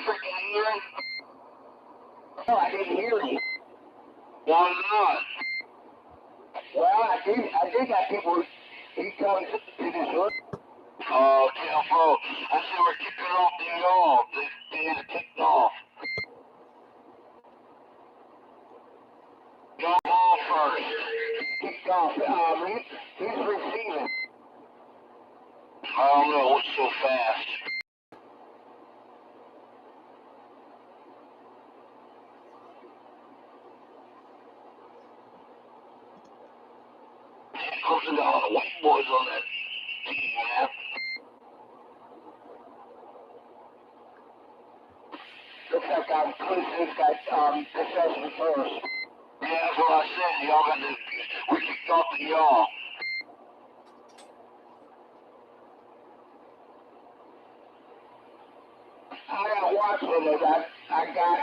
freaking hearing? No, I didn't hear you. Why not? Well, I did got people. He comes to this room. Oh, telephone. I said we're kicking off the yaw. This thing is kicked off. Go ball first. Kicked off. He's receiving. I don't know. It's so fast. Closing down the white boys on that team, man. Looks like Clemson's got possession first. Yeah, that's what I said. Y'all got to. We kicked off the y'all. I got watch with it. I got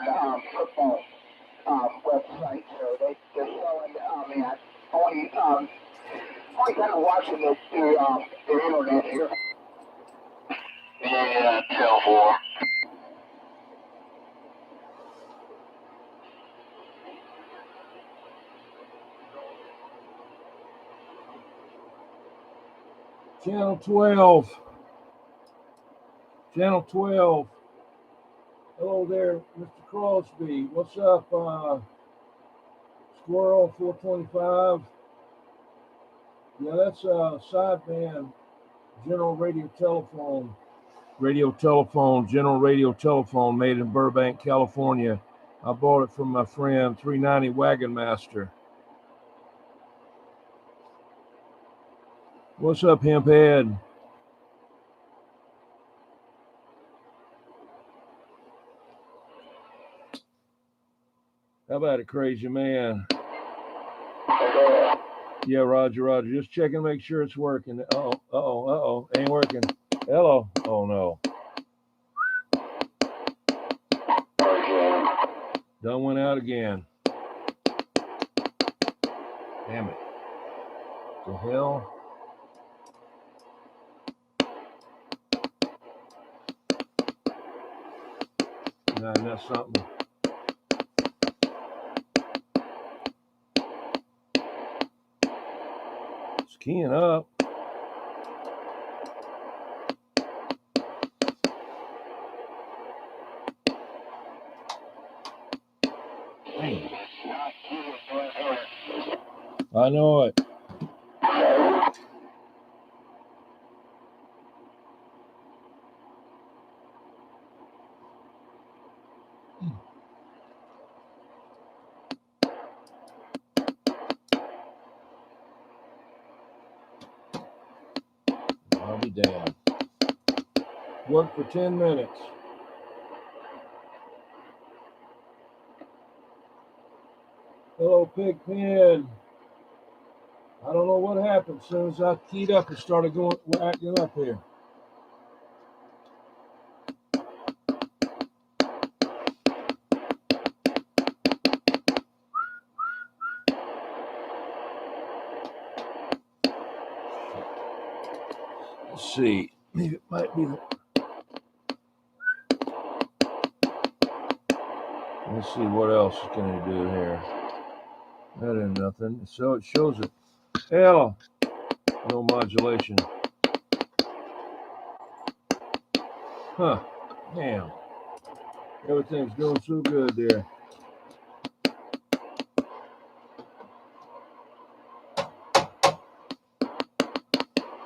on the football website, so they're showing. I only kind of watching this through the internet here. Yeah, tell for. Channel 12. Channel 12. Hello there, Mr. Crosby. What's up, Squirrel 425? Yeah, that's sideband general radio telephone. General radio telephone made in Burbank, California. I bought it from my friend, 390 WagonMaster. What's up, Hemphead? How about it, crazy man? Yeah, Roger. Just checking to make sure it's working. Uh-oh. Ain't working. Hello. Oh, no. Done went out again. Damn it. The hell? Nah, that's something. It's keying up. Dang. I know it. I'll be damned. Work for 10 minutes. Hello, Pigpen. I don't know what happened. As soon as I keyed up, it started acting up here. Let's see. Maybe it might be. Let's see what else can I do here. That ain't nothing. So it shows it. Hell, no modulation. Huh. Damn. Everything's doing so good there.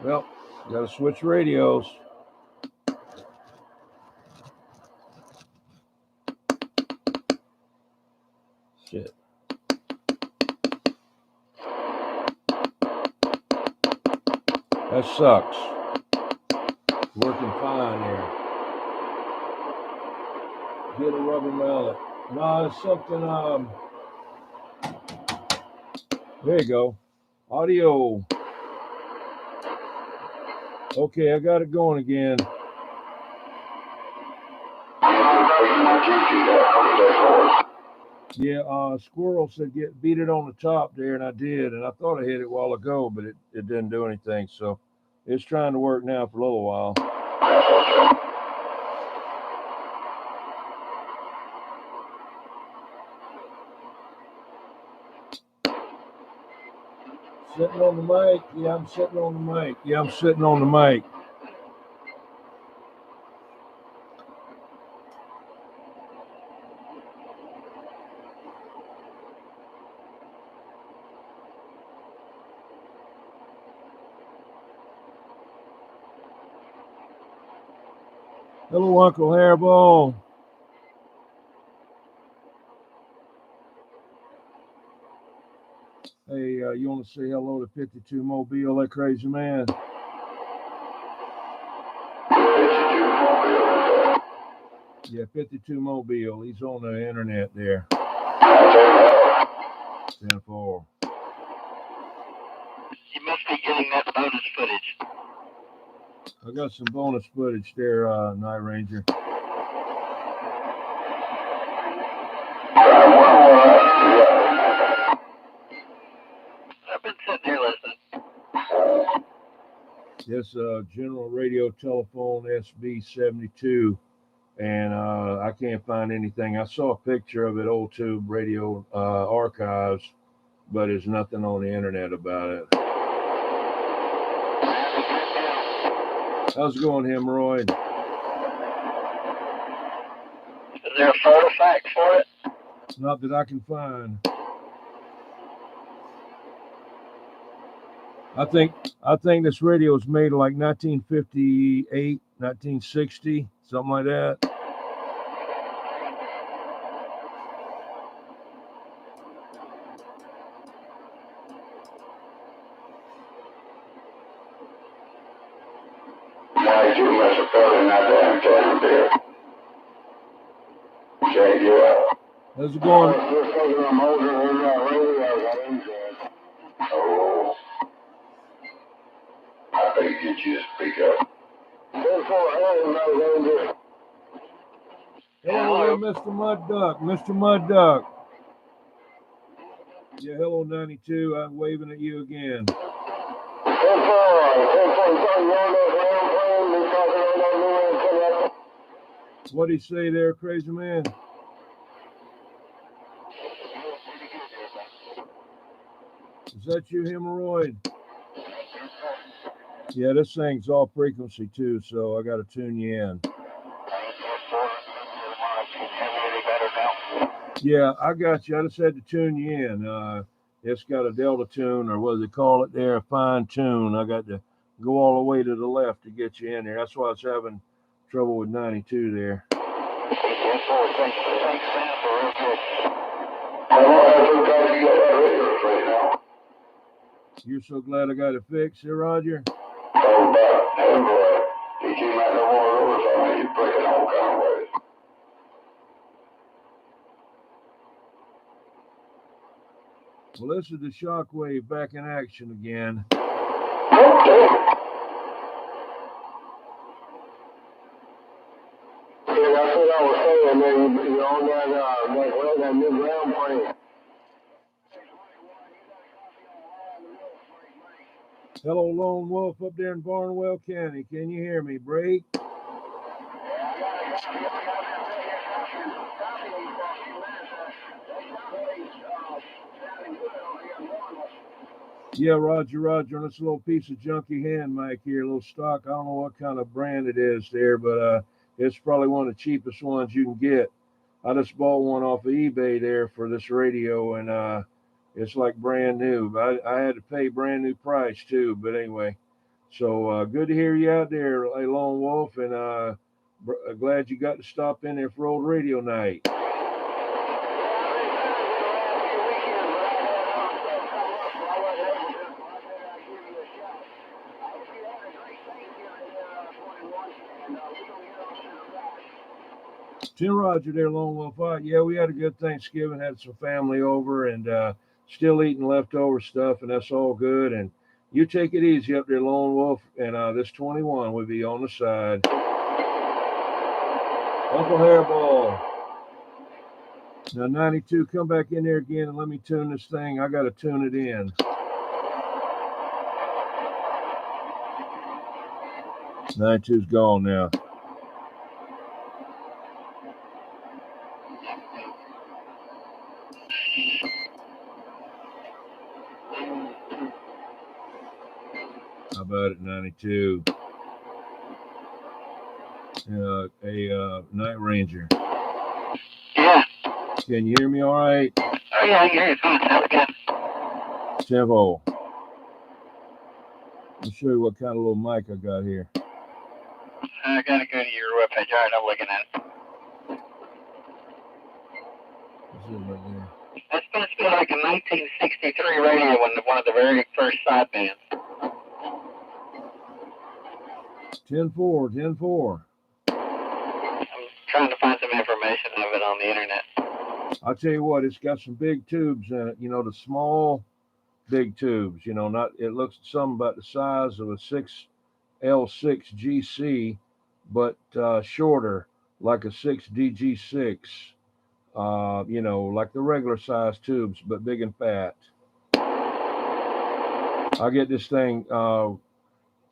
Well, got to switch radios. Shit. That sucks. Working fine here. Get a rubber mallet. No, it's something, there you go. Audio. Okay, I got it going again. Yeah, Squirrel said beat it on the top there, and I did, and I thought I hit it a while ago, but it didn't do anything. So It's trying to work now for a little while. Sitting on the mic. Yeah, I'm sitting on the mic. Yeah, I'm sitting on the mic. Hello, Uncle Hairball. Hey, you want to say hello to 52 Mobile, that crazy man? Yeah, 52 Mobile. He's on the internet there. 10-4. You must be getting that bonus footage. I got some bonus footage there, Night Ranger. I've been sitting here listening. This General Radio Telephone SB-72, and I can't find anything. I saw a picture of it, Old Tube Radio Archives, but there's nothing on the internet about it. How's it going, Hemorrhoid? Is there a photo fact for it? Not that I can find. I think this radio was made in like 1958, 1960, something like that. Now you must have felt in that damn can beer. Can't get up. How's it going? Oh. I better get you to speak up. Hello, Mr. Mud Duck. Mr. Mud Duck. Yeah, hello, 92. I'm waving at you again. What'd he say there, crazy man? Is that you, Hemorrhoid? Yeah, this thing's off frequency too, so I got to tune you in. Yeah, I got you. I just had to tune you in. It's got a delta tune, or what do they call it there, a fine tune. I got to go all the way to the left to get you in there. That's why I was having trouble with 92 there. You're so glad I got it fixed here, Roger? Well, this is the Shockwave back in action again. That's what I was saying, man. You're on that new ground plane. Hello, Lone Wolf up there in Barnwell County. Can you hear me? Break? Yeah, Roger. On this little piece of junky hand mic here, a little stock. I don't know what kind of brand it is there, but it's probably one of the cheapest ones you can get. I just bought one off of eBay there for this radio, and it's like brand new. But I had to pay brand new price too. But anyway, so good to hear you out there, Lone Wolf, and glad you got to stop in there for old radio night. Tim Roger there, Lone Wolf. Yeah, we had a good Thanksgiving, had some family over, and still eating leftover stuff, and that's all good. And you take it easy up there, Lone Wolf, and this 21 will be on the side. Uncle Hairball. Now, 92, come back in there again and let me tune this thing. I got to tune it in. 92's gone now. How about it, 92? A Night Ranger. Yeah. Can you hear me all right? Oh, yeah, I can hear you fine. How's it going? Tempo. Let me show you what kind of little mic I got here. I got to go to your webpage. All right, I'm looking at it. What's it right there? That's supposed to be like a 1963 radio, one of the very first sidebands. 10-4, 10-4. I'm trying to find some information of it on the internet. I'll tell you what, it's got some big tubes in it. You know, the small, big tubes. You know, not. It looks some about the size of a 6L6 GC, but shorter, like a 6DG6. You know, like the regular size tubes, but big and fat. I'll get this thing,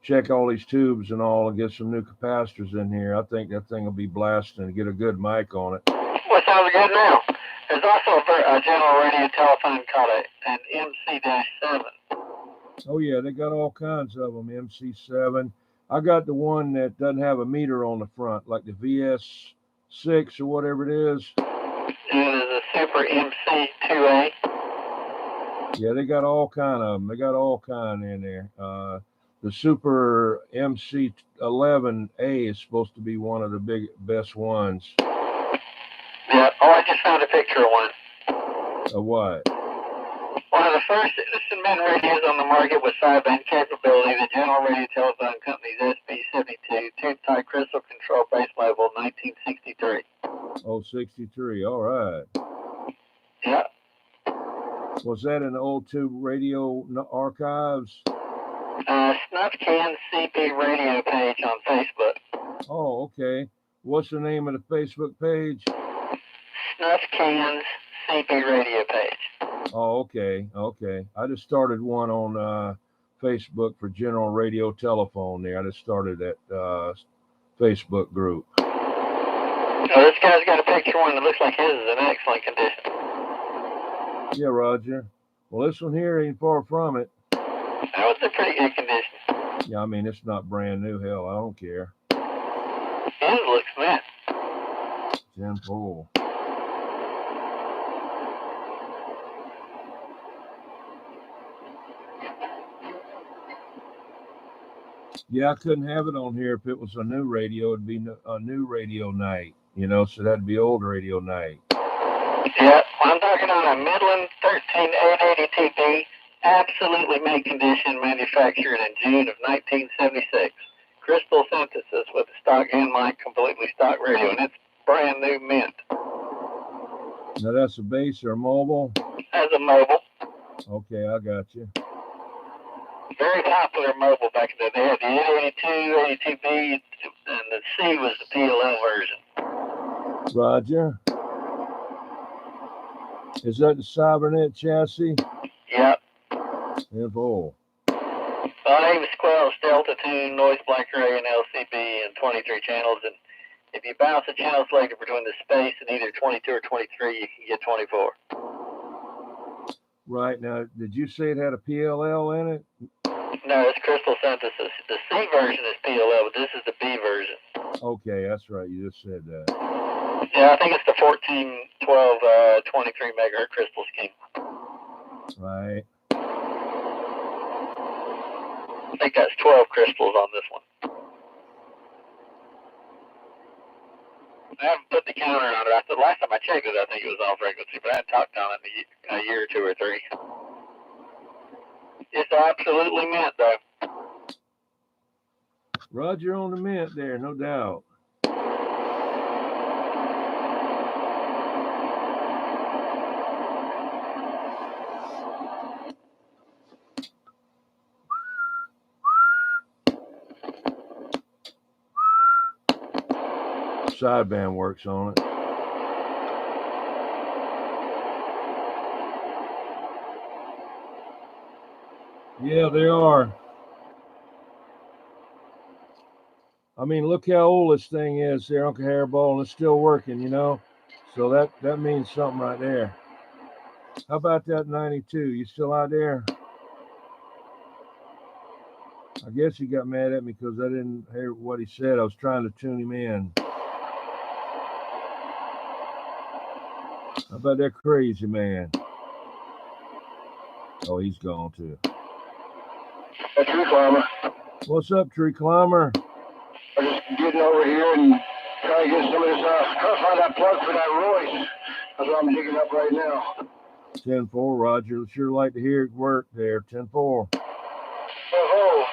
check all these tubes and all, and get some new capacitors in here. I think that thing will be blasting and get a good mic on it. What sounds good now? There's also a general radio telephone called an MC-7. Oh yeah, they got all kinds of them. MC7. I got the one that doesn't have a meter on the front, like the VS6 or whatever it is. Yeah, there's a Super MC2A. Yeah, they got all kind of them. They got all kind in there. The Super MC11A is supposed to be one of the best ones. Yeah. Oh, I just found a picture of one. Of what? One of the first innocent radios on the market with sideband capability, the General Radio Telephone Company's SB-72 tube-type crystal control base level 1963. Oh, 63. All right. Yeah. Was that in the old tube radio archives? Snuff Can CB radio page on Facebook. Oh, okay. What's the name of the Facebook page? Snuff Can's CB radio page. Oh, okay. Okay. I just started one on Facebook for General Radio Telephone there. I just started that Facebook group. So this guy's got a picture one that looks like his is in excellent condition. Yeah, Roger. Well, this one here ain't far from it. That was in pretty good condition. Yeah, I mean, it's not brand new. Hell, I don't care. His looks mint. 10-4. Yeah, I couldn't have it on here if it was a new radio. It'd be a new radio night, you know, so that'd be old radio night. Yeah, I'm talking on a Midland 13880 TB, absolutely mint condition, manufactured in June of 1976. Crystal synthesis with a stock hand mic, completely stock radio, and it's brand new mint. Now that's a base or a mobile? As a mobile. Okay, I got you. Very popular mobile back in the day. They had the N82, 82B, and the C was the PLL version. Roger. Is that the Cybernet chassis? Yep. 10-4. Aim Squelch, Delta Tune, Noise Black Ray, and LCB, and 23 channels. And if you bounce the channel selector between the space and either 22 or 23, you can get 24. Right. Now, did you say it had a PLL in it? No, it's crystal synthesis. The C version is PLL, but this is the B version. Okay, that's right. You just said that. Yeah, I think it's the 1412 23 megahertz crystal scheme. Right. I think that's 12 crystals on this one. I haven't put the counter on it. The last time I checked it, I think it was off frequency, but I hadn't talked on it in a year or two or three. It's absolutely mint, though. Roger on the mint there, no doubt. Sideband works on it. Yeah, they are. I mean, look how old this thing is there, Uncle Hairball, and it's still working, you know? So that means something right there. How about that 92? You still out there? I guess he got mad at me because I didn't hear what he said. I was trying to tune him in. How about that crazy man? Oh, he's gone too. A tree climber. What's up, tree climber? I'm just getting over here and trying to get some of this, trying to find that plug for that Royce. That's what I'm digging up right now. 10-4, Roger. Sure like to hear it work there. 10-4. Oh.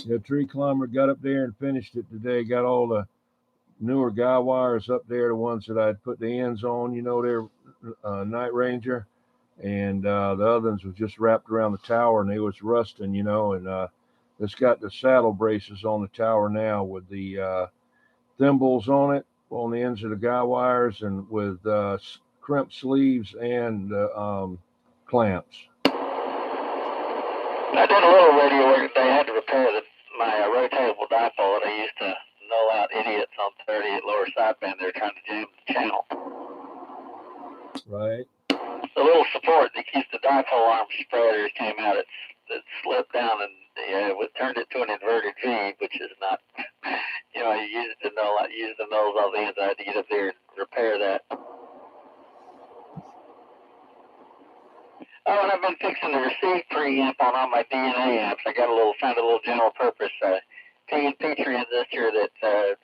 Yeah, tree climber got up there and finished it today. Got all the newer guy wires up there, the ones that I'd put the ends on, you know, they're Night Ranger, and the other ones was just wrapped around the tower and they was rusting, you know, and it's got the saddle braces on the tower now with the thimbles on it on the ends of the guy wires and with crimp sleeves and clamps. I did a little radio work. They had to repair my rotatable dipole that I used to null out idiots on 30 at lower sideband. They're trying to jam the channel. Right. The little support that keeps the dipole arm spreaders came out. It slipped down and it turned it to an inverted V, which is not, you know, you use the nulls on the ends. I had to get up there and repair that. Oh, and I've been fixing the Reverse-Preamp on all my DNA amps. I found a little general purpose PNP transistor that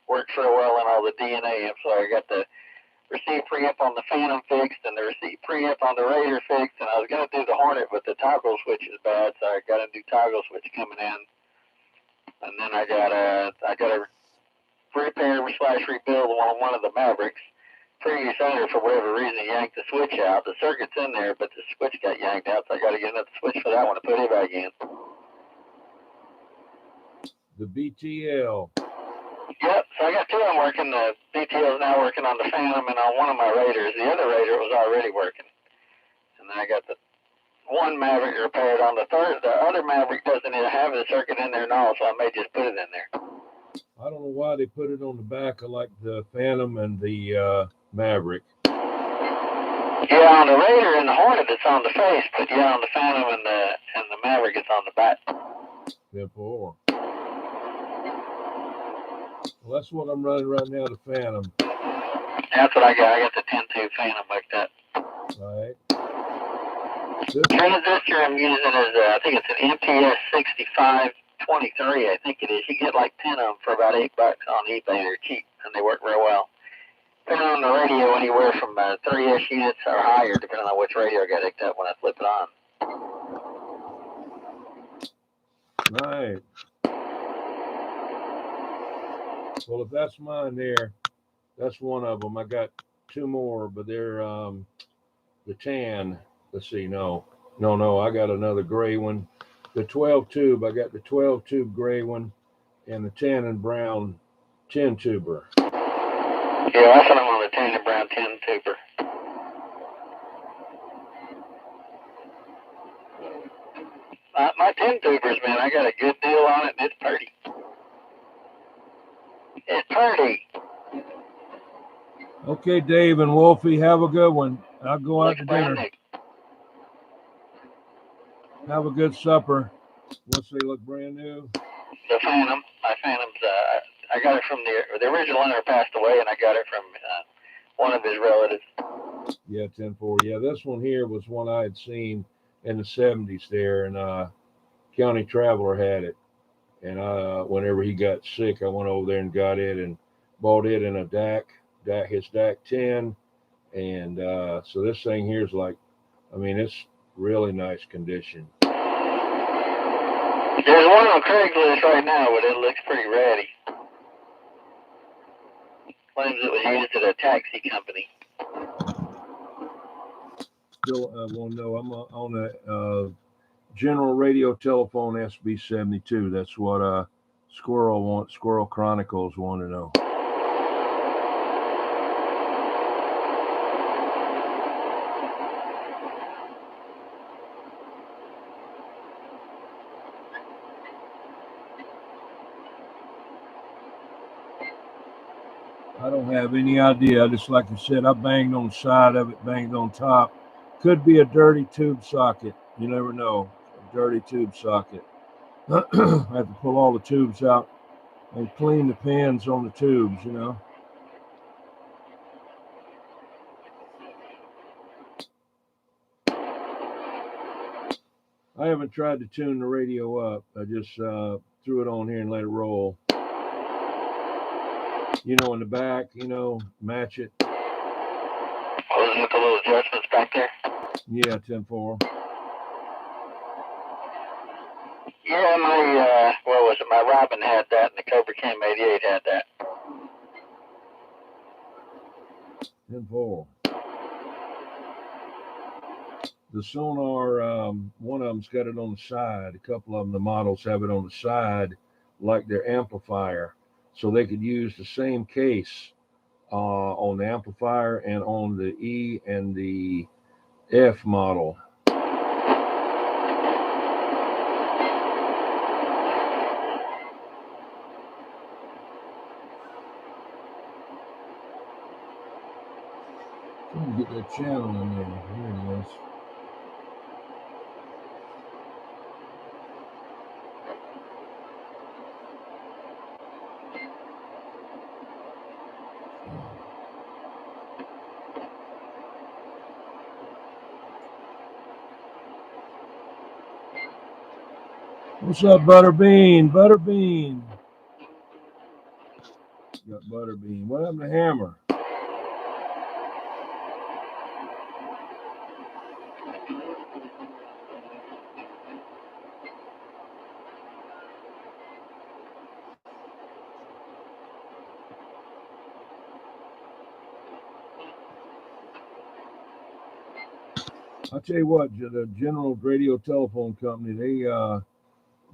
works real well on all the DNA amps. So I got the Reverse-Preamp on the Phantom fixed and the Reverse-Preamp on the Raider fixed, and I was going to do the Hornet, but the toggle switch is bad, so I got a new toggle switch coming in. And then I got a repair/rebuild on one of the Mavericks. Previous owner, for whatever reason, yanked the switch out. The circuit's in there, but the switch got yanked out, so I got to get another switch for that one to put it back in. The BTL. Yep, so I got two of them working. The BTL is now working on the Phantom and on one of my Raiders. The other Raider was already working. And then I got the one Maverick repaired on the third. The other Maverick doesn't even have the circuit in there and all, so I may just put it in there. I don't know why they put it on the back of like the Phantom and the Maverick. Yeah, on the Raider and the Hornet it's on the face, but yeah, on the Phantom and the Maverick it's on the back. 10-4. Well, that's what I'm running right now, the Phantom. That's what I got. I got the 10-2 Phantom like that. Right. The transistor I'm using is, I think it's an MPS 6523, I think it is. You get like 10 of them for about $8 on eBay. They're cheap, and they work real well. Depending on the radio, anywhere from 3S units or higher, depending on which radio I got hooked up when I flip it on. Right. Well, if that's mine there, that's one of them. I got two more, but they're the tan. Let's see. No, I got another gray one. The 12 tube. I got the 12 tube gray one and the tan and brown 10 tuber. Yeah, that's what I'm on, the tan and brown 10 tuber. My 10 tubers, man, I got a good deal on it, and it's pretty. It's pretty. Okay, Dave and Wolfie, have a good one. I'll go out to dinner. Have a good supper. What's they look brand new? The Phantom. My Phantom's, I got it from the original owner passed away, and I got it from one of his relatives. Yeah, 10-4. Yeah, this one here was one I had seen in the 70s there, and County Traveler had it. And whenever he got sick, I went over there and got it and bought it in a his DAC 10. And so this thing here is like, I mean, it's really nice condition. There's one on Craigslist right now, but it looks pretty ratty. Claims it was used at a taxi company. Still, I want to know, I'm on a General Radio Telephone SB-72. That's what Squirrel Chronicles want to know. I don't have any idea. Just like you said, I banged on the side of it, banged on top. Could be a dirty tube socket. You never know. A dirty tube socket. I have to pull all the tubes out and clean the pins on the tubes, you know. I haven't tried to tune the radio up. I just threw it on here and let it roll. You know, in the back, you know, match it. Oh, look a little adjustments back there. Yeah, 10-4. Yeah, my what was it? My Robin had that, and the Cobra Cam 88 had that. 10-4. The sonar, one of them's got it on the side. A couple of them, the models have it on the side, like their amplifier, so they could use the same case on the amplifier and on the E and the F model. Trying to get that channel in there. Here it is. What's up, Butterbean? Butterbean. Got Butterbean. What happened to Hammer? I'll tell you what, the General Radio Telephone Company, they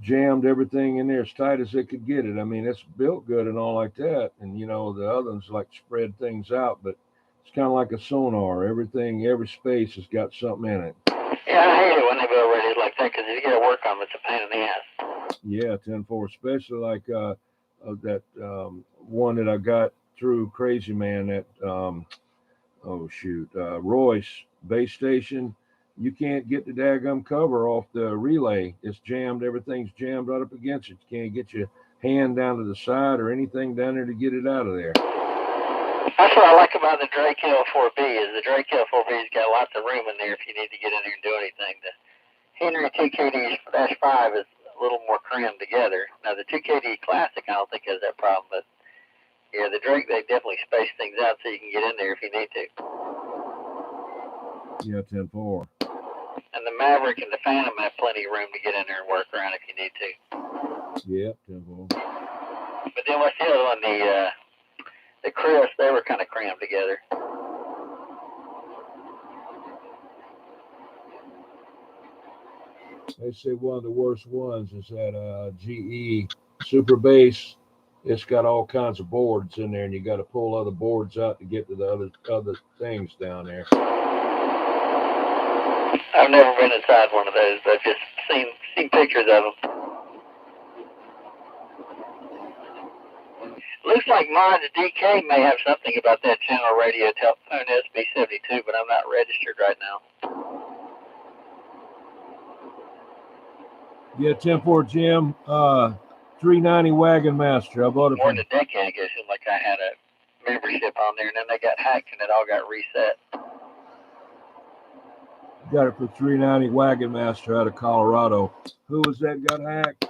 jammed everything in there as tight as they could get it. I mean, it's built good and all like that. And, you know, the other ones like spread things out, but it's kind of like a sonar. Everything, every space has got something in it. Yeah, I hate it when they build radios like that because if you got to work on them, it's a pain in the ass. Yeah, 10-4, especially like that one that I got through Crazy Man, that, Royce base station. You can't get the daggum cover off the relay. It's jammed. Everything's jammed right up against it. You can't get your hand down to the side or anything down there to get it out of there. That's what I like about the Drake L4B is the Drake L4B's got lots of room in there if you need to get in there and do anything. The Henry 2KD-5 is a little more crammed together. Now the 2KD Classic I don't think has that problem, but yeah, the Drake, they definitely space things out so you can get in there if you need to. Yeah, 10-4. And the Maverick and the Phantom have plenty of room to get in there and work around if you need to. Yeah, 10-4. But then what's the other one? The Chris, they were kind of crammed together. They say one of the worst ones is that GE Super Bass. It's got all kinds of boards in there, and you got to pull other boards out to get to the other things down there. I've never been inside one of those, but I've just seen pictures of them. Looks like Mod's DK may have something about that channel radio telephone SB-72, but I'm not registered right now. Yeah, 10-4, Jim. 390 WagonMaster. I bought it more than a decade ago. It seemed like I had a membership on there, and then they got hacked, and it all got reset. Got it for 390 WagonMaster out of Colorado. Who was that got hacked?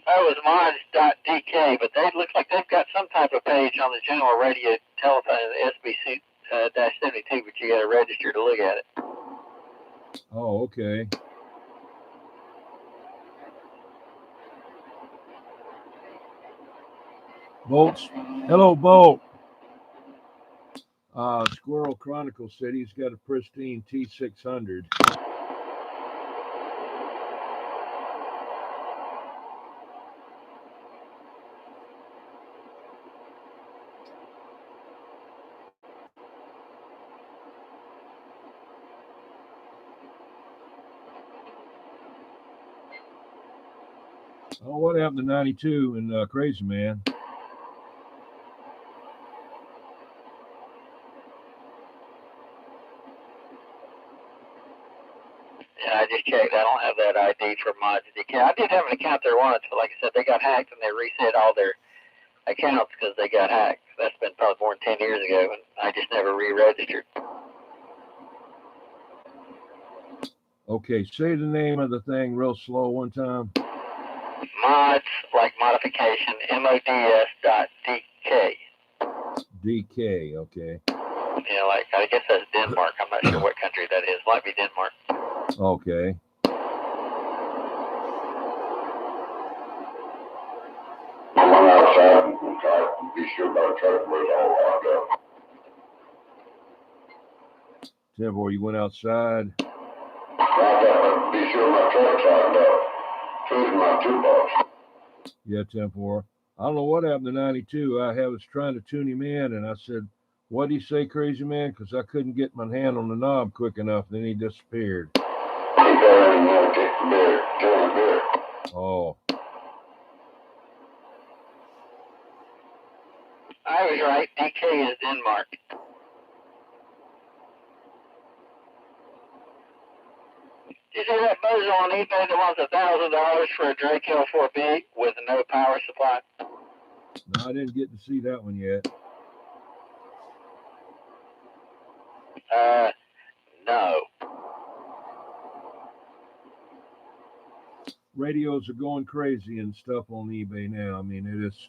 That was mods.dk, but they look like they've got some type of page on the general radio telephone, the SB-72, but you got to register to look at it. Oh, okay. Bolts. Hello, Bolt. Squirrel Chronicle said he's got a pristine T600. Oh, what happened to 92 and Crazy Man? Yeah, I just checked. I don't have that ID for Mods DK. I did have an account there once, but like I said, they got hacked and they reset all their accounts because they got hacked. That's been probably more than 10 years ago, and I just never re-registered. Okay, say the name of the thing real slow one time. Mods, like modification, MODS.DK. DK, okay. Yeah, like, I guess that's Denmark. I'm not sure what country that is. Might be Denmark. Okay. I went outside and tried to be sure about the truck was all locked up. Timber, you went outside? Be sure my truck's locked up. Choose my toolbox. Yeah, Tempor. I don't know what happened to 92. I was trying to tune him in, and I said, "What'd he say, crazy man?" Because I couldn't get my hand on the knob quick enough. Then he disappeared. Oh. I was right. DK is Denmark. You see that bozo on eBay that wants $1,000 for a Drake L4B with no power supply? No, I didn't get to see that one yet. No. Radios are going crazy and stuff on eBay now. I mean, it is,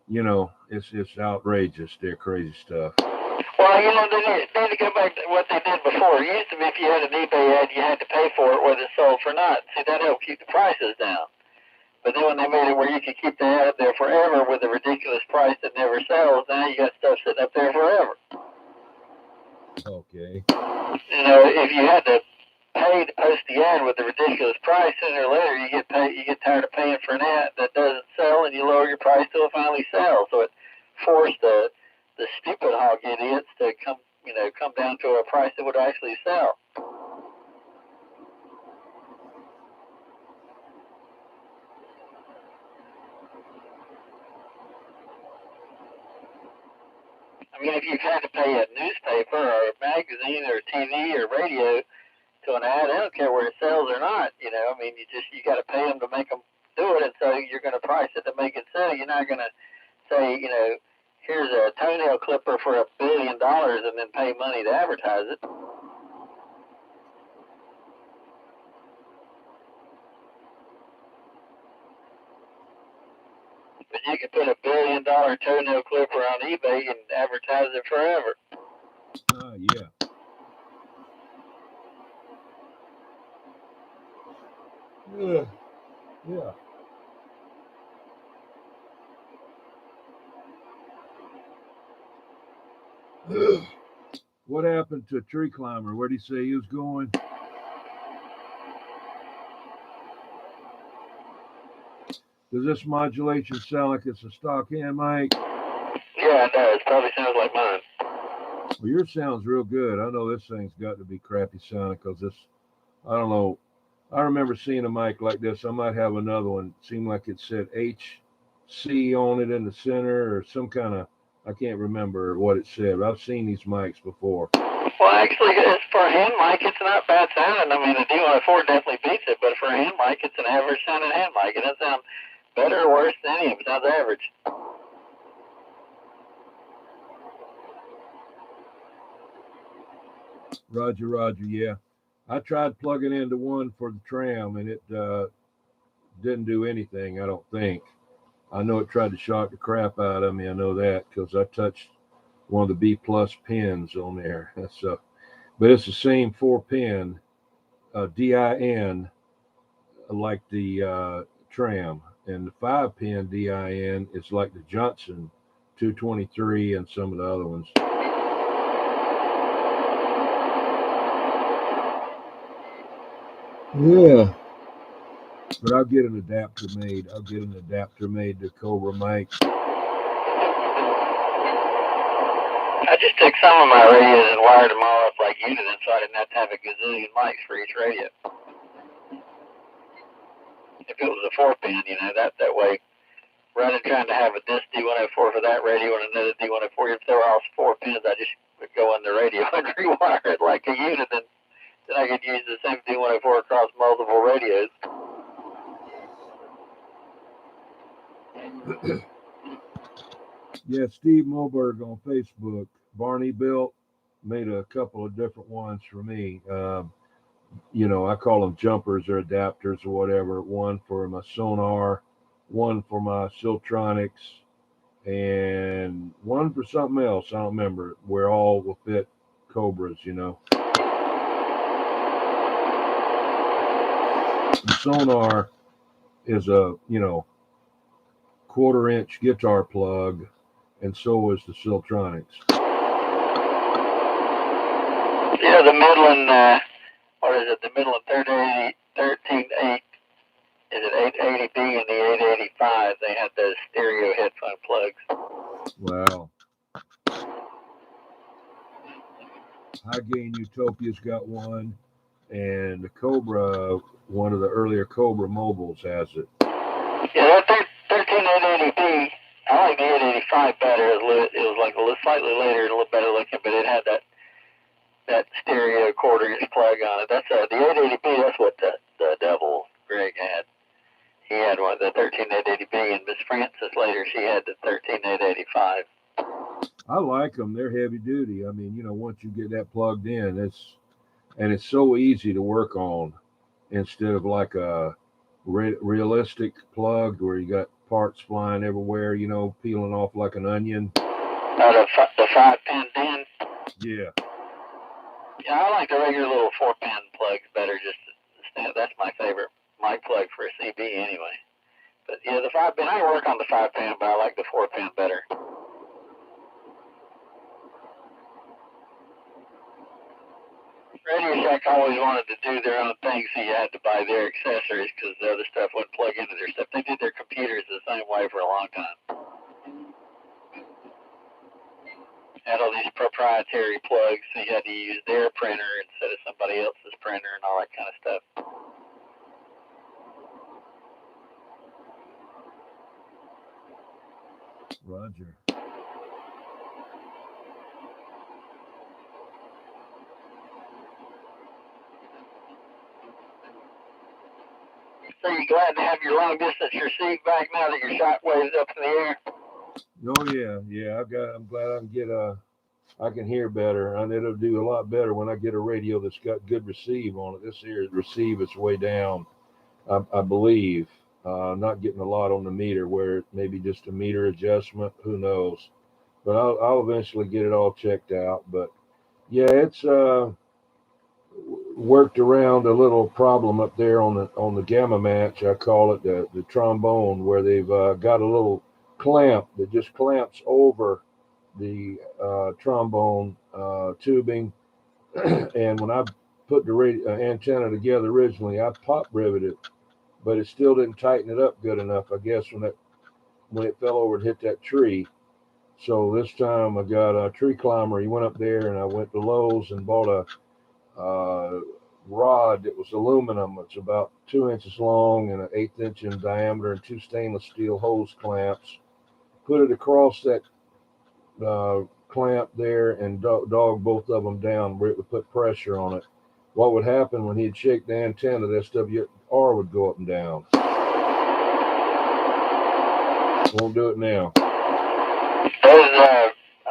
you know, it's outrageous. They're crazy stuff. Well, you know, they need to go back to what they did before. It used to be if you had an eBay ad, you had to pay for it whether it's sold for not. See, that helped keep the prices down. But then when they made it where you could keep the ad up there forever with a ridiculous price that never sells, now you got stuff sitting up there forever. Okay. You know, if you had to pay to post the ad with a ridiculous price, sooner or later you get tired of paying for an ad that doesn't sell, and you lower your price till it finally sells. So it forced the stupid hog idiots to come down to a price that would actually sell. I mean, if you've had to pay a newspaper or a magazine or TV or radio to an ad, I don't care where it sells or not. You know, I mean, you got to pay them to make them do it, and so you're going to price it to make it sell. You're not going to say, you know, here's a toenail clipper for $1 billion and then pay money to advertise it. But you can put $1 billion toenail clipper on eBay and advertise it forever. Yeah. Yeah. What happened to Tree Climber? Where'd he say he was going? Does this modulation sound like it's a stock hand mic? Yeah, it does. Probably sounds like mine. Well, yours sounds real good. I know this thing's got to be crappy sounding because this, I don't know. I remember seeing a mic like this. I might have another one. It seemed like it said HC on it in the center or some kind of, I can't remember what it said. But I've seen these mics before. Well, actually, for a hand mic, it's not bad sounding. I mean, the D104 definitely beats it, but for a hand mic, it's an average sounding hand mic. It doesn't sound better or worse than any of it. It sounds average. Roger, yeah. I tried plugging into one for the tram, and it didn't do anything, I don't think. I know it tried to shock the crap out of me. I know that because I touched one of the B+ pins on there. But it's the same 4-pin DIN like the tram, and the 5-pin DIN is like the Johnson 223 and some of the other ones. Yeah. But I'll get an adapter made. To Cobra mic. I just took some of my radios and wired them all up like you did, so I didn't have to have a gazillion mics for each radio. If it was a 4-pin, you know, that way, rather than trying to have this D104 for that radio and another D104, if they were all 4 pins, I just would go on the radio and rewire it like a unit and Then I could use the 17-104 across multiple radios. Yeah, Steve Moberg on Facebook. Barney built, made a couple of different ones for me. You know, I call them jumpers or adapters or whatever. One for my sonar, one for my Siltronics, and one for something else. I don't remember. Where all will fit Cobras, you know. The sonar is a, you know, 1/4-inch guitar plug, and so is the Siltronics. Yeah, the Midland, what is it? The Midland 13.8. Is it 880B and the 885? They had those stereo headphone plugs. Wow. High Gain Utopia's got one, and the Cobra, one of the earlier Cobra mobiles, has it. Yeah, that 13880B, I like the 885 better. It was like a little slightly later, a little better looking, but it had that stereo 1/4-inch plug on it. That's the 880B. That's what the devil Greg had. He had one, the 13880B, and Miss Francis later, she had the 13885. I like them. They're heavy duty. I mean, you know, once you get that plugged in, it's so easy to work on instead of like a realistic plug where you got parts flying everywhere, you know, peeling off like an onion. The 5-pin DIN? Yeah. Yeah, I like the regular little 4-pin plugs better. That's my favorite mic plug for a CB anyway. But yeah, the 5-pin, I work on the 5-pin, but I like the 4-pin better. Radio Shack always wanted to do their own thing, so you had to buy their accessories because the other stuff wouldn't plug into their stuff. They did their computers the same way for a long time. Had all these proprietary plugs, so you had to use their printer instead of somebody else's printer and all that kind of stuff. Roger. So you glad to have your long distance receive back now that your shockwave's up in the air? Oh yeah. I'm glad I can hear better, and it'll do a lot better when I get a radio that's got good receive on it. This here receive is way down, I believe. Not getting a lot on the meter, where it may be just a meter adjustment. Who knows? But I'll eventually get it all checked out. But yeah, it's worked around a little problem up there on the gamma match. I call it the trombone, where they've got a little clamp that just clamps over the trombone tubing. And when I put the antenna together originally, I pop riveted it, but it still didn't tighten it up good enough, I guess, when it fell over and hit that tree. So this time I got a tree climber. He went up there, and I went to Lowe's and bought a rod that was aluminum. It's about 2 inches long and an 1/8 inch in diameter, and 2 stainless steel hose clamps. Put it across that clamp there and dog both of them down where it would put pressure on it. What would happen when he'd shake the antenna, the SWR would go up and down. Won't do it now. Those,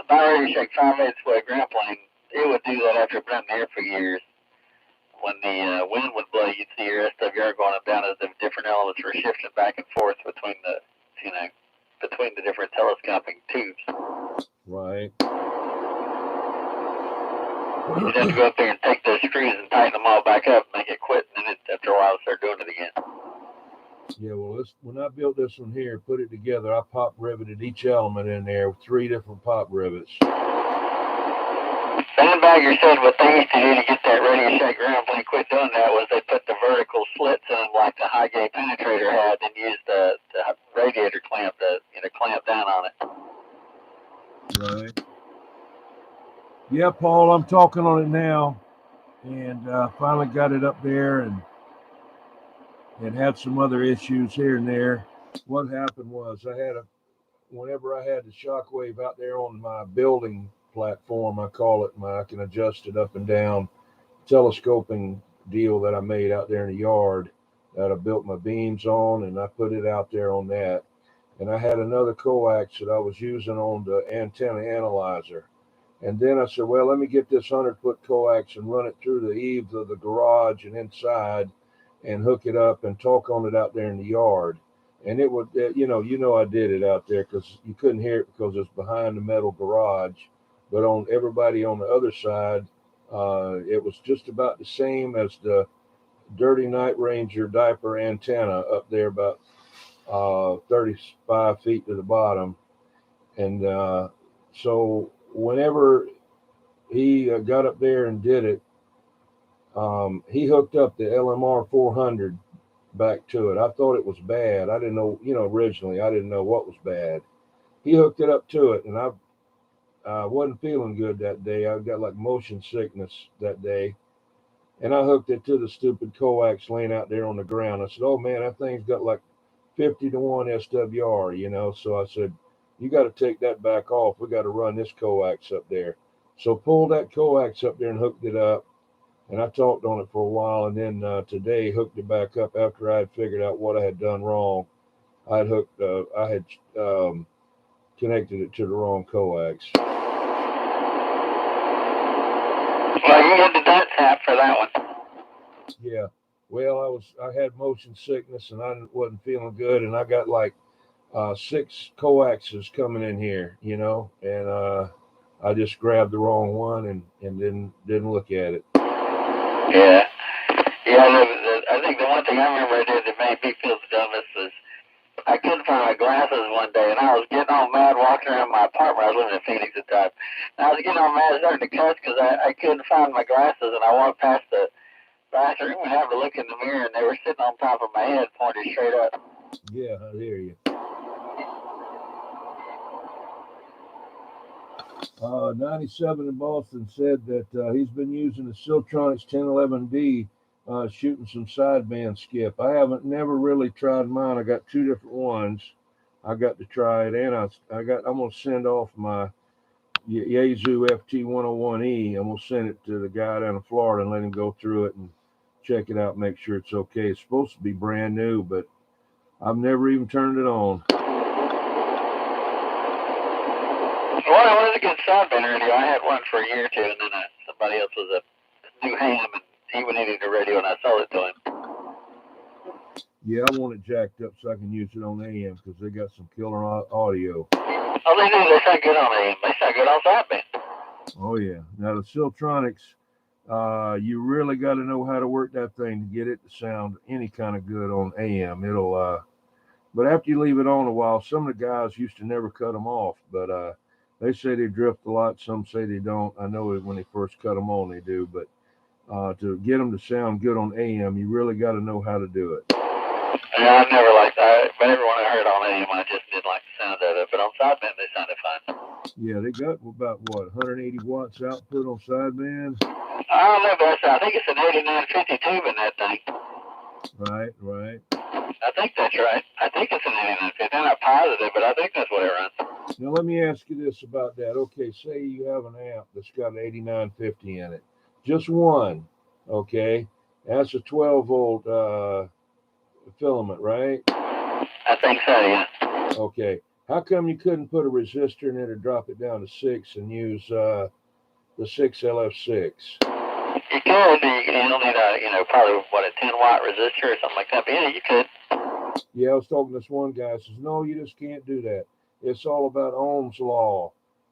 my Radio Shack 5/8 way ground plane, it would do that after it been in the air for years. When the wind would blow, you'd see your SWR going up and down as the different elements were shifting back and forth between the different telescoping tubes. Right. You'd have to go up there and take those screws and tighten them all back up, make it quit, and then after a while start doing it again. Yeah, well, when I built this one here, put it together, I pop riveted each element in there with 3 different pop rivets. Sandbagger said what they used to do to get that Radio Shack ground plane quit doing that was they put the vertical slits in them like the high gate penetrator had, and used the radiator clamp to clamp down on it. Right. Yeah, Paul, I'm talking on it now, and finally got it up there, and had some other issues here and there. What happened was whenever I had the shockwave out there on my building platform, I call it, I can adjust it up and down. telescoping deal that I made out there in the yard that I built my beams on, and I put it out there on that. And I had another coax that I was using on the antenna analyzer. And then I said, well, let me get this 100-foot coax and run it through the eaves of the garage and inside and hook it up and talk on it out there in the yard. And it would, I did it out there because you couldn't hear it because it's behind the metal garage. But on everybody on the other side, it was just about the same as the Dirty Night Ranger diaper antenna up there, about 35 feet to the bottom. And so whenever he got up there and did it, he hooked up the LMR 400 back to it. I thought it was bad. I didn't know, originally I didn't know what was bad. He hooked it up to it, and I wasn't feeling good that day. I got like motion sickness that day. And I hooked it to the stupid coax laying out there on the ground. I said, oh man, that thing's got like 50 to 1 SWR, So I said, you got to take that back off. We got to run this coax up there. So pulled that coax up there and hooked it up. And I talked on it for a while. And then today hooked it back up after I had figured out what I had done wrong. I had connected it to the wrong coax. Well, you had the dot tap for that one. Yeah. Well, I had motion sickness and I wasn't feeling good, and I got like 6 coaxes coming in here, and I just grabbed the wrong one and didn't look at it. Yeah. I think the one thing I remember I did that made me feel the dumbest was I couldn't find my glasses one day, and I was getting all mad walking around my apartment. I was living in Phoenix at the time. And I was getting all mad, starting to cuss because I couldn't find my glasses, and I walked past the bathroom and having to look in the mirror, and they were sitting on top of my head, pointed straight up. Yeah, I hear you. 97 in Boston said that he's been using the Siltronics 1011D, shooting some sideband skip. I haven't never really tried mine. I got 2 different ones. I got to try it, and I'm gonna send off my Yaesu FT101E. I'm gonna send it to the guy down in Florida and let him go through it and check it out, make sure it's okay. It's supposed to be brand new, but I've never even turned it on. Well, it was a good sideband radio. I had one for a year or two, and then somebody else was a new ham, and he needed a radio, and I sold it to him. Yeah, I want it jacked up so I can use it on AM because they got some killer audio. Oh, they do. They sound good on AM. They sound good on sideband. Oh, yeah. Now, the Siltronics, you really got to know how to work that thing to get it to sound any kind of good on AM. But after you leave it on a while, some of the guys used to never cut them off, but they say they drift a lot. Some say they don't. I know when they first cut them on, they do, but to get them to sound good on AM, you really got to know how to do it. Yeah, I never liked that. But everyone I heard on AM, I just didn't like the sound of it. But on sideband, they sounded fine. Yeah, they got about 180 watts output on sideband. I don't know, but I think it's an 8950 tube in that thing. Right. I think that's right. I think it's an 8950. I'm not positive, but I think that's what it runs. Now, let me ask you this about that. Okay, say you have an amp that's got an 8950 in it. Just one, okay? That's a 12-volt filament, right? I think so, yeah. Okay. How come you couldn't put a resistor in it or drop it down to 6 and use the 6LF6? You could. You'll need probably a 10-watt resistor or something like that. But yeah, you could. Yeah, I was talking to this one guy. Says, no, you just can't do that. It's all about Ohm's law.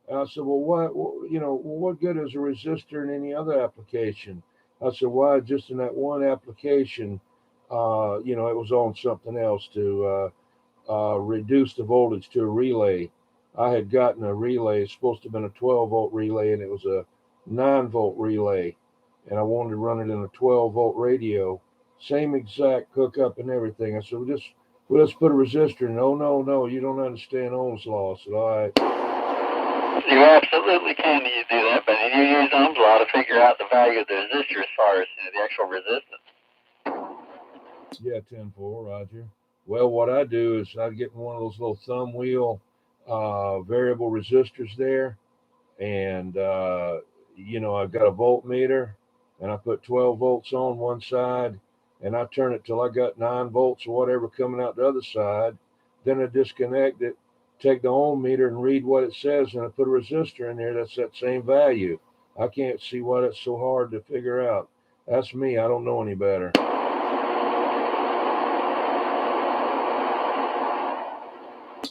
And I said, well, what good is a resistor in any other application? I said, why? Just in that one application, it was on something else to reduce the voltage to a relay. I had gotten a relay. It's supposed to have been a 12-volt relay, and it was a 9-volt relay. And I wanted to run it in a 12-volt radio. Same exact hookup and everything. I said, we'll just put a resistor in. Oh, no, you don't understand Ohm's law. I said, all right. You absolutely can do that, but you use Ohm's law to figure out the value of the resistor as far as the actual resistance. Yeah, 10-4, Roger. Well, what I do is I get one of those little thumb wheel variable resistors there, and I've got a voltmeter, and I put 12 volts on one side, and I turn it till I got 9 volts or whatever coming out the other side. Then I disconnect it, take the ohm meter and read what it says, and I put a resistor in there that's that same value. I can't see why it's so hard to figure out. That's me. I don't know any better.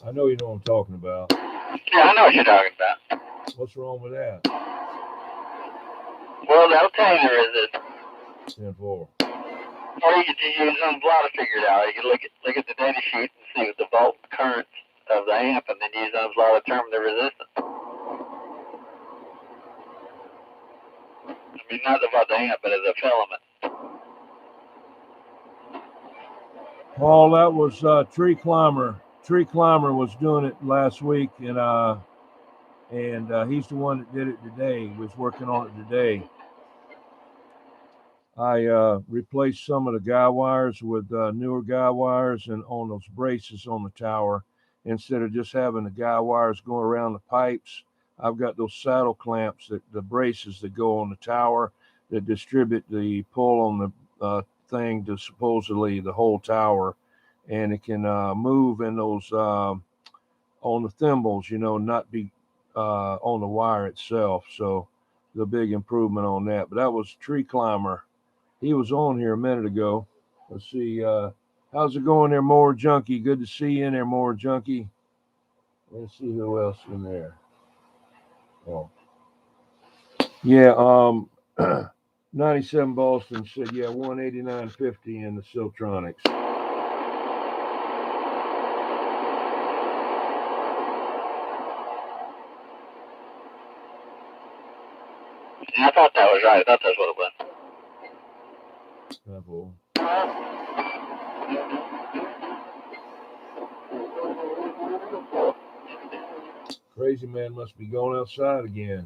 I know you know what I'm talking about. Yeah, I know what you're talking about. What's wrong with that? Well, they'll tell you there is this. 10-4. Or you can just use some block to figure it out. You can look at the data sheet and see what the volt current of the amp, and then use those law to determine the resistance. I mean, not about the amp, but as a filament. Paul, that was Tree Climber. Tree Climber was doing it last week, and he's the one that did it today. He was working on it today. I replaced some of the guy wires with newer guy wires and on those braces on the tower. Instead of just having the guy wires going around the pipes, I've got those saddle clamps, the braces that go on the tower that distribute the pull on the thing to supposedly the whole tower. And it can move in those on the thimbles, not be on the wire itself. So the big improvement on that. But that was Tree Climber. He was on here a minute ago. Let's see. How's it going there, More Junkie? Good to see you in there, More Junkie. Let's see who else in there. Oh. Yeah, 97 Boston said, yeah, 189.50 in the Siltronics. Yeah, I thought that was right. I thought that's what it was. Bravo. Crazy man must be going outside again.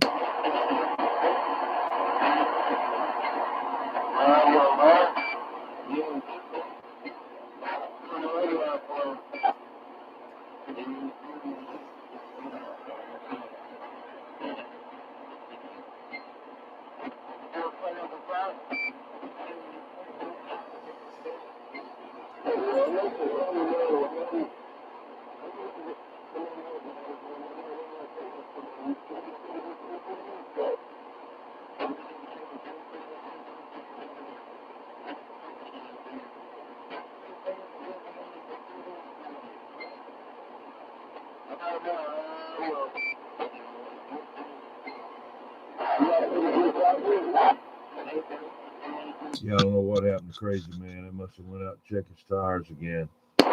Yeah, I don't know what happened to Crazy Man. It must have went out and checked his tires again. The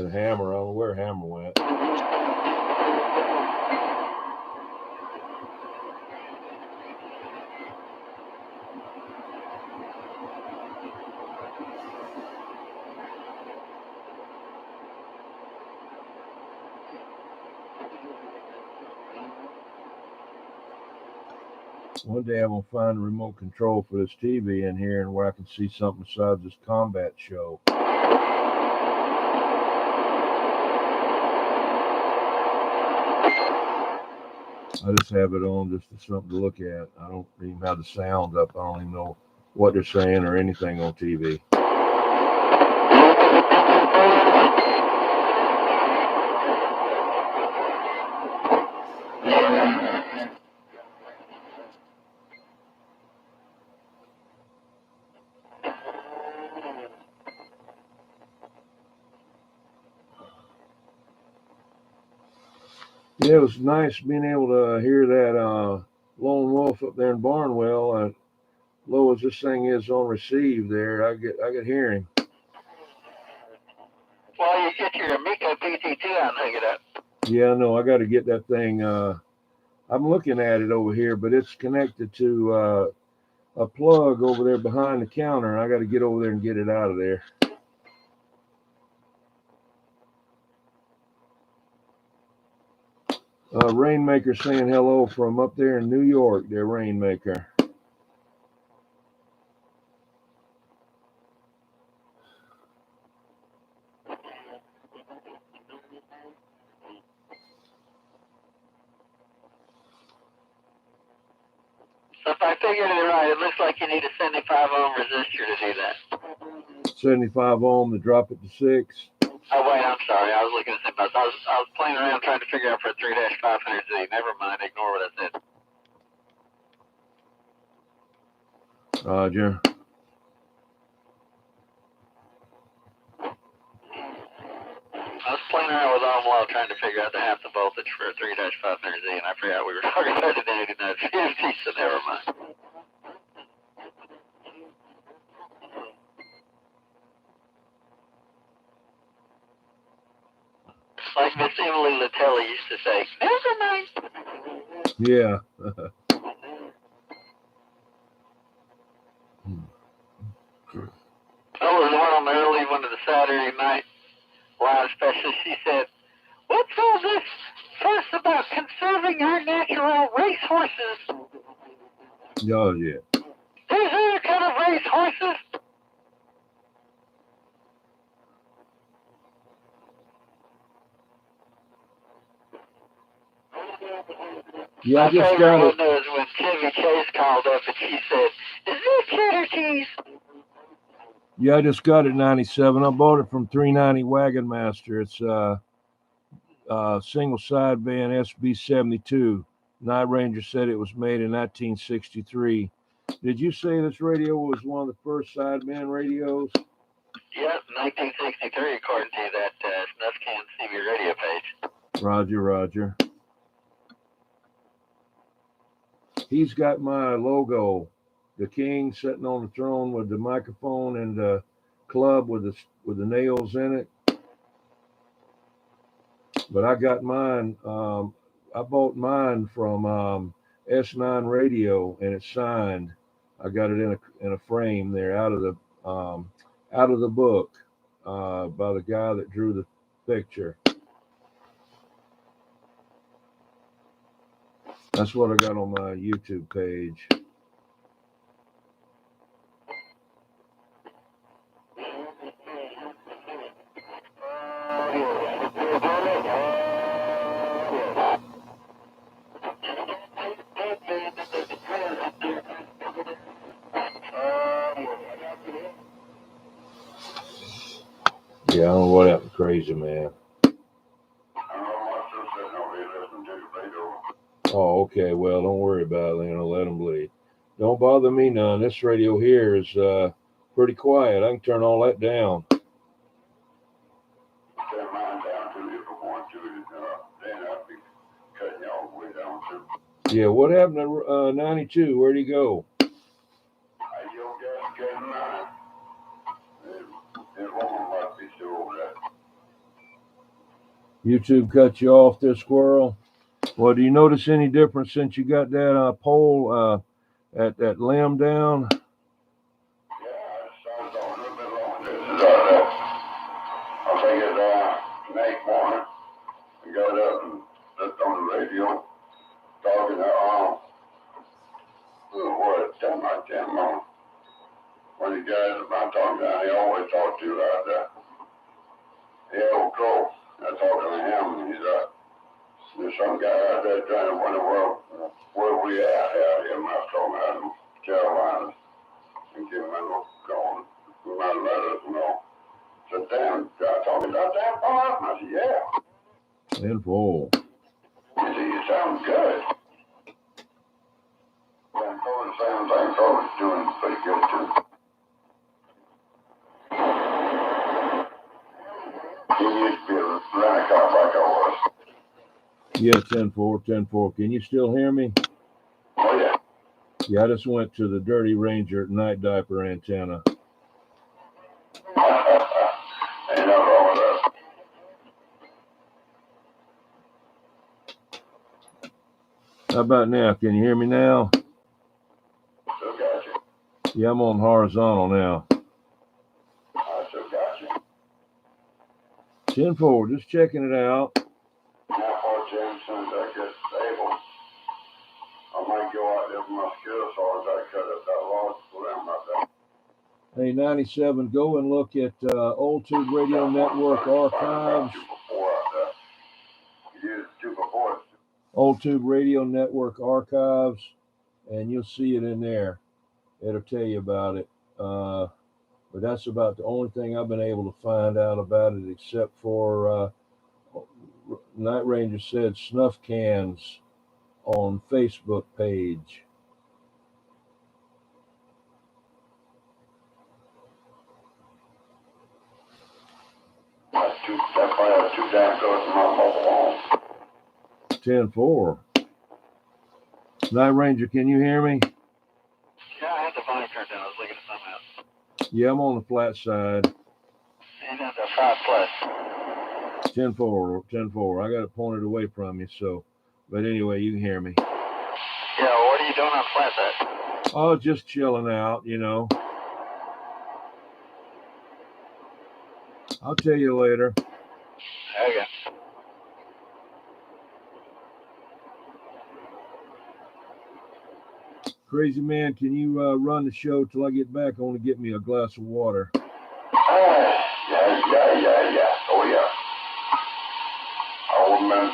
Hammer, I don't know where Hammer went. One day I'm going to find a remote control for this TV in here and where I can see something besides this combat show. I just have it on just as something to look at. I don't even have the sound up. I don't even know what they're saying or anything on TV. Yeah, it was nice being able to hear that lone wolf up there in Barnwell. Low as this thing is on receive there, I could hear him. Well, you get your Miko PT2 out and hook it up. Yeah, no, I got to get that thing. I'm looking at it over here, but it's connected to a plug over there behind the counter. I got to get over there and get it out of there. Rainmaker saying hello from up there in New York. There, Rainmaker. So if I figured it right, it looks like you need a 75 ohm resistor to do that. 75 ohm to drop it to 6. Oh, wait, I'm sorry. I was looking at something else. I was playing around trying to figure out for a 3-500Z. Never mind. Ignore what I said. Roger. I was playing around with Ohm law trying to figure out the half the voltage for a 3-500Z, and I forgot we were talking about an 8950, so never mind. Like Miss Emily Latelli used to say, never mind. Yeah. Oh, there was one on the early one of the Saturday night live special. She said, what's all this fuss about conserving our natural racehorses? Oh, yeah. There's other kind of racehorses. Yeah, I My just favorite got one it. was when Chevy Chase called up and she said, is this cheddar cheese? Yeah, I just got it 97. I bought it from 390 WagonMaster. It's single sideband SB-72. Night Ranger said it was made in 1963. Did you say this radio was one of the first sideband radios? Yep, 1963 according to that Snuff Can CB radio page. Roger, roger. He's got my logo, the king sitting on the throne with the microphone and the club with the nails in it. But I got mine. I bought mine from S9 Radio, and it's signed. I got it in a frame there, out of the book, by the guy that drew the picture. That's what I got on my YouTube page. Yeah, I don't know what happened, crazy man. Oh, okay. Well, don't worry about it. I'll let them bleed. Don't bother me none. This radio here is pretty quiet. I can turn all that down. Turn mine down too if I want to. Then I'll be cutting y'all way down too. Yeah, what happened to 92? Where'd he go? I don't get mine. It won't let me still over that. YouTube cut you off there, squirrel. Well, do you notice any difference since you got that pole that limb down? Yeah, I started on a little bit longer. This is I think it's Nate Warner. I got up and looked on the radio, talking to what, something like that, Mom. One of the guys that I'm talking to, he always talk to like that. Yeah, old Cole. I talking to him, and he's there's some guy out there trying to wonder where we at out here. I'm not talking out in Carolina. And give him a little call. We might let us know. So damn, guy talking about that farm? I said, yeah. And full. He said, you sound good. And Cole the same thing. Cole's doing pretty good too. He used to be a rent-a-cop like I was. Yeah, 10-4, 10-4. Can you still hear me? Oh, yeah. Yeah, I just went to the Dirty Ranger night diaper antenna. Ain't nothing wrong with that. How about now? Can you hear me now? Still got you. Yeah, I'm on horizontal now. I still got you. 10-4, just checking it out. Now, for Jim, as soon as I get stable, I might go out there with my skill saws. I cut up that log for them out there. Hey, 97, go and look at Old Tube Radio Network archives. Old Tube Radio Network archives. and you'll see it in there. It'll tell you about it. But that's about the only thing I've been able to find out about it, except for Night Ranger said snuff cans on Facebook page. That's too damn close to my mobile home. 10-4. Night Ranger, can you hear me? Yeah, I had the volume turned down. I was looking at something else. Yeah, I'm on the flat side. And at the 5 plus. 10-4, 10-4. I got it pointed away from you, so. But anyway, you can hear me. Yeah, what are you doing on the flat side? Oh, just chilling out, you know. I'll tell you later. Okay. Crazy man, can you run the show till I get back? I want to get me a glass of water. Yeah. Oh, yeah. Old man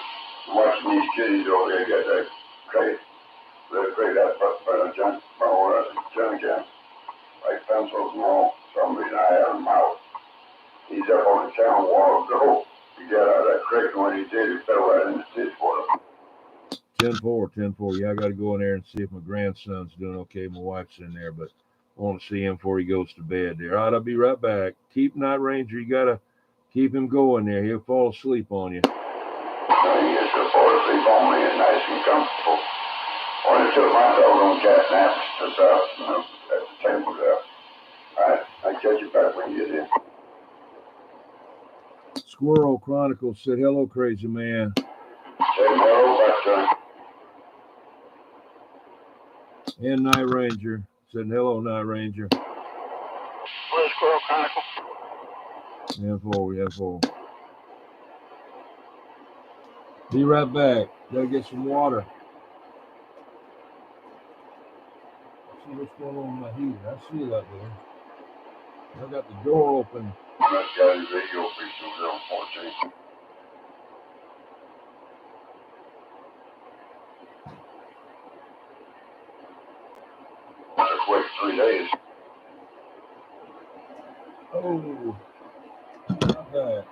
watching these kiddies over there get that crate. That crate, that junk can. Like pencils and all. For some reason I had him out. He's up on the town wall. So he got out of that crate, and when he did, he fell right in the ditch for him. 10-4, 10-4. Yeah, I got to go in there and see if my grandson's doing okay. My wife's in there, but I want to see him before he goes to bed there. All right, I'll be right back. Keep Night Ranger. You got to keep him going there. He'll fall asleep on you. He gets to fall asleep on me and nice and comfortable. When I took my doggone cat naps this afternoon at the table there. I'll catch you back when you get in. Squirrel Chronicles said, hello, crazy man. Say hello, but And Night Ranger said, hello, Night Ranger. Hello, Squirrel Chronicle. Yeah, 4. Be right back. Gotta get some water. See what's going on with my heater. I see it up there. I got the door open. That guy's video feature on 14. Just wait 3 days. Oh, not bad.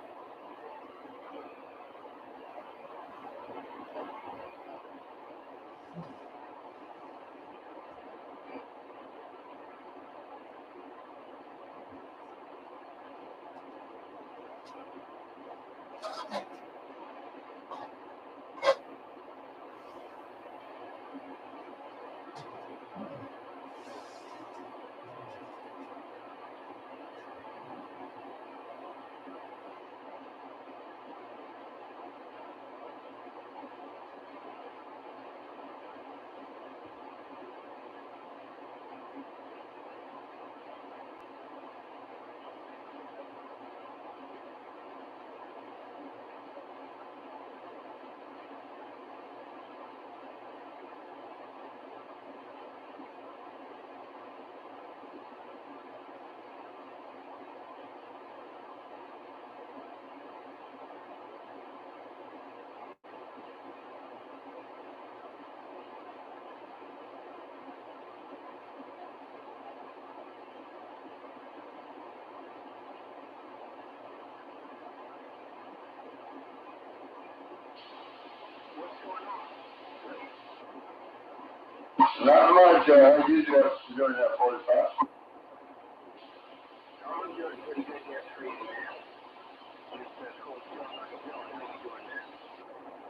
Not much, I usually have to go to that 45.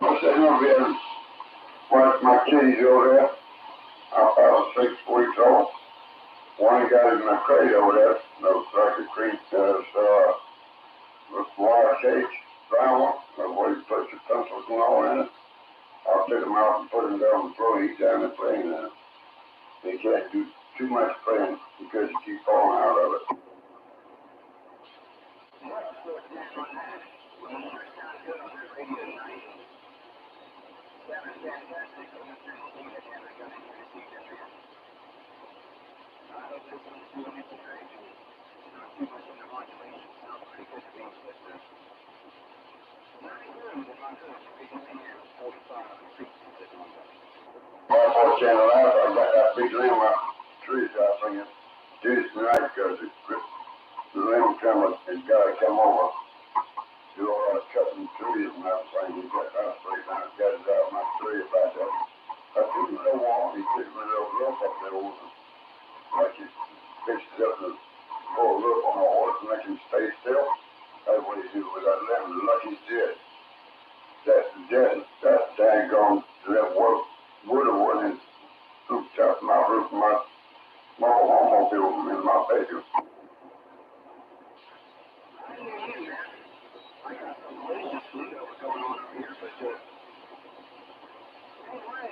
I'm sitting over here and watch my kitties over there. I'm 6 weeks old. One got in my crate over there. No sucker creek, with wire cage, brown one. Where you put your pencils and all in it. I'll take them out and put them down the floor. He's down there playing in it. They can't do too much playing because you keep falling out of it. Channel out, I that big limb out trees out thinking, Tuesday night, because the limb coming, and guy come over, do all that cutting trees and that thing. He got that straight down, got it out of my tree about that. I couldn't no wall, he couldn't really look up there over him. Like he fixed it up and go look on the horse and make him stay still. That's what he do with that limb. The lucky's dead. That daggone that wood of wood is hooked up my roof, my automobile in my bedroom. I got some malicious fluid going on over here, but anyway,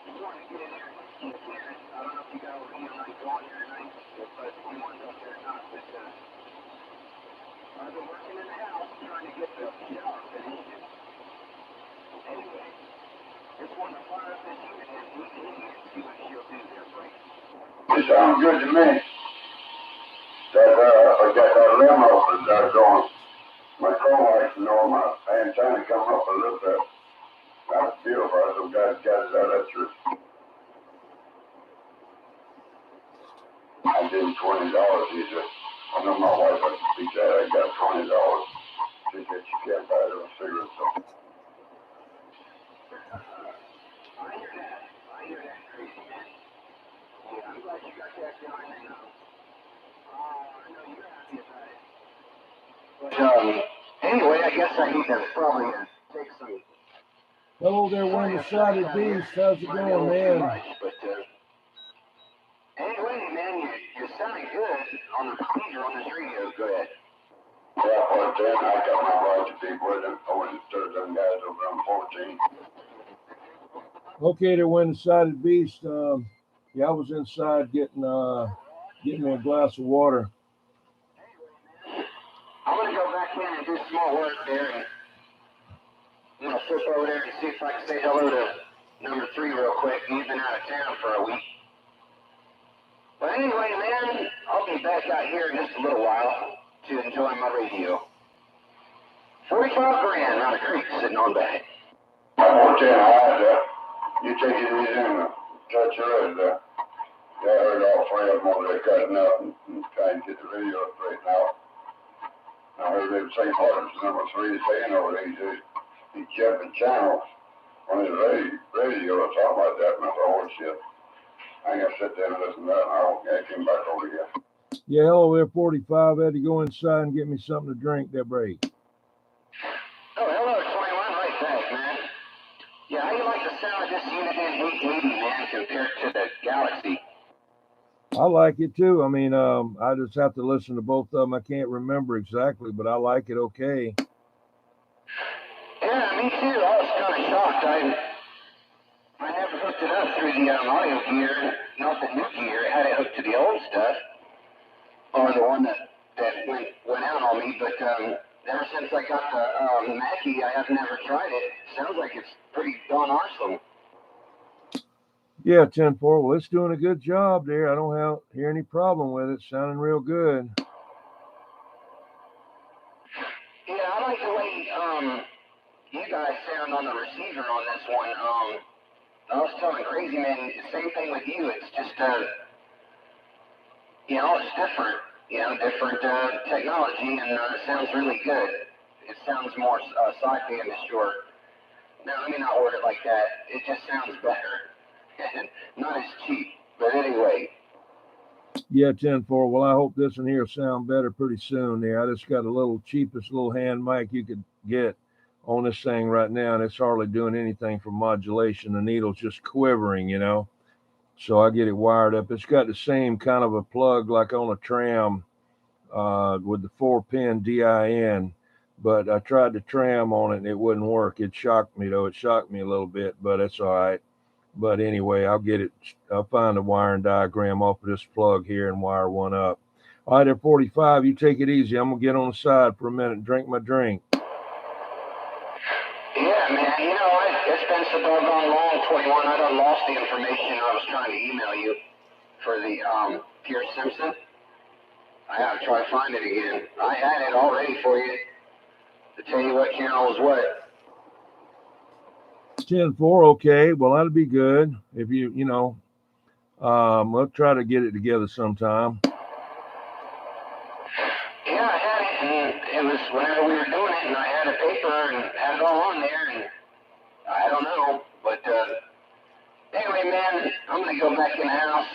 you want to get in there and get here. I don't know if you got over here night on here tonight, but you want to go there or not. But I've been working in the house trying to get the shower finished. Anyway, just want to fire up this unit and see what she'll do there for you. It sounds good to me. I got that limb off and that's going. My chrome lights, my antenna come up a little bit. I feel for it. Some guys got it out of truth. I gave him $20. He said, I know my wife had to speak that. I got $20. She said she can't buy those cigarettes. So. I hear that crazy man. Yeah, I'm glad you got that done. I know you're happy about it. But anyway, I guess I need to probably take some. Hello there, One-Sided Beast. How's it going, man? But anyway, man, you're sounding good on the receiver on this radio. Go ahead. Yeah, well, then I got my right to be with them. I went and started them guys over on 14. Okay, there, One-Sided Beast. Yeah, I was inside getting me a glass of water. I'm gonna go back in and do some more work there, and I'm gonna flip over there and see if I can say hello to number 3 real quick. He's been out of town for a week. But anyway, man, I'll be back out here in just a little while to enjoy my radio. 45 grand out of creek sitting on back. I'm gonna tell you how you take it easy and touch your head there. Yeah, I heard all 3 of them over there cutting up and trying to get the radio straightened out. I heard they were St. Martin's number 3 saying over there, he's jumping channels on his radio or something like that, and I thought, oh shit. I ain't gonna sit there and listen to that, I came back over here. Yeah, hello there, 45. I had to go inside and get me something to drink that break. Oh, hello, 21, right back, man. Yeah, how you like the sound of this unit in 880, man, compared to the Galaxy? I like it too. I mean, I just have to listen to both of them. I can't remember exactly, but I like it okay. Yeah, me too. I was kind of shocked. I never hooked it up through the audio gear, not the new gear. I had it hooked to the old stuff, or the one that went out on me. But ever since I got the Mackie, I have never tried it. Sounds like it's pretty darn awesome. Yeah, 10-4. Well, it's doing a good job there. I don't hear any problem with it. Sounding real good. Yeah, I like the way you guys sound on the receiver on this one. I was telling Crazy Man, same thing with you. It's just, it's different. Different technology, and it sounds really good. It sounds more sci-fi, I'm sure. Now, let me not word it like that. It just sounds better. Not as cheap, but anyway. Yeah, 10-4. Well, I hope this one here will sound better pretty soon there. I just got a cheapest little hand mic you could get on this thing right now, and it's hardly doing anything for modulation. The needle's just quivering, So I get it wired up. It's got the same kind of a plug like on a tram with the 4-pin DIN, but I tried the tram on it and it wouldn't work. It shocked me, though. It shocked me a little bit, but it's all right. But anyway, I'll find the wiring diagram off of this plug here and wire one up. All right, there, 45, you take it easy. I'm going to get on the side for a minute and drink my drink. Yeah, man, it's been so doggone long, 21. I done lost the information I was trying to email you for the Pierce Simpson. I have to try to find it again. I had it all ready for you to tell you what channel is what. 10-4, okay. Well, that'll be good. If We'll try to get it together sometime. Yeah, I had it, and it was whenever we were doing it, and I had a paper and had it all on there, and I don't know, but anyway, man, I'm gonna go back in the house,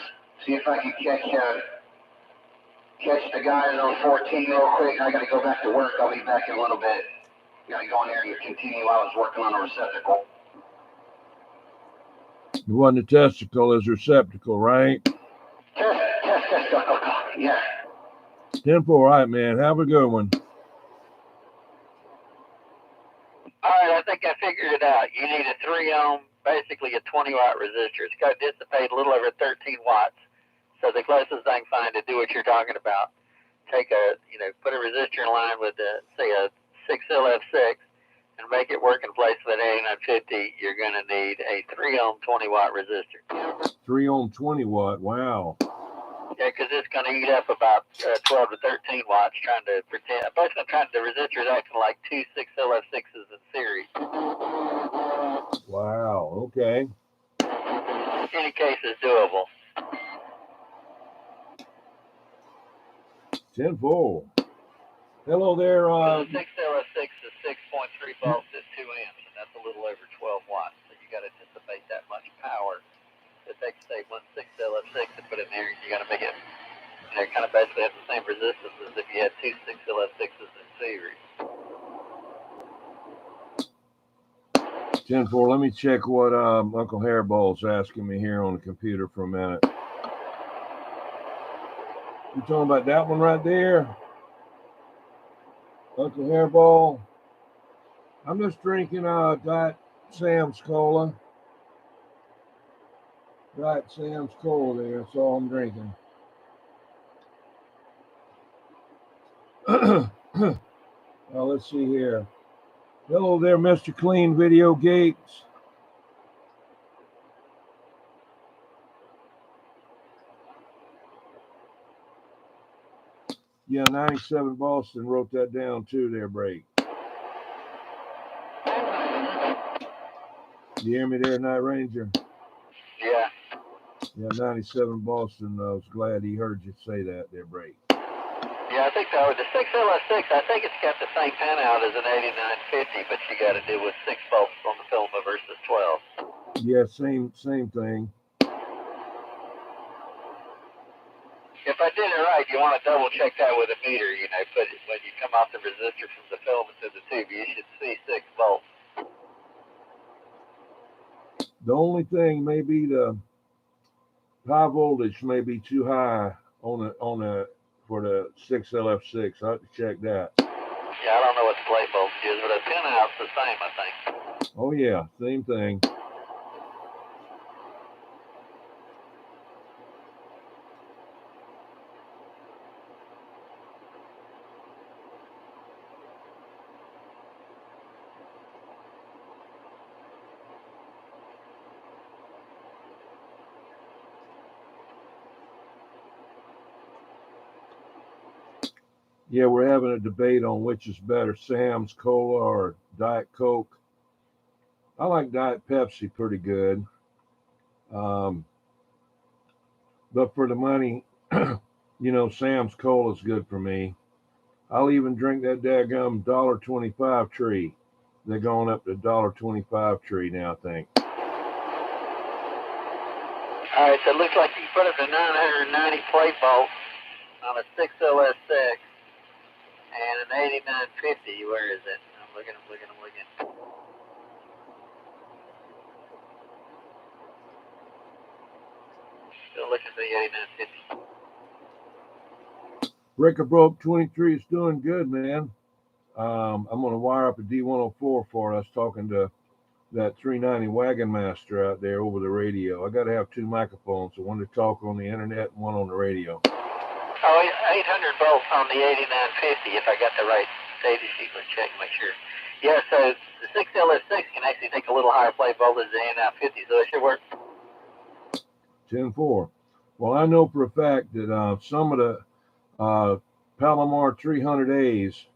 see if I can catch the guys on 14 real quick. I gotta go back to work. I'll be back in a little bit. Gotta go in there and continue. I was working on a receptacle. It wasn't a testicle, it's a receptacle, right? Testicle, yeah. 10-4, all right, man. Have a good one. All right, I think I figured it out. You need a 3 ohm, basically a 20-watt resistor. It's got to dissipate a little over 13 watts. So the closest I can find to do what you're talking about, put a resistor in line with, say, a 6LF6 and make it work in place with an 8950. You're going to need a 3 ohm, 20-watt resistor. 3 ohm, 20 watt. Wow. Yeah, because it's going to eat up about 12 to 13 watts trying to pretend. Basically, the resistor is acting like 2 6LF6s in series. Wow, okay. Any case is doable. 10-4. Hello there. The 6LF6 is 6.3 volts at 2 amps, and that's a little over 12 watts. So you got to dissipate that much power to take, say, one 6LF6 and put it in there, and you got to make it, kind of basically have the same resistance as if you had 2 6LF6s in series. 10-4. Let me check what Uncle Hairball's asking me here on the computer for a minute. You talking about that one right there? Uncle Hairball? I'm just drinking Diet Sam's Cola. Diet Sam's Cola there. That's all I'm drinking. Well, let's see here. Hello there, Mr. Clean Video Gates. Yeah, 97 Boston wrote that down too there, Break. You hear me there, Night Ranger? Yeah. Yeah, 97 Boston. I was glad he heard you say that there, Break. Yeah, I think so. The 6LS6, I think it's got the same pinout as an 8950, but you got to do with 6 volts on the film versus 12. Yeah, same thing. If I did it right, you want to double check that with a meter. But when you come off the resistor from the film into the tube, you should see 6 volts. The only thing may be the high voltage may be too high for the 6LF6. I have to check that. Yeah, I don't know what the plate voltage is, but a pinout's the same, I think. Oh yeah, same thing. Yeah, we're having a debate on which is better, Sam's Cola or Diet Coke. I like Diet Pepsi pretty good. But for the money, Sam's Cola is good for me. I'll even drink that daggum $1.25 tree. They're going up to $1.25 tree now, I think. All right, so it looks like you put up to 990 plate volts on a 6LS6 and an 8950. Where is it? I'm looking. Still looking for the 8950. Breaker Broke 23 is doing good, man. I'm going to wire up a D104 for it. I was talking to that 390 WagonMaster out there over the radio. I got to have 2 microphones, so one to talk on the internet and one on the radio. Oh, 800 volts on the 8950, if I got the right data sheet. Let's check and make sure. Yeah, so the 6LS6 can actually take a little higher plate voltage than the 8950, so it should work. 10-4. Well, I know for a fact that some of the Palomar 300As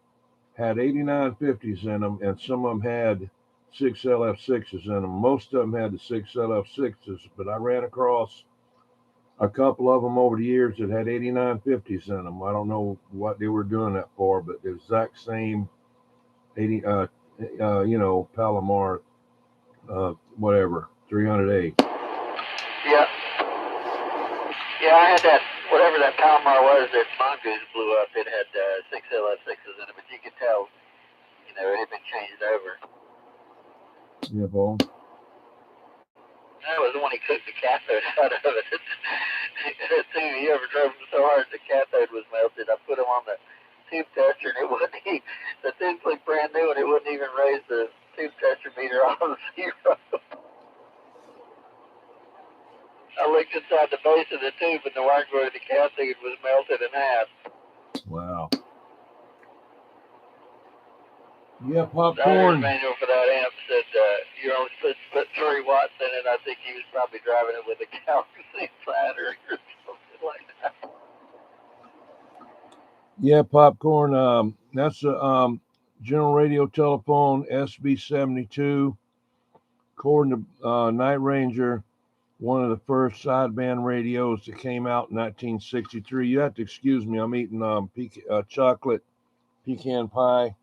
had 8950s in them, and some of them had 6LF6s in them. Most of them had the 6LF6s, but I ran across a couple of them over the years that had 8950s in them. I don't know what they were doing that for, but the exact same 80, Palomar, whatever, 300A. Yeah. Yeah, I had that, whatever that Palomar was that Mongoose blew up. It had 6 LS6s in it, but you could tell, it had been changed over. Yeah, Paul. That was the one he cooked the cathode out of it. He ever drove him so hard the cathode was melted. I put him on the tube tester and it wouldn't even, the tube looked brand new and it wouldn't even raise the tube tester meter off of 0. I looked inside the base of the tube and the wire cord of the cathode was melted in half. Wow. Yeah, The popcorn. owner's manual for that amp said you're only supposed to put 3 watts in it. I think he was probably driving it with a calcium battery or something like that. Yeah, popcorn. That's a General Radio Telephone SB-72. According to Night Ranger, one of the first sideband radios that came out in 1963. You have to excuse me. I'm eating chocolate pecan pie.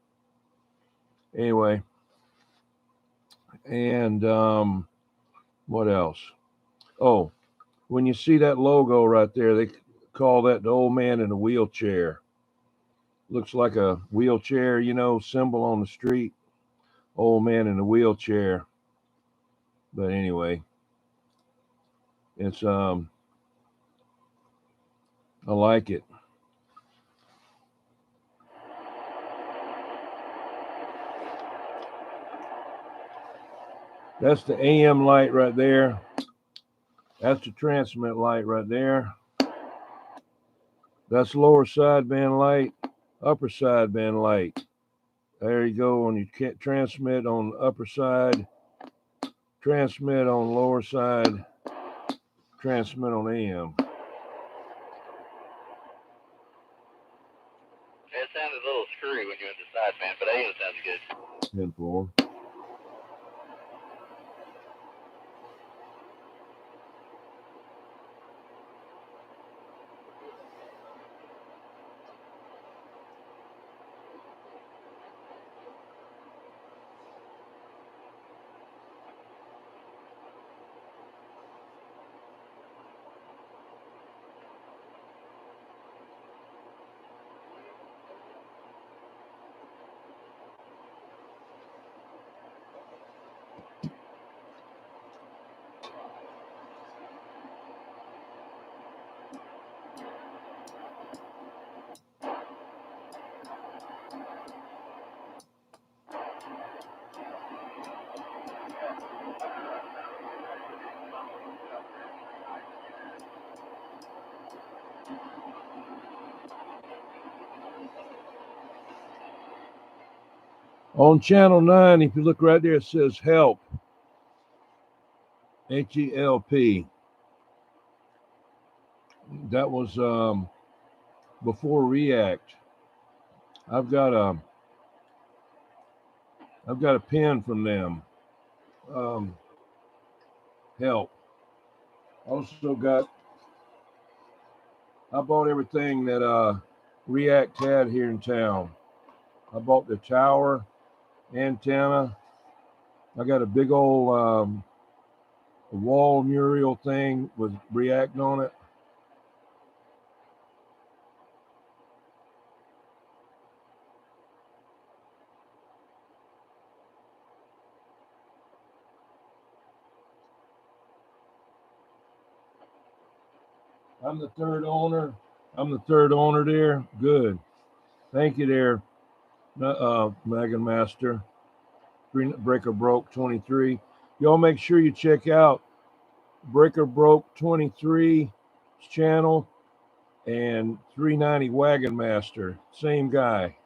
Anyway, and what else? Oh, when you see that logo right there, they call that the old man in a wheelchair. Looks like a wheelchair, symbol on the street. Old man in a wheelchair. But anyway, it's I like it. That's the AM light right there. That's the transmit light right there. That's lower sideband light, upper sideband light. There you go. And you can't transmit on the upper side, transmit on the lower side, transmit on AM. It sounded a little screwy when you're in the sideband, but AM sounds good. 10-4. On channel 9, if you look right there, it says help. HELP. That was before React. I've got a pin from them. Help. Also I bought everything that React had here in town. I bought the tower, antenna. I got a big old wall mural thing with React on it. I'm the third owner. There. Good. Thank you there, WagonMaster. Breaker Broke 23. Y'all make sure you check out Breaker Broke 23's channel and 390 WagonMaster. Same guy.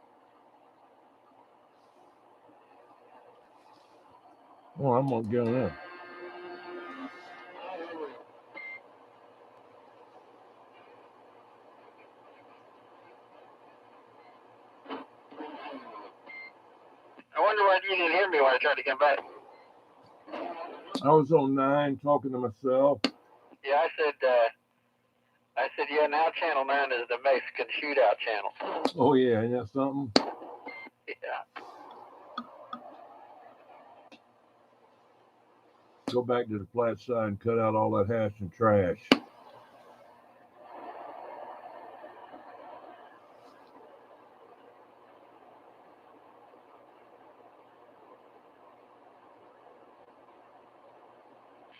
Oh, I'm gonna get on that. I wonder why you didn't hear me when I tried to come back. I was on 9 talking to myself. Yeah, I said I said, yeah, now Channel 9 is the Mexican shootout channel. Oh, yeah, ain't that something? Yeah. Go back to the flat side and cut out all that hash and trash.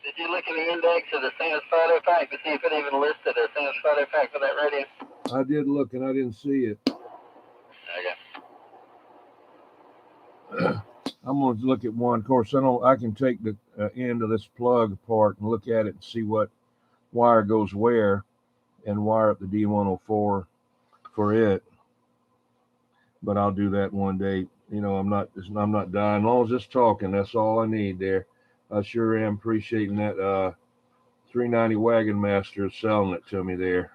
Did you look at the index of the Sam's photo pack to see if it even listed a Sam's photo pack for that radio? I did look and I didn't see it. Okay. I'm going to look at one. Of course, I can take the end of this plug apart and look at it and see what wire goes where and wire up the D104 for it. But I'll do that one day. You know, I'm not dying. As long as it's talking, that's all I need there. I sure am appreciating that 390 WagonMaster selling it to me there.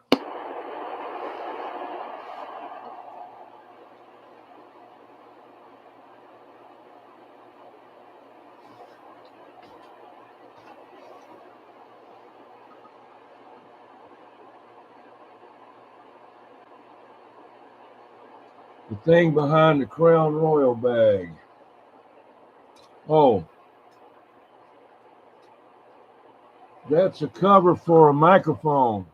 The thing behind the Crown Royal bag. Oh, that's a cover for a microphone.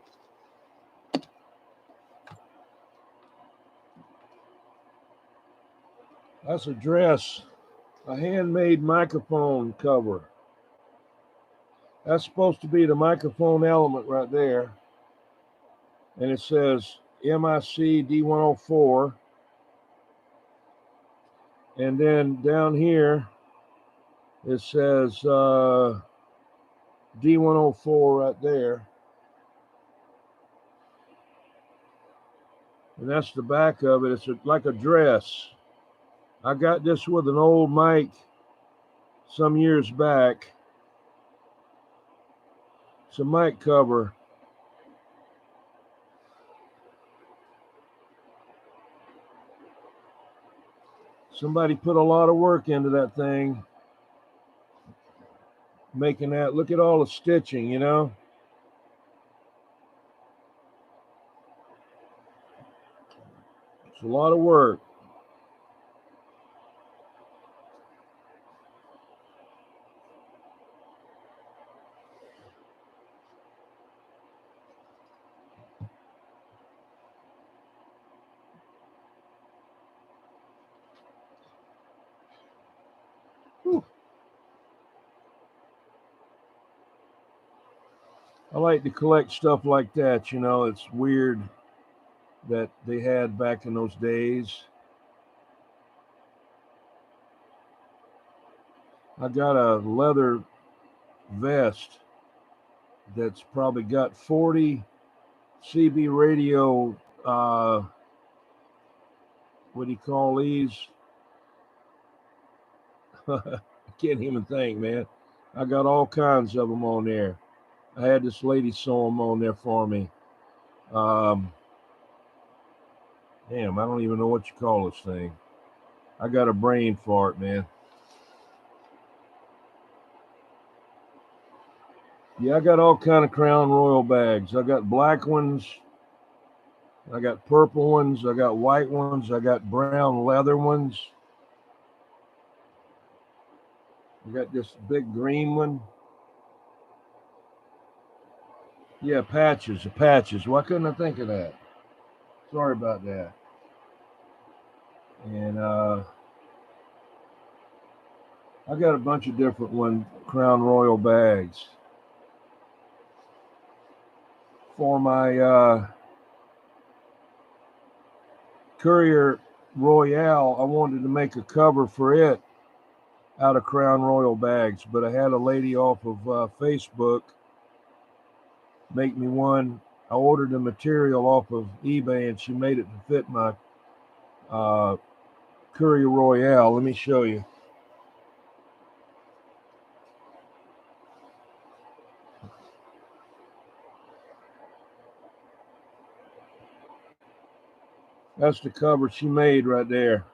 That's a dress, a handmade microphone cover. That's supposed to be the microphone element right there. And it says MIC D104. And then down here, it says D104 right there. And that's the back of it. It's like a dress. I got this with an old mic some years back. It's a mic cover. Somebody put a lot of work into that thing. Making that, look at all the stitching, you know. It's a lot of work. Whew. I like to collect stuff like that, you know. It's weird that they had back in those days. I got a leather vest that's probably got 40 CB radio, what do you call these? I can't even think, man. I got all kinds of them on there. I had this lady sew them on there for me. Damn, I don't even know what you call this thing. I got a brain fart, man. Yeah, I got all kind of Crown Royal bags. I got black ones. I got purple ones. I got white ones. I got brown leather ones. I got this big green one. Yeah, patches. Why couldn't I think of that? Sorry about that. And I got a bunch of different Crown Royal bags. For my Courier Royale, I wanted to make a cover for it out of Crown Royal bags, but I had a lady off of Facebook make me one. I ordered the material off of eBay, and she made it to fit my Courier Royale. Let me show you. That's the cover she made right there.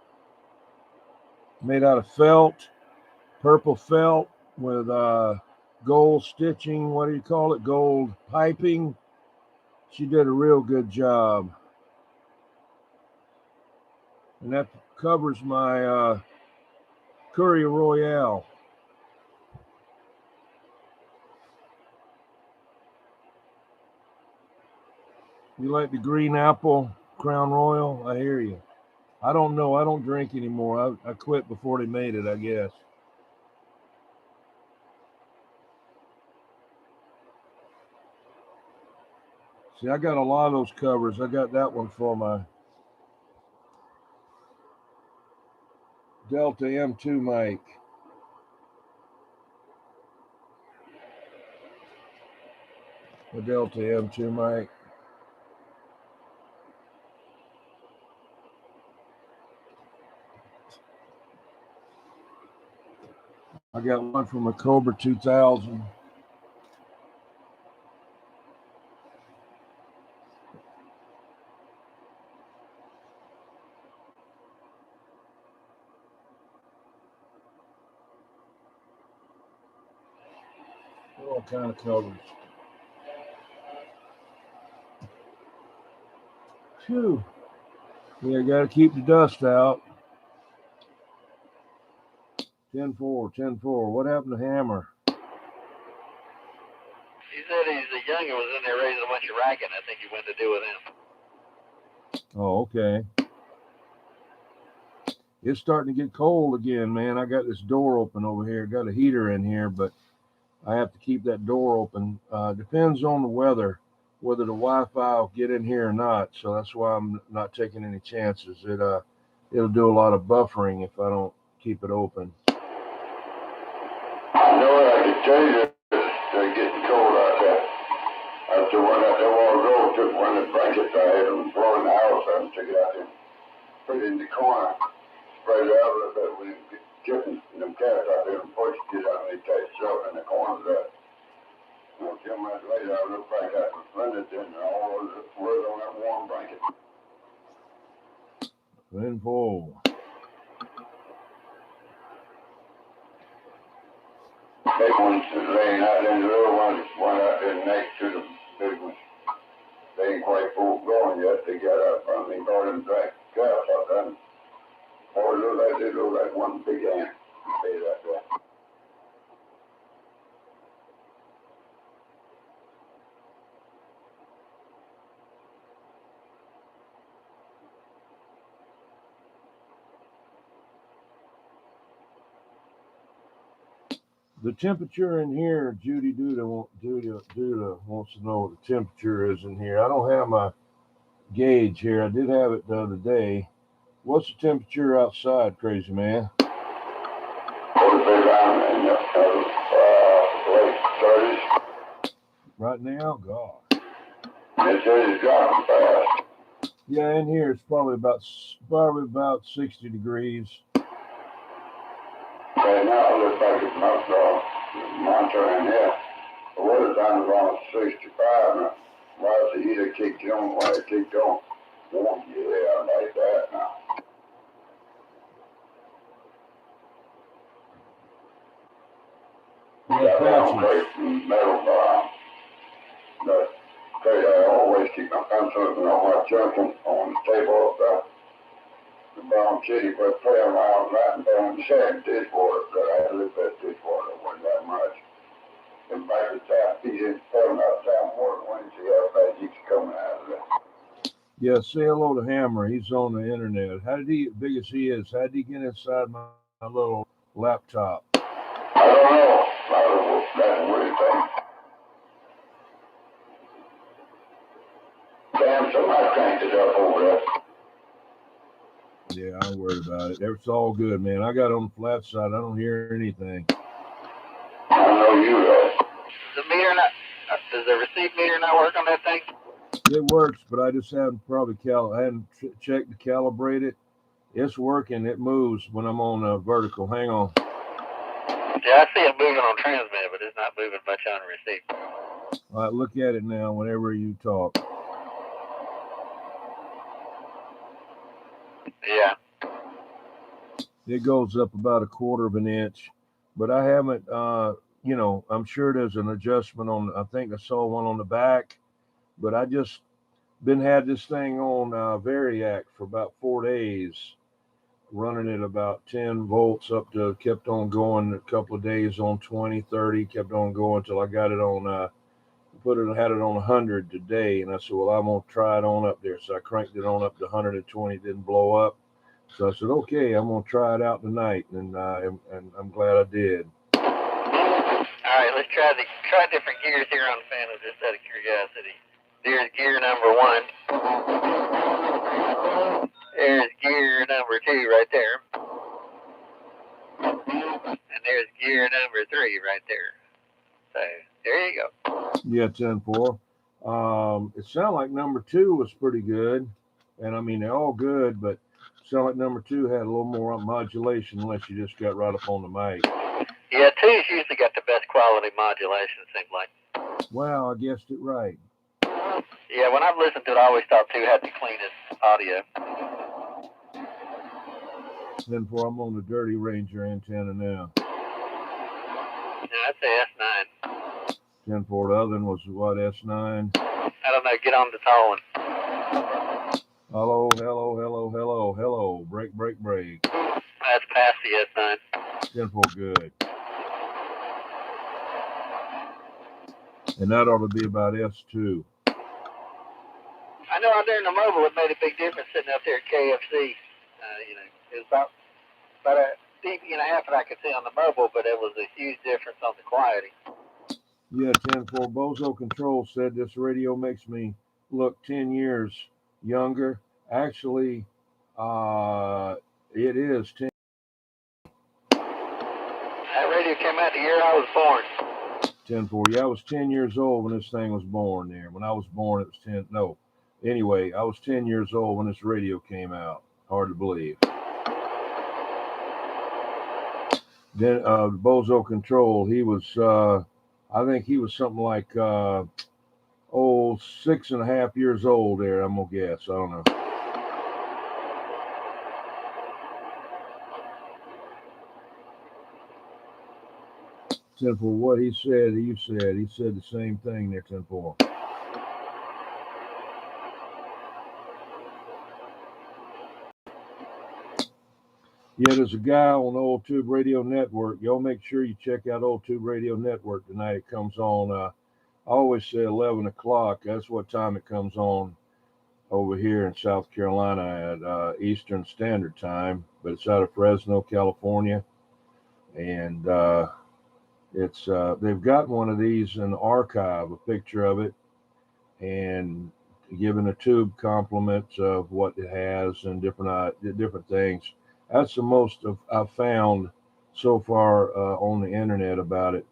Made out of felt, purple felt with gold stitching. What do you call it? Gold piping. She did a real good job. And that covers my Courier Royale. You like the green apple Crown Royal? I hear you. I don't know. I don't drink anymore. I quit before they made it, I guess. See, I got a lot of those covers. I got that one for my Delta M2 mic. The Delta M2 mic. I got one from a Cobra 2000. All kind of covers. Phew. Yeah, got to keep the dust out. 10-4, 10-4. What happened to Hammer? He said he's a youngin was in there raising a bunch of racket. I think he went to deal with him. Oh, okay. It's starting to get cold again, man. I got this door open over here. Got a heater in here, but I have to keep that door open. Depends on the weather, whether the Wi-Fi will get in here or not. So that's why I'm not taking any chances. It'll do a lot of buffering if I don't keep it open. I know what I can tell you. It's getting cold out there. After when I don't want to go, took one of the blankets I had on the floor in the house and took it out and put it in the corner. Spread it out a little bit when the chickens and them cats out there and porch get out and they catch stuff in the corners there. A few minutes later, I looked back at the blended and all was on that warm blanket. 10-4. Big ones laying out there, the little ones, one out there next to the big ones. They ain't quite full grown yet. They got up from the garden drank grass out there. Or they look like one big ant. Stay right there. The temperature in here, Judy Duda wants to know what the temperature is in here. I don't have my gauge here. I did have it the other day. What's the temperature outside, crazy man? Late 30s. Right now, God. It says it's dropping fast. Yeah, in here it's probably about 60 degrees. Right now it looks like it's not monitor in here. The weather time is on 65 now. Why does the heater kick on? Why it kicked on? Warm, yeah, I like that now. Yeah, patches. Metal that I always keep my pencils and all my junk on the table up there. The brown kitty would play around that and down the sand dishwater, because I had a little bit of dishwater, it wasn't that much. And back the tap, he didn't tell me out tap water when he see how fast he's coming out of there. Yeah, say hello to Hammer. He's on the internet. How did he, big as he is, how did he get inside my little laptop? I don't know. That's a weird thing. Damn, somebody cranked it up over there. Yeah, I ain't worried about it. It's all good, man. I got on the flat side. I don't hear anything. I know you are. Does the receive meter not work on that thing? It works, but I just haven't checked to calibrate it. It's working. It moves when I'm on vertical. Hang on. Yeah, I see it moving on transmit, but it's not moving much on receive. All right, look at it now whenever you talk. Yeah. It goes up about 1/4 of an inch, but I haven't, I'm sure there's an adjustment on, I think I saw one on the back, But I just had this thing on Variac for about 4 days, running it about 10 volts up to, kept on going a couple of days on 20, 30, kept on going till I got it on, had it on 100 today. And I said, well, I'm going to try it on up there. So I cranked it on up to 120, didn't blow up. So I said, okay, I'm going to try it out tonight. And I'm glad I did. All right, let's try different gears here on the panel, just out of curiosity. There's gear number 1. There's gear number 2 right there. And there's gear number 3 right there. So there you go. Yeah, 10-4. It sounded like number 2 was pretty good. And I mean, they're all good, but it sounded like number 2 had a little more modulation unless you just got right up on the mic. Yeah, 2's usually got the best quality modulation, it seems like. Wow, I guessed it right. Yeah, when I've listened to it, I always thought 2 had the cleanest audio. 10-4, I'm on the Dirty Ranger antenna now. Yeah, I'd say S9. 10-4, the other one was what, S9? I don't know, get on the tall one. Hello, hello, hello, hello, hello. Break, break, break. That's past the S9. 10-4, good. And that ought to be about S2. I know out there in the mobile, it made a big difference sitting out there at KFC. It was about a dB and a half that I could see on the mobile, but it was a huge difference on the quality. Yeah, 10-4. Bozo Control said this radio makes me look 10 years younger. Actually, it is 10. That radio came out the year I was born. 10-4. Yeah, I was 10 years old when this thing was born there. When I was born, it was 10. No. Anyway, I was 10 years old when this radio came out. Hard to believe. Then Bozo Control, he was, I think he was something like, 6.5 years old there, I'm going to guess. I don't know. For what he said, he said the same thing there, 10-4. Yeah, there's a guy on the Old Tube Radio Network. Y'all make sure you check out Old Tube Radio Network tonight. It comes on, I always say 11 o'clock. That's what time it comes on over here in South Carolina at Eastern Standard Time. But it's out of Fresno, California. And it's they've got one of these in the archive, a picture of it, and giving a tube compliments of what it has and different things. That's the most I've found so far on the internet about it.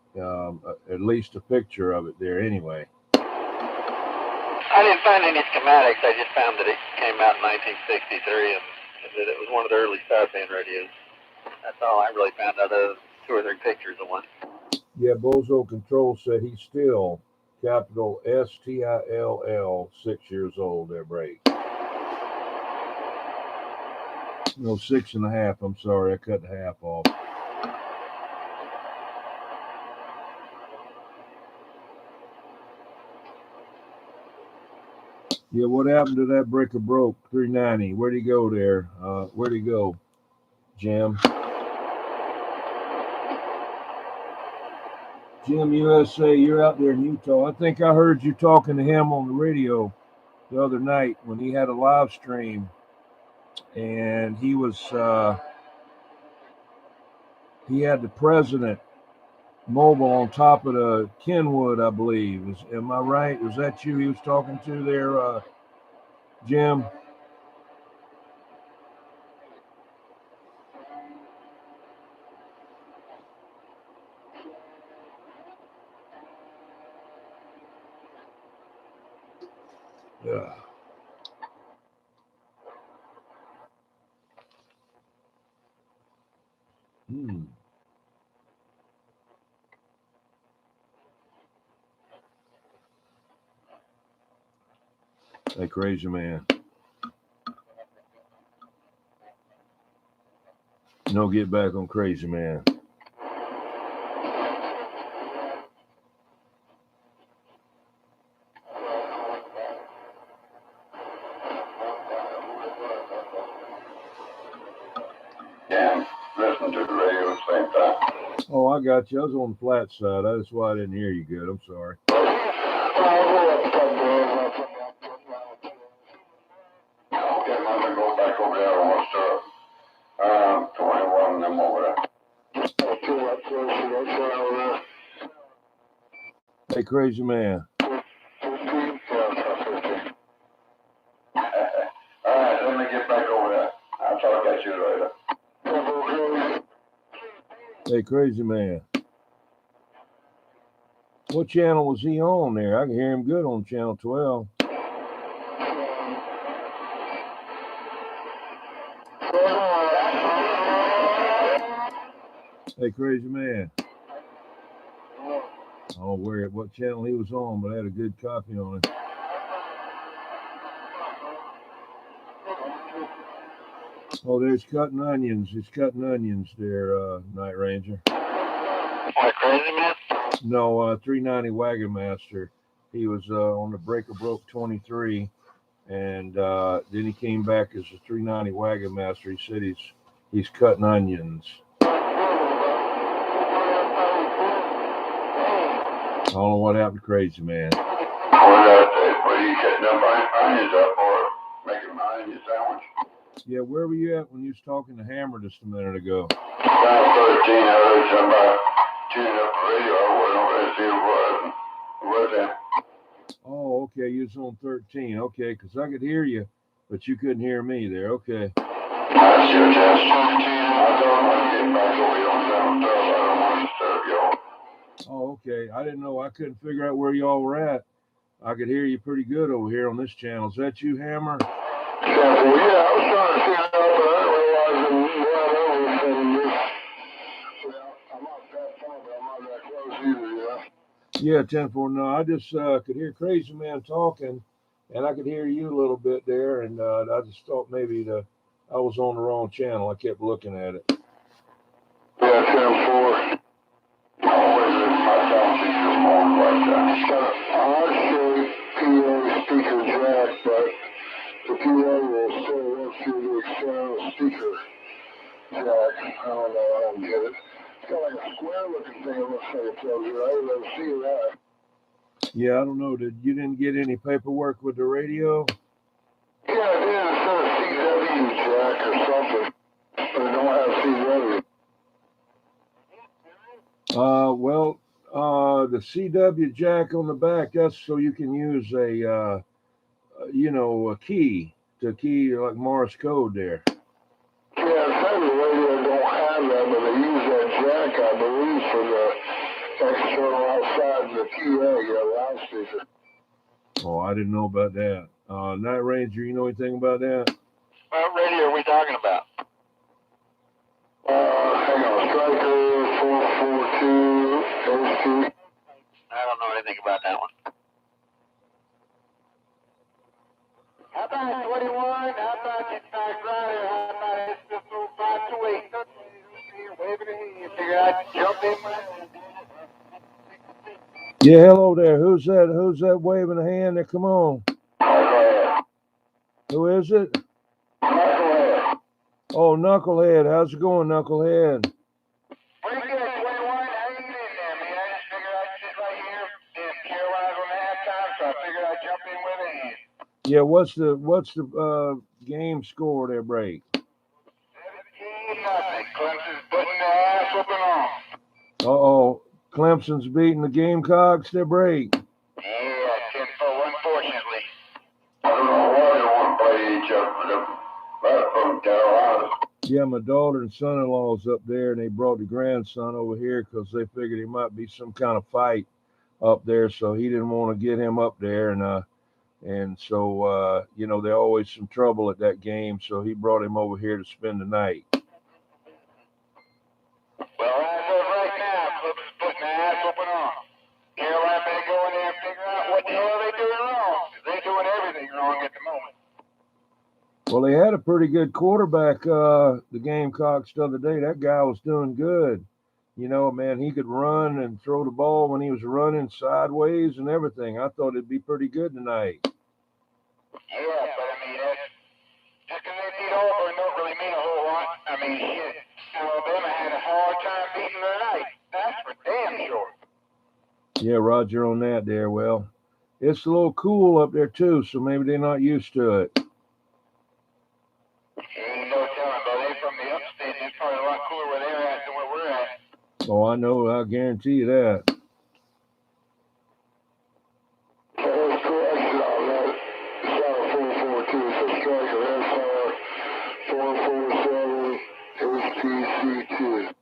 At least a picture of it there anyway. I didn't find any schematics. I just found that it came out in 1963 and that it was one of the early sideband radios. That's all I really found out of 2 or 3 pictures of one. Yeah, Bozo Control said he's still capital STILL 6 years old there, break. No, 6.5. I'm sorry, I cut half off. Yeah, what happened to that breaker broke 390? Where'd he go there? Where'd he go, Jim? Jim USA, you're out there in Utah. I think I heard you talking to him on the radio the other night when he had a live stream, and he was he had the president mobile on top of the Kenwood, I believe. Am I right? Was that you he was talking to there, Jim? Yeah. That crazy man. No get back on crazy man. Oh, I got you. I was on the flat side. That's why I didn't hear you good. I'm sorry. Okay, let me go back over there and watch 21 them over there. Hey, crazy man. Alright, let me get back over there. I'll talk at you later. Hey, crazy man. What channel was he on there? I can hear him good on channel 12. Hey, crazy man. I don't know what channel he was on, but I had a good copy on it. Oh, there's cutting onions. He's cutting onions there, Night Ranger. What, Crazy Man? No, 390 WagonMaster. He was on the Breaker Broke 23, and then he came back as a 390 WagonMaster. He said he's cutting onions. I don't know what happened to Crazy Man. What are you cutting up onions up or making an onion sandwich? Yeah, where were you at when you was talking to Hammer just a minute ago? 13, I heard somebody tuning up the radio. I went over there to see who it was him. Oh, okay, you was on 13. Okay, because I could hear you, but you couldn't hear me there. Okay. I see what you're saying. I don't want to get back over here on 712. I don't want to disturb y'all. Oh, okay. I didn't know. I couldn't figure out where y'all were at. I could hear you pretty good over here on this channel. Is that you, Hammer? Yeah, I was trying to figure out, but I didn't realize it was right over from this. I'm not that far, but I'm not that close either, Yeah, 10-4. No, I just could hear Crazy Man talking, and I could hear you a little bit there, and I just thought maybe I was on the wrong channel. I kept looking at it. Yeah, 10-4. Always in my sound system on like that. It's got an odd-shaped PA speaker jack, but the PA will still work through the external speaker jack. I don't know, I don't get it. It's got like a square-looking thing, it looks like it tells you. I didn't ever see that. Yeah, I don't know. You didn't get any paperwork with the radio? Yeah, I did. It said a CW jack or something, but it don't have CW. Well, the CW jack on the back, that's so you can use a key to key like Morse code there. Yeah, it says the radio don't have that, but they use that jack, I believe, for the external outside the PA, loudspeaker. Oh, I didn't know about that. Night Ranger, you know anything about that? What radio are we talking about? Hang on, Striker 442 SB. I don't know anything about that one. How about 21? How about you back rider? How about it's just 528? You're waving at me. You figure I'd jump in with it? Yeah, hello there. Who's that? Who's that waving a hand there? Come on. Knucklehead. Who is it? Knucklehead. Oh, Knucklehead. How's it going, Knucklehead? Pretty good, 21. Hang in there, man. I just figured I'd sit right here in Carolina on halftime, so I figured I'd jump in with it. Yeah, what's the game score there, break? 17-0. Clemson's putting their ass whooping on. Uh-oh. Clemson's beating the Gamecocks, their break. Yeah, 10-4, unfortunately. I don't know why they want to play each other, but from Carolina. Yeah, my daughter and son-in-law's up there, and they brought the grandson over here because they figured there might be some kind of fight up there, so he didn't want to get him up there, and so there's always some trouble at that game, so he brought him over here to spend the night. Well, as of right now, Clemson's putting their ass whooping on. Carolina may go in there and figure out what the hell they're doing wrong, because they're doing everything wrong at the moment. Well, they had a pretty good quarterback, the Gamecocks the other day. That guy was doing good. You know, man, he could run and throw the ball when he was running sideways and everything. I thought it'd be pretty good tonight. Yeah, but I mean, just because they beat Auburn don't really mean a whole lot. I mean, shit, Alabama had a hard time beating tonight. That's for damn sure. Yeah, Roger on that there. Well, it's a little cool up there too, so maybe they're not used to it. Ain't no telling, but they from the upstate. It's probably a lot cooler where they're at than where we're at. Oh, I know. I guarantee you that. There's correction on that. It's not a 442. It's a striker. SR 447 HTC2.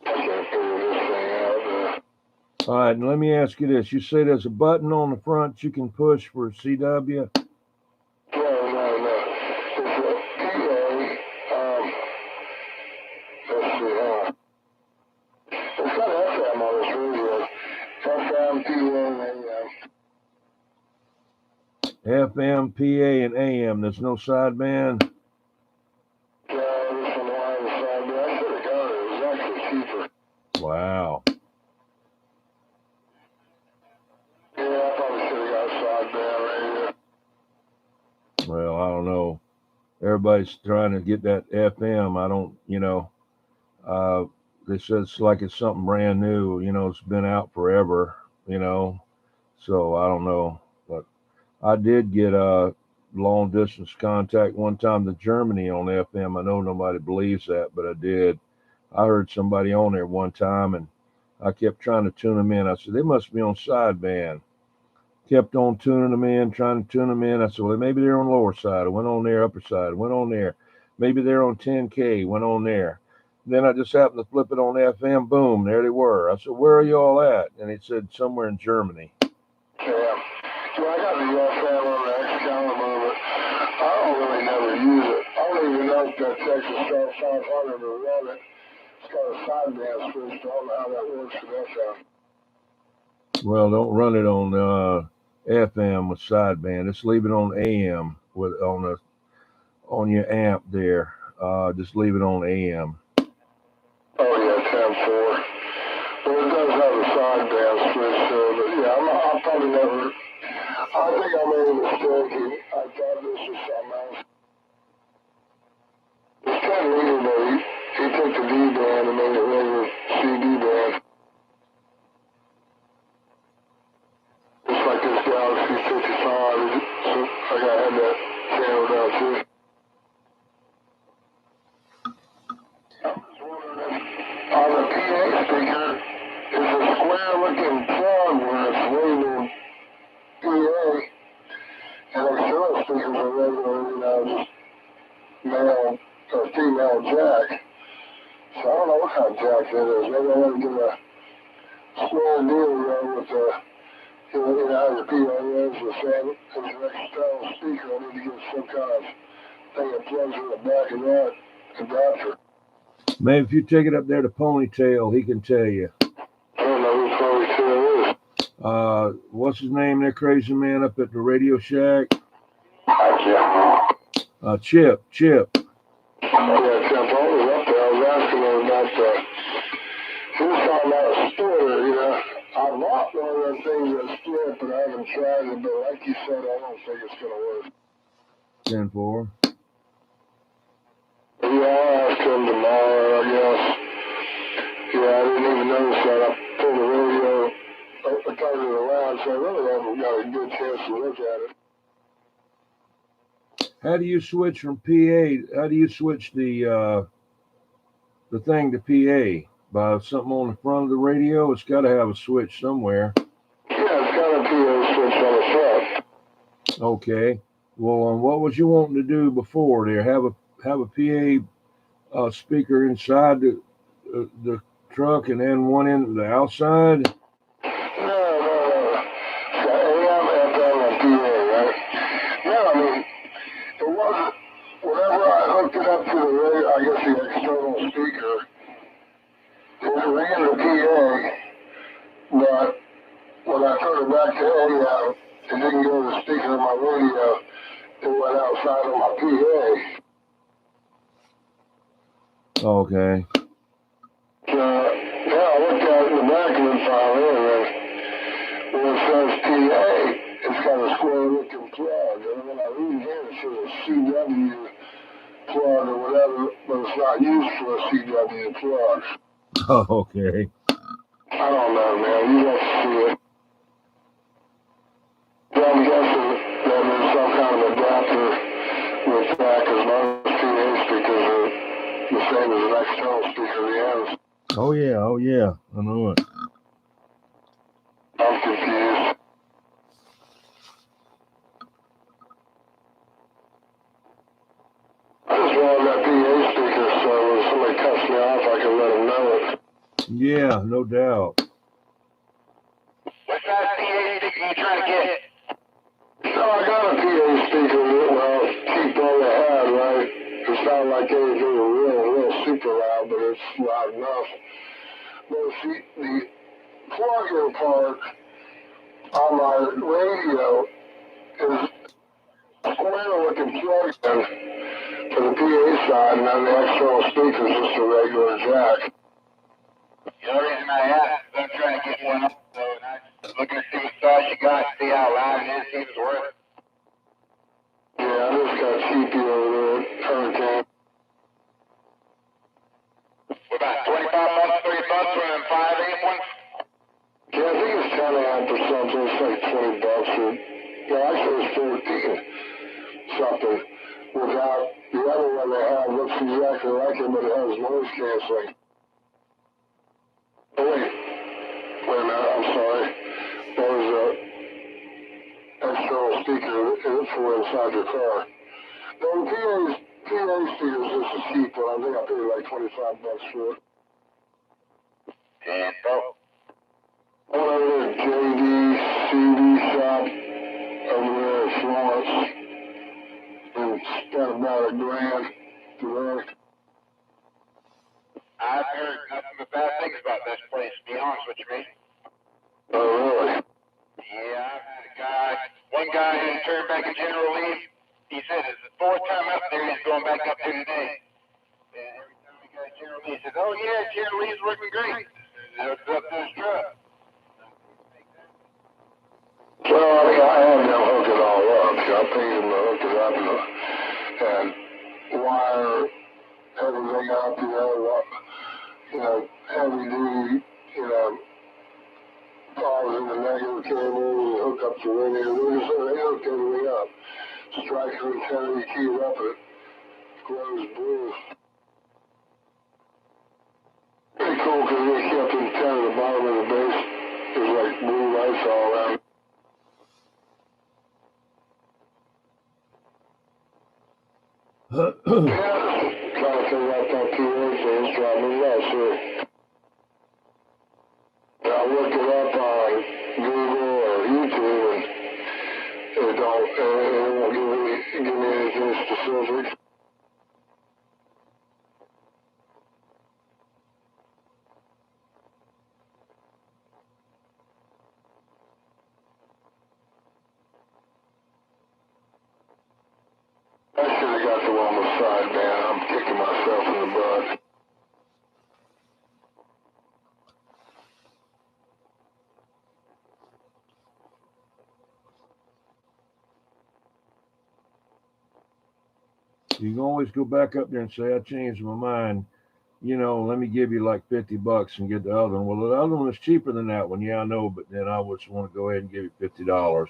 I can't figure this thing out. All right, and let me ask you this. You say there's a button on the front you can push for CW? No. It's a PA. Let's see, it's got FM on this radio. FM, PA, and AM. FM, PA, and AM. There's no sideband? Yeah, this one line is fine, but I should have got it. It was actually cheaper. Wow. Yeah, I probably should have got a sideband radio. Well, I don't know. Everybody's trying to get that FM. I don't, they said it's like it's something brand new. It's been out forever, so I don't know. But I did get a long distance contact one time to Germany on FM. I know nobody believes that, but I did. I heard somebody on there one time, and I kept trying to tune them in. I said, they must be on sideband. Kept on tuning them in, trying to tune them in. I said, well, maybe they're on the lower side. I went on there, upper side. I went on there. Maybe they're on 10K. Went on there. Then I just happened to flip it on FM. Boom, there they were. I said, where are you all at? And he said, somewhere in Germany. Yeah. So I got the FM on the Excalibur, but I don't really never use it. I don't even know if that Texas Star 500 will run it. It's got a sideband switch. I don't know how that works with FM. Well, don't run it on FM with sideband. Just leave it on AM with on your amp there. Just leave it on AM. Oh yeah, 10-4. But it does have a sideband switch, but yeah, I'll probably never. I think I made a mistake. I thought this was something else. It's kind of weird, but he took the D band and made it regular CD band. Just like this Galaxy 55. So I gotta have that channel down too. On the PA speaker is a square looking plug where it's labeled PA, and the external speakers are regular, just male or female jack. So I don't know what kind of jack that is. Maybe I want to get a square deal with the, how your PA is the same as your external speaker. I need to get some kind of thing that plugs in the back of that adapter. Maybe if you take it up there to Ponytail, he can tell you. I don't know who Ponytail is. What's his name, that crazy man up at the Radio Shack? I can't know. Chip. Oh, yeah, Chip. I was up there. I was asking him about he was talking about a splitter, I bought one of those things that split, but I haven't tried it. But like you said, I don't think it's going to work. 10-4. Yeah, I'll ask him tomorrow, I guess. Yeah, I didn't even notice that. I pulled the radio, I turned it around, so I really haven't got a good chance to look at it. How do you switch from PA? How do you switch the thing to PA? By something on the front of the radio? It's got to have a switch somewhere. Yeah, it's got a PA switch on the front. Okay. Well, what was you wanting to do before there? Have a PA speaker inside the truck and then one in the outside? No. It's got AM, FM, and PA, right? No, I mean, it wasn't. Whenever I hooked it up to the radio, I guess the external speaker, it was ringing the PA, but when I turned it back to AM, it didn't go to the speaker of my radio. It went outside of my PA. Okay. Yeah, I looked at it in the back of the file here, and when it says PA, it's got a square looking plug. And when I read here, it says a CW plug or whatever but it's not used for a CW plug. Oh, okay. I don't know, man. You have to see it. But I'm guessing that there's some kind of adapter with that, because most PA speakers are the same as an external speaker at the ends. Oh yeah. I know it. I'm confused. I just wanted that PA speaker so when somebody cuts me off, I can let them know it. Yeah, no doubt. What size PA speaker you trying to get? So I got a PA speaker that, well, cheap all they had, right? It's not like anything real super loud, but it's loud enough. Well, see, the plug-in part on my radio is a square-looking plug-in for the PA side, and then the external speaker is just a regular jack. The only reason I asked is I'm trying to get one also, and I'm looking to see what size you got, see how loud it is, see if it's worth it. Yeah, I just got cheapy over there at Hurricane. What about 25 bucks, 30 bucks for them 5/8 ones? Yeah, I think it's 10 amp or something. It's like 20 bucks or, yeah, actually it's 14 something. Without the other one they have looks exactly like it, but it has noise canceling. Oh wait a minute, I'm sorry. There's a external speaker for inside your car. No, the PA speaker is just a cheap one. I think I paid like 25 bucks for it. And bro, Over there at JD CD shop over there in Florence. And spent about $1,000 direct. I've heard nothing but bad things about this place, to be honest with you, mate. Oh, really? Yeah, I've had one guy who turned back in General Lee, he said it's the fourth time up there he's going back up there today. And every time we got General Lee, he says, oh yeah, General Lee's working great. It's up to his truck. Well, I mean, I had them hook it all up. I paid them to hook it up and wire everything up, heavy duty, positive and negative cables, and hook up the radio. They hooked everything up. Striker antenna, you key it up, it glows blue. Pretty cool because they kept the antenna at the bottom of the base. There's like blue lights all around. Yeah, trying to figure out that PA thing, driving me nuts here. I looked it up on Google or YouTube, and it won't give me anything specific. I should have got the one with sideband. I'm kicking myself in the butt. You can always go back up there and say, I changed my mind. Let me give you like $50 and get the other one. Well, the other one is cheaper than that one. Yeah, I know, but then I just want to go ahead and give you $50.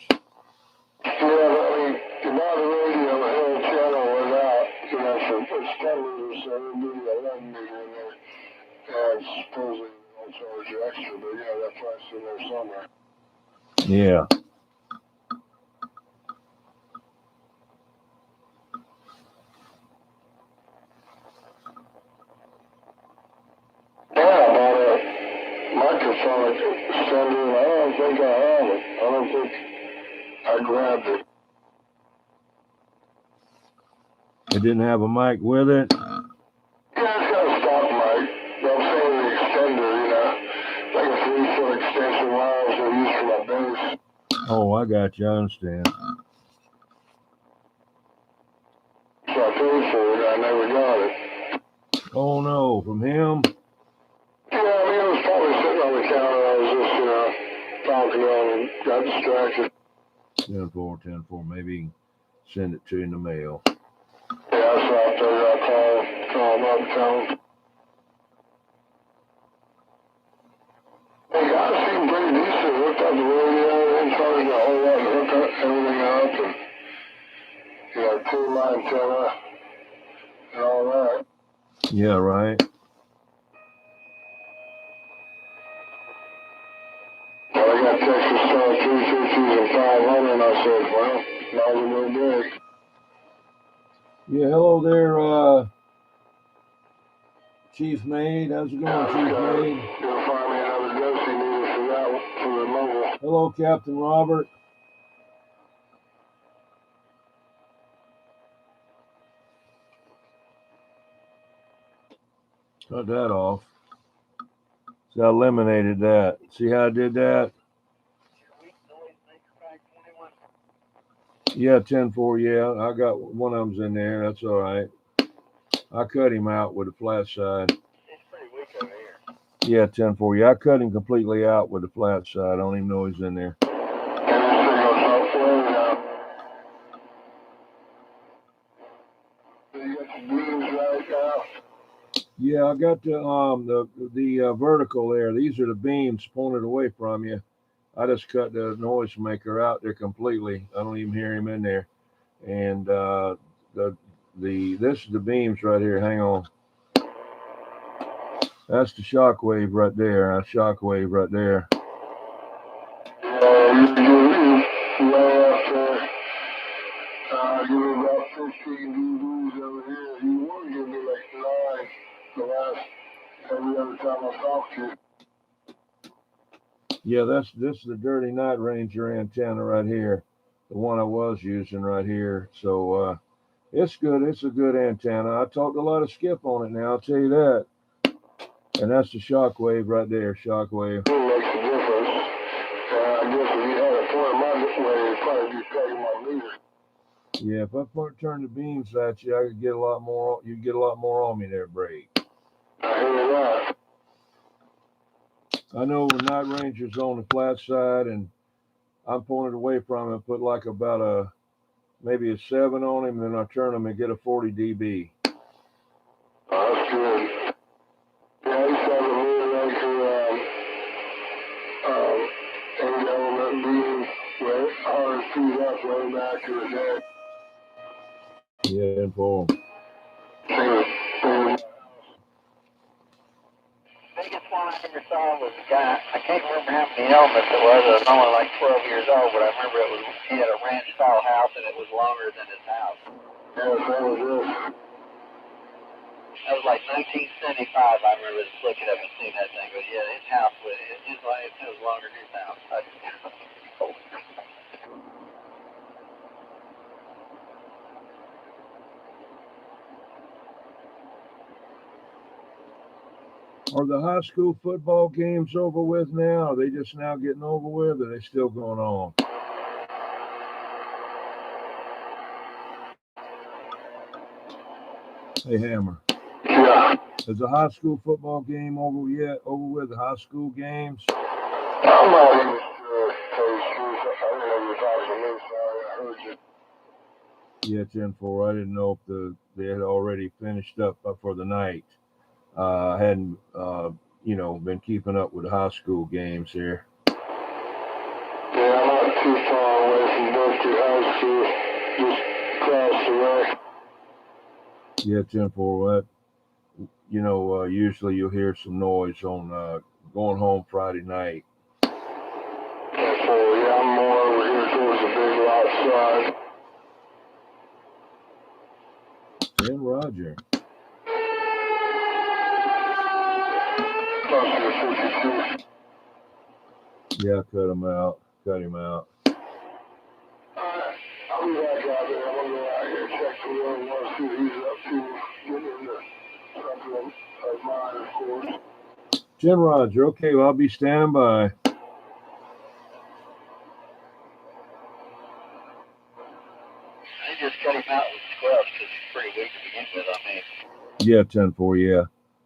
Yeah, I mean, you buy the radio, the whole channel without, for it's 10 meters, so it'll be 11 meter in there. And supposedly they'll charge you extra, but yeah, that price in there somewhere. Yeah. Yeah, I bought a microphone extender, and I don't think I have it. I don't think I grabbed it. It didn't have a mic with it? Yeah, it's got a stock mic. But I'm saying the extender, like a 3-foot extension wires I use for my bass. Oh, I got you. I understand. So I paid for it. I never got it. Oh, no. From him? Yeah, I mean, it was probably sitting on the counter. I was just, talking on and got distracted. 10-4. Maybe send it to you in the mail. Yeah, so I figured I'd call. uptown. Hey, guys seem pretty decent. Hooked up the radio, and charged a whole lot, and hooked up everything up, and you know, two antenna and all that. Yeah, right. Well, I got Texas Star 350s and 500, and I said, well, might as well do it. Yeah, hello there, Chief Maid. How's it going, Chief Maid? You'll find me another dose you needed for that, for the mobile. Hello, Captain Robert. Cut that off. So I eliminated that. See how I did that? Yeah, 10-4, yeah. I got one of them's in there. That's all right. I cut him out with the flat side. He's pretty weak over here. Yeah, 10-4, yeah. I cut him completely out with the flat side. I don't even know he's in there. Yeah, I got the vertical there. These are the beams pointed away from you. I just cut the noise maker out there completely. I don't even hear him in there. And this is the beams right here. Hang on. That's the shock wave right there. That's shock wave right there. Give me about 15 dBs over here. You want to give me like 9 the last every other time I talk to you. Yeah, this is the Dirty Night Ranger antenna right here, the one I was using right here. So it's good. It's a good antenna. I talked a lot of skip on it now, I'll tell you that. And that's the shock wave right there, shock wave. It makes a difference. I guess if you had a point my way, it'd probably be cutting my meter. Yeah, if I turn the beams at you, I could get a lot more. You'd get a lot more on me there, Brake. I hear that. I know the Night Ranger's on the flat side, and I'm pointed away from him. Put like about maybe a 7 on him, then I turn him and get a 40 dB. Oh, that's good. Yeah, I used to have a mid-range 8-element beam with hard feet up way back to the day. Yeah, and for him. Biggest one I ever saw was a guy, I can't remember how many elements it was. I was only like 12 years old, but I remember he had a ranch-style house, and it was longer than his house. Yeah, that was it. That was like 1975. I remember just looking up and seeing that thing. But yeah, his house was it was longer than his house. Are the high school football games over with now? Are they just now getting over with, or are they still going on? Hey, Hammer. Yeah. Is the high school football game over yet? Over with the high school games? I'm not even sure. Tell you the truth, I didn't know you were talking to me. Sorry, I heard you. Yeah, 10-4. I didn't know if they had already finished up for the night. I hadn't, been keeping up with the high school games here. Yeah, I'm not too far away from Berkeley High School. Just across the way. Yeah, 10-4. Usually you'll hear some noise on going home Friday night. 10-4. Yeah, I'm more over here towards the big lot side. 10, Roger. Yeah, cut him out. Cut him out. I'll be back out there. I'm going to go out here and check the road and see what he's up to. Get into something of mine, of course. 10, Roger. Okay, well, I'll be standing by. They just cut him out with scrubs because he's pretty weak to begin with, I mean. Yeah, 10-4, yeah.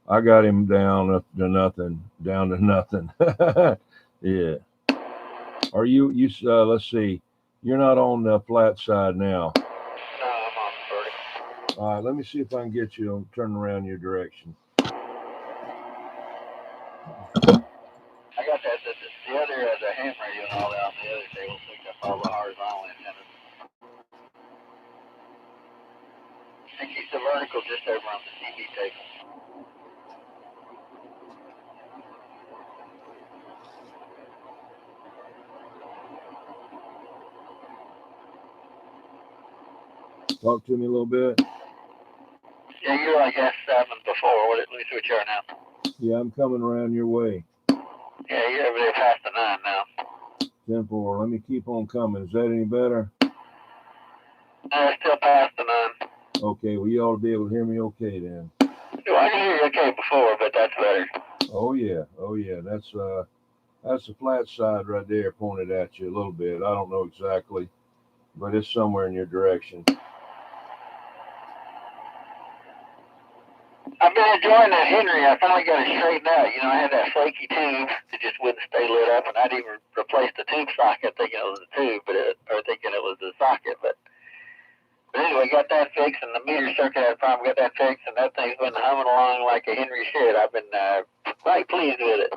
I got him down to nothing. Yeah. Are you let's see. You're not on the flat side now. No, I'm on the vertical. All right, let me see if I can get you to turn around your direction. I got the other, the ham radio and all that on the other table picked up all the horizontal antennas. And keep the vertical just over on the CB table. Talk to me a little bit. Yeah, you're like S7 before. Let me see what you are now. Yeah, I'm coming around your way. Yeah, you're over there past the 9 now. 10-4. Let me keep on coming. Is that any better? No, it's still past the 9. Okay, well, you ought to be able to hear me okay then. Well, I can hear you okay before, but that's better. Oh yeah. That's the flat side right there pointed at you a little bit. I don't know exactly, but it's somewhere in your direction. I've been enjoying that Henry. I finally got it straightened out. You know, I had that flaky tube that just wouldn't stay lit up, and I'd even replaced the tube socket thinking it was the tube, or thinking it was the socket. But anyway, got that fixed, and the meter circuit had a problem. Got that fixed, and that thing's been humming along like a Henry should. I've been quite pleased with it.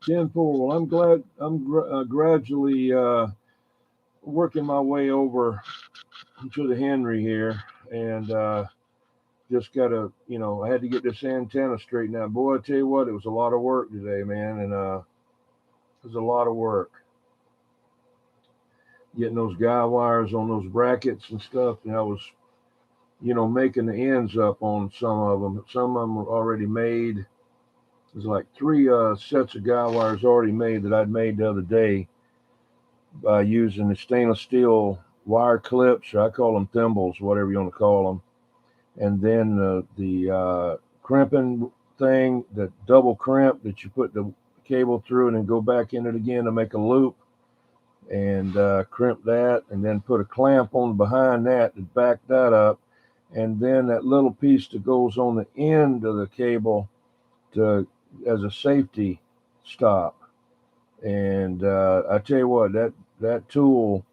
10-4. Well, I'm glad. I'm gradually working my way over to the Henry here, and just gotta, I had to get this antenna straightened out. Boy, I tell you what, it was a lot of work today, man, and it was a lot of work getting those guy wires on those brackets and stuff. And I was, making the ends up on some of them. Some of them were already made. There's like 3 sets of guy wires already made that I'd made the other day by using the stainless steel wire clips, or I call them thimbles, whatever you want to call them. And then the crimping thing, that double crimp that you put the cable through and then go back in it again to make a loop, and crimp that, and then put a clamp on behind that to back that up, and then that little piece that goes on the end of the cable as a safety stop. And I tell you what, that tool,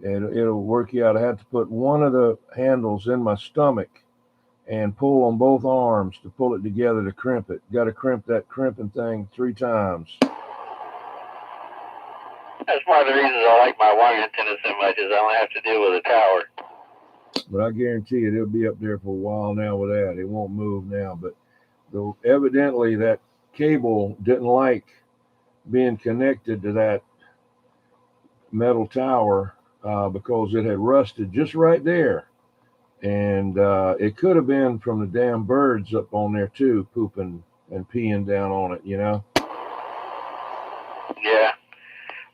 it'll work you out. I had to put one of the handles in my stomach and pull on both arms to pull it together to crimp it. Got to crimp that crimping thing 3 times. That's one of the reasons I like my wire antenna so much, is I only have to deal with a tower. But I guarantee you, it'll be up there for a while now with that. It won't move now. But evidently that cable didn't like being connected to that metal tower because it had rusted just right there. And it could have been from the damn birds up on there too, pooping and peeing down on it, Yeah.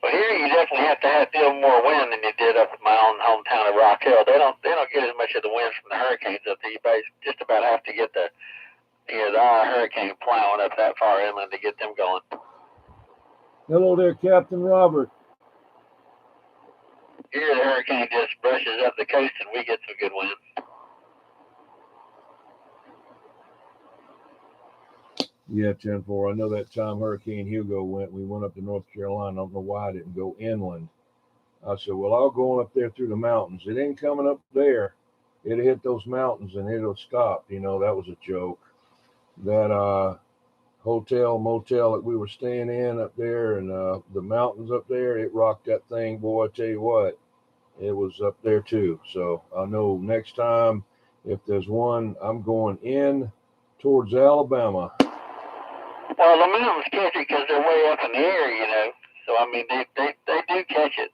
Well, here you definitely have to deal more wind than you did up in my own hometown of Rock Hill. They don't get as much of the wind from the hurricanes up there. You just about have to get the hurricane plowing up that far inland to get them going. Hello there, Captain Robert. Here the hurricane just brushes up the coast and we get some good wind. Yeah, 10-4. I know that time Hurricane Hugo we went up to North Carolina. I don't know why I didn't go inland. I said, well, I'll go on up there through the mountains. It ain't coming up there. It'll hit those mountains and it'll stop. That was a joke. That motel that we were staying in up there, and the mountains up there, it rocked that thing. Boy, I tell you what, it was up there too. So I know next time, if there's one, I'm going in towards Alabama. Well, the mountains catch it because they're way up in the air, So, I mean, they do catch it.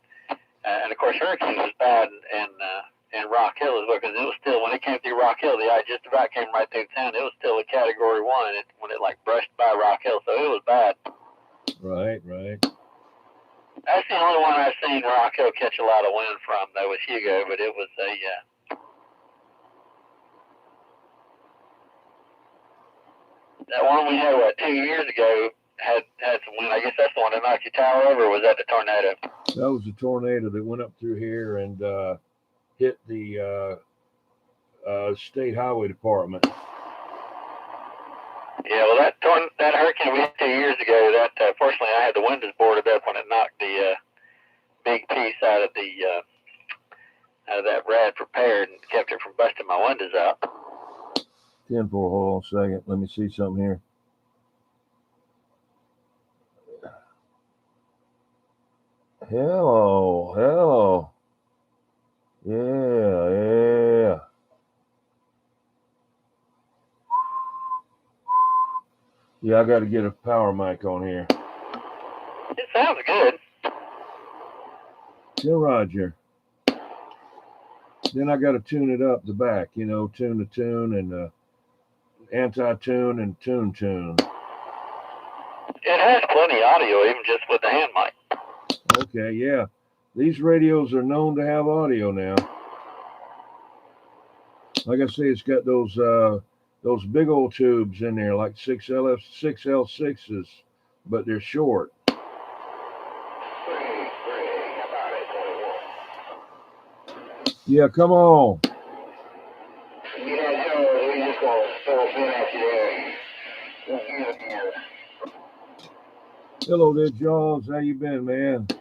And, of course, hurricane was bad in Rock Hill as well, because it was still, when it came through Rock Hill, the eye just about came right through town. It was still a Category 1 when it, brushed by Rock Hill, so it was bad. Right. That's the only one I've seen Rock Hill catch a lot of wind from, though, was Hugo, but it was that one we had, 2 years ago, had some wind. I guess that's the one that knocked your tower over, or was that the tornado? That was the tornado that went up through here and hit the State Highway Department. Yeah, well, that hurricane we had 2 years ago, that fortunately I had the windows boarded up when it knocked the big piece out of that rad for pay 10-4. Hold on a second. Let me see something here. Hello, hello. Yeah. Yeah, I got to get a power mic on here. It sounds good. Yeah, Roger. Then I got to tune it up the back, you know, tune the tune and anti-tune and tune. It has plenty of audio, even just with the hand mic. Okay, yeah. These radios are known to have audio now. Like I say, it's got those big old tubes in there, like 6L6s, but they're short. Yeah, come on. Yeah, Joe, we just gonna throw a pin at you there. Hello there, Jaws. How you been, man? Just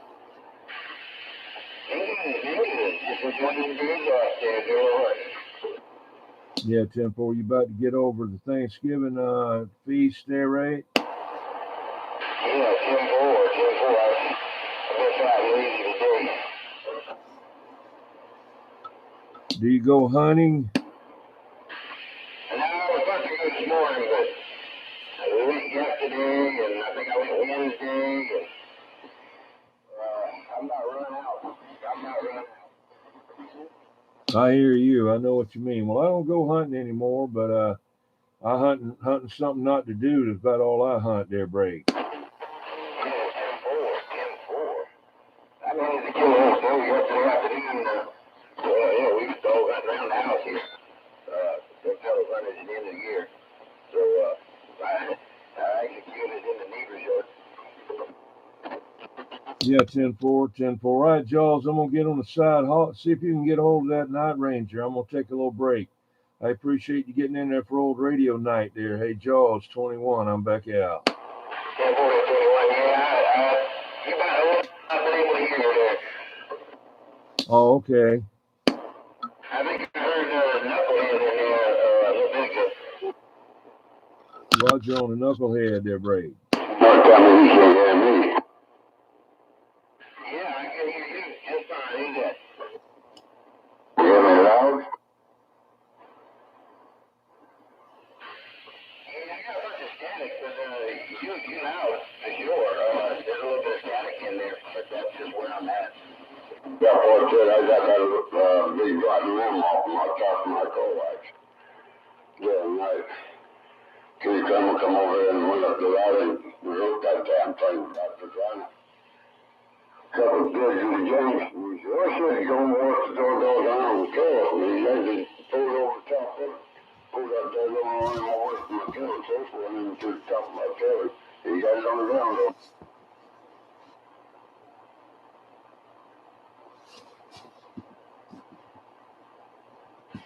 enjoying the day out there, Joe. Yeah, 10-4, you about to get over the Thanksgiving feast there, right? Yeah, 10-4. I guess I'm lazy today. Do you go hunting? And I was supposed to go this morning, but we went yesterday, and I think I went Wednesday, and I'm about run out. I hear you. I know what you mean. Well, I don't go hunting anymore, but I hunting something not to do is about all I hunt there, Break. Yeah, 10-4. I managed to kill a little doe yesterday afternoon. Yeah, we used to all run around the house here. Those fellows run at the end of the year. So, I executed in the neighbor's yard. Yeah, 10-4. All right, Jaws, I'm going to get on the side. See if you can get a hold of that Night Ranger. I'm going to take a little break. I appreciate you getting in there for old radio night there. Hey, Jaws, 21, I'm back out. 10-4, 21, yeah, you about I've been able to hear you there. Oh, okay. I think I heard Knucklehead in there a little bit ago. Roger on the Knucklehead there, Break. Don't tell me you can't hear me. Yeah, I can hear you just fine. Who's that? You hear me loud? Yeah, I got a bunch of static, but you loud for sure. There's a little bit of static in there, but that's just where I'm at. Yeah, boy, kid, I got that big rotten rim off my top of my coax. Yeah, nice. Can you come over here and run up the ladder and rope that damn thing back to China? Couple of bids in the game. Why should he go and watch the door go down and kill us? I mean, he actually pulled over the top of it, pulled that door down and ran away from my tail, so forth, and into the top of my tail. He got it on the ground, though.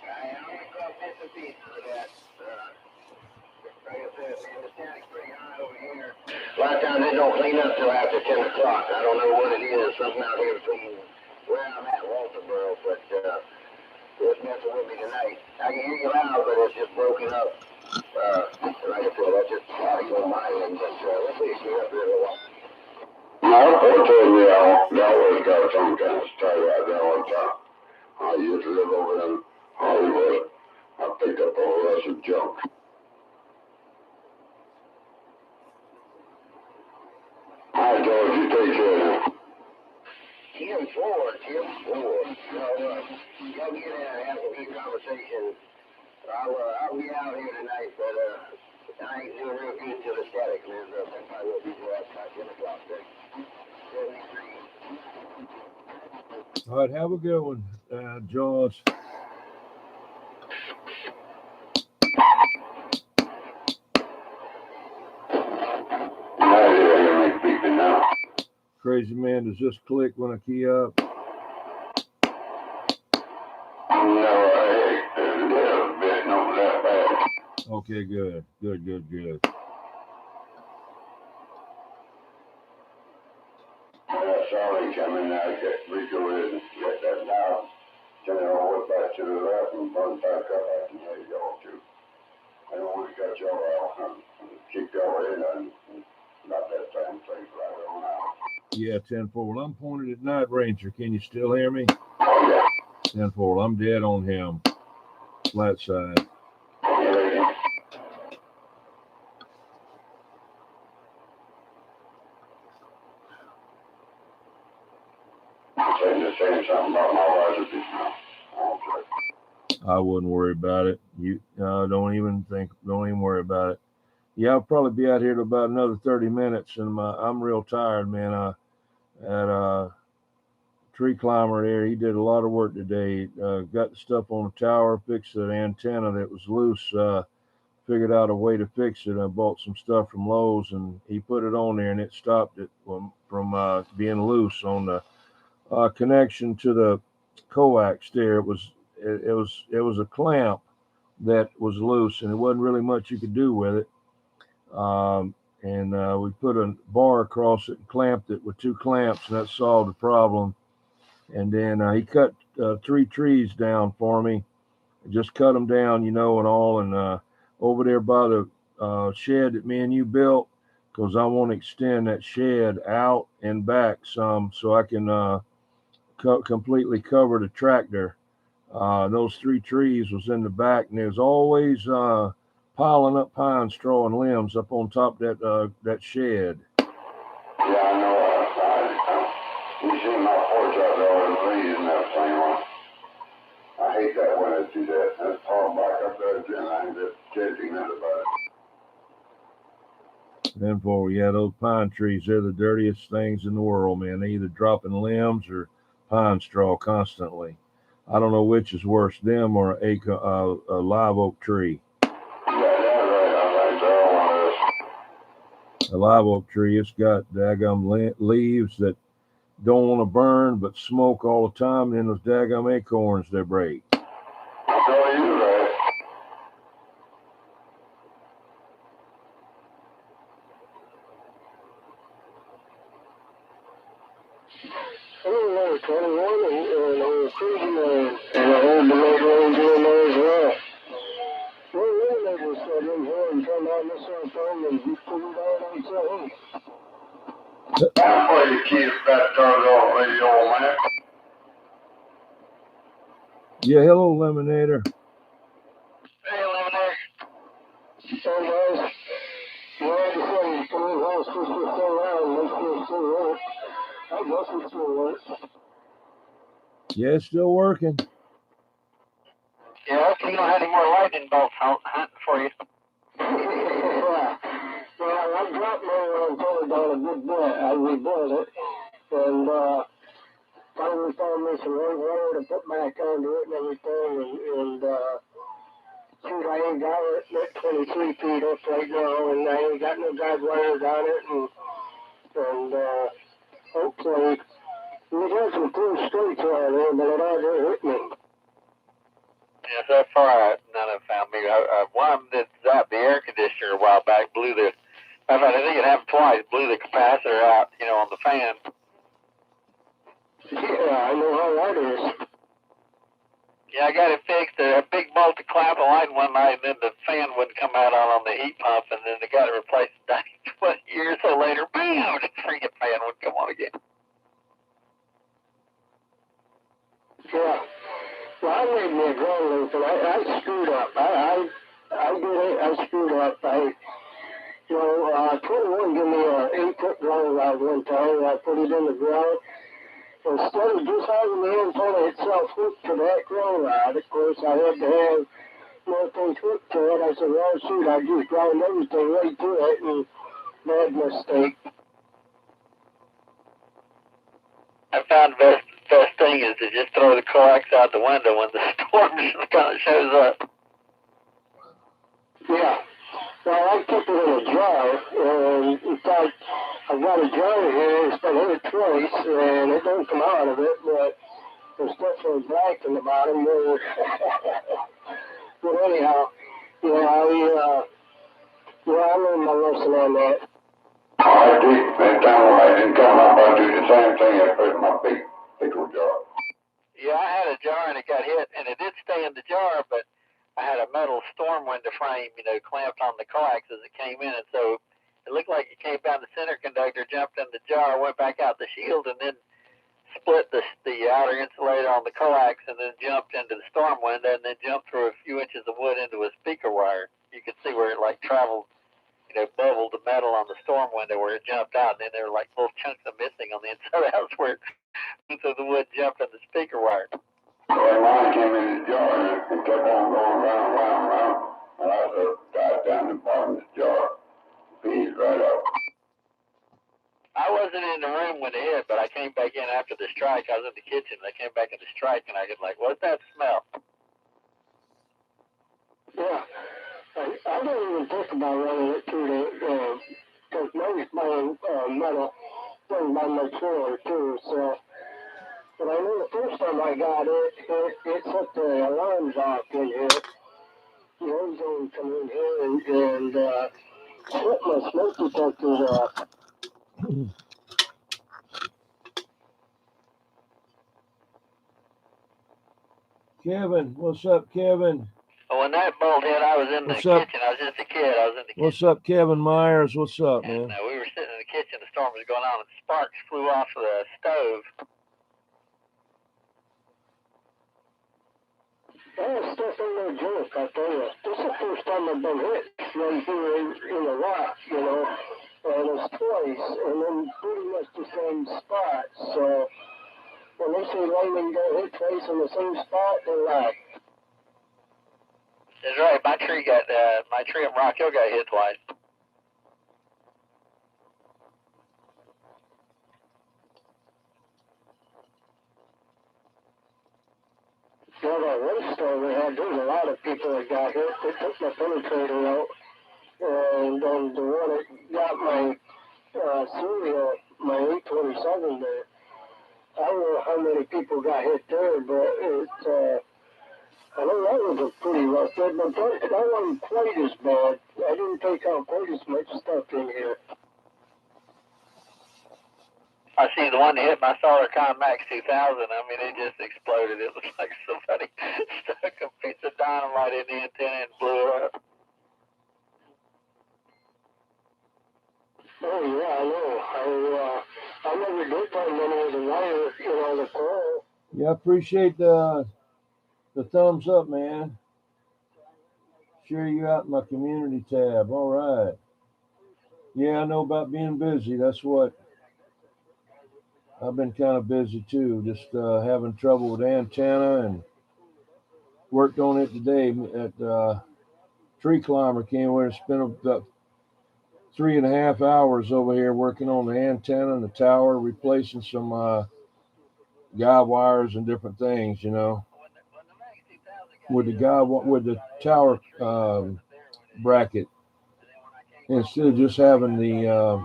I'm going to call bits and pieces of that. Like I said, man, the static's pretty high over here. A lot of times they don't clean up till after 10 o'clock. I don't know what it is. Something out here between where I'm at, Walterboro, but it's messing with me tonight. I can hear you loud, but it's just broken up. Like I said, that's just static on my end. But let's see if we up here a while. No, I told me I always got some kind of stay right there on top. I used to live over in Hollywood. I picked up all that some junk. All right, George, you take care now. 10-4. No, y'all get in and have a good conversation. I'll be out here tonight, but I ain't doing real good till the static clears up. That's probably what we do after 10 o'clock there. 73. All right, have a good one, Jaws. Crazy man, does this click when I key up? No, a little bit, not that bad. Okay, good. Sorry, coming now, get Rico in, get that down. Turn it all the way back to the left and burn back up. I can hear you all too. I don't want to cut y'all off and kick y'all in and not that same thing right on out. Yeah, 10-4. Well, I'm pointed at Night Ranger. Can you still hear me? Oh, 10-4. I'm dead on him. Flat side. yeah. Saying something about my recipes now. I wouldn't worry about it. Don't even worry about it. Yeah, I'll probably be out here to about another 30 minutes, and I'm real tired, man. I had a tree climber there. He did a lot of work today. Got the stuff on the tower, fixed the antenna that was loose. Figured out a way to fix it. I bought some stuff from Lowe's, and he put it on there, and it stopped it from being loose on the connection to the coax there. It was a clamp that was loose, and there wasn't really much you could do with it. And we put a bar across it and clamped it with 2 clamps, and that solved the problem. And then he cut 3 trees down for me. Just cut them down, and all. And over there by the shed that me and you built, because I want to extend that shed out and back some so I can completely cover the tractor. Those 3 trees was in the back, and there's always piling up pine straw and limbs up on top of that shed. Yeah, I know. You see my porch out there with the leaves and everything. I hate that when they do that. That's all back up there again. I ain't just chasing that about it. Then those pine trees, they're the dirtiest things in the world, man. They either dropping limbs or pine straw constantly. I don't know which is worse, them or a live oak tree. A live oak tree, it's got daggum leaves that don't want to burn but smoke all the time, and then those daggum acorns they break. So you right. Oh, 21 and cruising and I heard the late range in there as well. Well, they just said in here and turned on the cell phone and you put it out and say, I'm going to keep that turned off radio, man. Yeah, hello, Lemonator. Hey, Lemonator. So, guys, well, the thing, come in house, just to stay around, make sure it still works. I guess it still works. Yeah, it's still working. Yeah, hopefully you don't have any more lightning bolts hunting for you. Yeah. Well, I dropped my antenna down a good bit. I rebuilt it, and finally found me some white wire to put back onto it and everything, and shoot, I ain't got it at 23 feet up right now, and I ain't got no guide wires on it, and hopefully, we got some cool straights on there, but it hasn't hit me. Yeah, so far none have found me. One that zapped the air conditioner a while back, I think it happened twice, blew the capacitor out, on the fan. Yeah, I know how that is. Yeah, I got it fixed. A big bolt to clamp a line one night, and then the fan wouldn't come out on the heat pump, and then they got it replaced 20 years or so later. Bam! The freaking fan would come on again. Yeah. Well, I made me a ground loop, and I screwed up. I did it. I screwed up. 21 gave me an 8-foot ground rod one time. I put it in the ground. Instead of just having the antenna itself hooked to that ground rod, of course, I had to have more things hooked to it. I said, well, shoot, I just ground everything right to it, and bad mistake. I found the best thing is to just throw the coax out the window when the storm kind of shows up. Yeah. Well, I keep it in a jar, and in fact, I've got a jar here, it's been here twice, and it don't come out of it, but there's definitely black in the bottom. But anyhow, I learned my lesson on that. I did. That time when I didn't come up, I do the same thing. I put in my big pickle jar. Yeah, I had a jar and it got hit, and it did stay in the jar, but I had a metal storm window frame, clamped on the coax as it came in, and so it looked like it came down the center conductor, jumped in the jar, went back out the shield, and then split the outer insulator on the coax, and then jumped into the storm window, and then jumped through a few inches of wood into a speaker wire. You could see where it traveled, bubbled the metal on the storm window where it jumped out, and then there were little chunks of missing on the inside of the house where so the wood jumped in the speaker wire. Well, mine came in the jar and kept on going round, and I sort of dived down the bottom of the jar, pieced right up. I wasn't in the room when it hit, but I came back in after the strike. I was in the kitchen, and I came back in the strike, and I was like, what's that smell? Yeah, I don't even think about running it through because most metal doesn't buy much oil too, so. But I know the first time I got it set the alarms off in here. The ozone come in here and set my smoke detectors off. Kevin, what's up, Kevin? Well, when that bolt hit, I was in the kitchen. I was just a kid. I was in the kitchen. What's up, Kevin Myers? What's up, man? And we were sitting in the kitchen. The storm was going on, and sparks flew off the stove. That stuff ain't no joke, I tell you. This is the first time I've been hit right here in the rock, and it's twice, and then pretty much the same spot. So when they say lightning got hit twice in the same spot, they're like. That's right. My tree at Rock Hill got hit twice. Well, that one storm we had, there's a lot of people that got hit. They took my penetrator out, and then the one that got my serial, my 827 there. I don't know how many people got hit there, but I know that was a pretty rough one, but that wasn't quite as bad. I didn't take out quite as much stuff in here. I see the one that hit my SolarCon Max 2000. I mean, it just exploded. It was like somebody stuck a piece of dynamite in the antenna and blew it up. Oh, yeah, I know. I never did find any of the wire, the coil. Yeah, I appreciate the thumbs up, man. Share you out in my community tab. All right. Yeah, I know about being busy. That's what I've been kind of busy too. Just having trouble with antenna and worked on it today. At Tree Climber came over and spent about 3.5 hours over here working on the antenna and the tower, replacing some guide wires and different things, with the tower bracket. Instead of just having the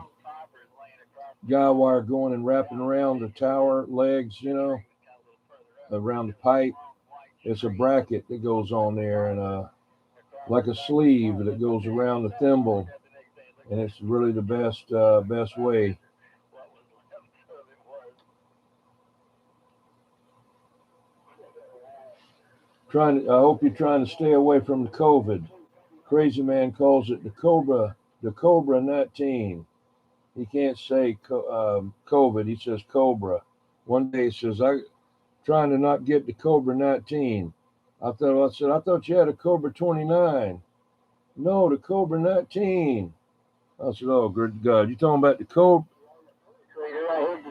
guide wire going and wrapping around the tower legs, around the pipe, it's a bracket that goes on there, and like a sleeve that goes around the thimble, and it's really the best way. I hope you're trying to stay away from the COVID. Crazy Man calls it the Cobra 19. He can't say COVID. He says Cobra. One day he says, "I trying to not get the Cobra 19." I thought you had a Cobra 29. No, the Cobra 19. I said, oh, good God, you talking about the Cobra?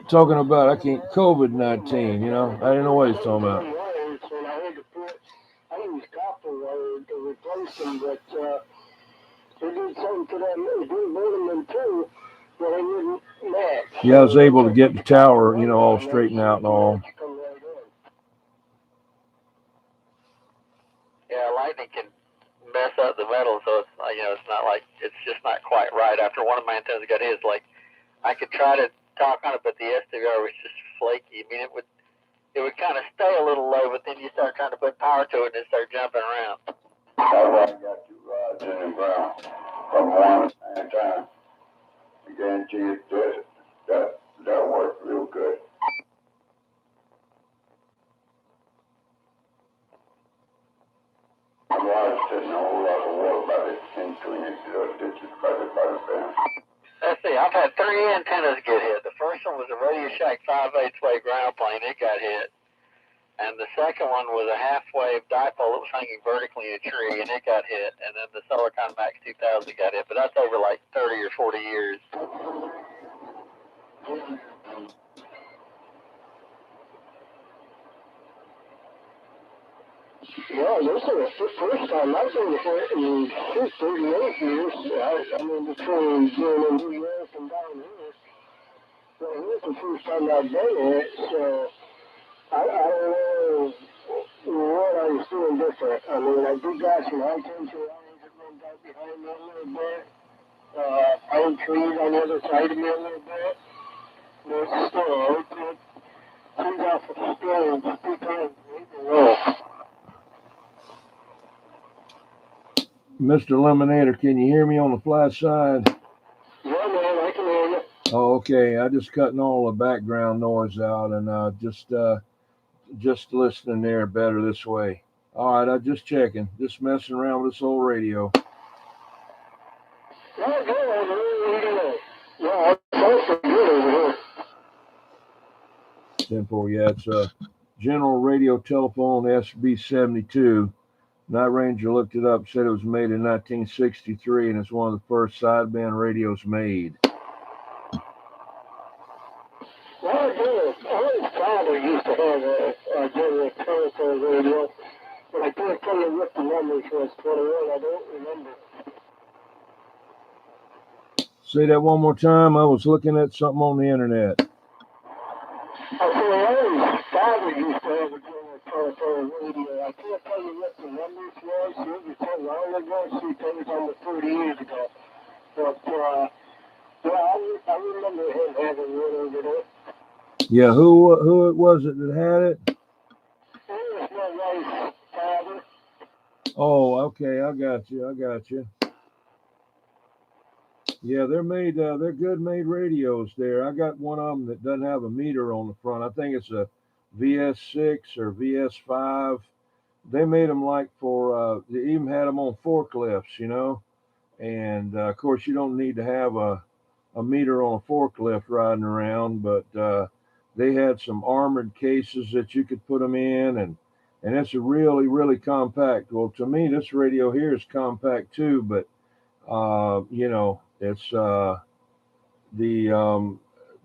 Talking about I can't COVID-19. I didn't know what he's talking about. I used copper wire to replace them, but they did something to that. They didn't burn them in two, but they wouldn't match. Yeah, I was able to get the tower, all straightened out and all. Yeah, lightning can mess up the metal, so it's not like it's just not quite right. After one of my antennas got hit, I could try to talk on it, but the SDR was just flaky. I mean, it would kind of stay a little low, but then you start trying to put power to it, and it start jumping around. I got 2 rods in the ground from one at a time. I guarantee you that worked real good. Rods Yeah, I've had 3 antennas get hit. The first one was a Radio Shack 5/8 wave ground plane. It got hit. And the second one was a half-wave dipole that was hanging vertically in a tree, and it got hit. And then the Silicon Max 2000 got hit. But that's over like 30 or 40 years. Yeah, this is the first time I've been here in 38 years. I mean, between being in New York and down here. So here's the first time I've been here, so I don't know what I was doing different. I mean, I did got some high tension lines that went down behind me a little bit. Pine trees on the other side of me a little bit. But still, it turned out for the storm, just 2 times in a row. Mr. Lemonator, can you hear me on the flat side? Yeah, man, I can hear you. Oh, okay. I just cutting all the background noise out and just listening there better this way. All right, I'm just checking, just messing around with this old radio. Yeah, good. Yeah, that's good over here. 10-4, yeah, it's a General Radio Telephone SB-72. Night Ranger looked it up, said it was made in 1963, and it's one of the first sideband radios made. Well, good. My father used to have a General Telephone radio, but I can't tell you what the numbers was, 21, I don't remember. Say that one more time. I was looking at something on the internet. I said, my father used to have a General Telephone radio. I can't tell you what the numbers was. It was so long ago, so it was almost 30 years ago. But, yeah, I remember him having one over there. Yeah, who it was it that had it? It was my wife's father. Oh, okay, I got you. Yeah, they're good made radios there. I got one of them that doesn't have a meter on the front. I think it's a VS6 or VS5. They made them like for, they even had them on forklifts, you know. And of course, you don't need to have a meter on a forklift riding around, but they had some armored cases that you could put them in, and it's a really, really compact. Well, to me, this radio here is compact too, but you know, it's the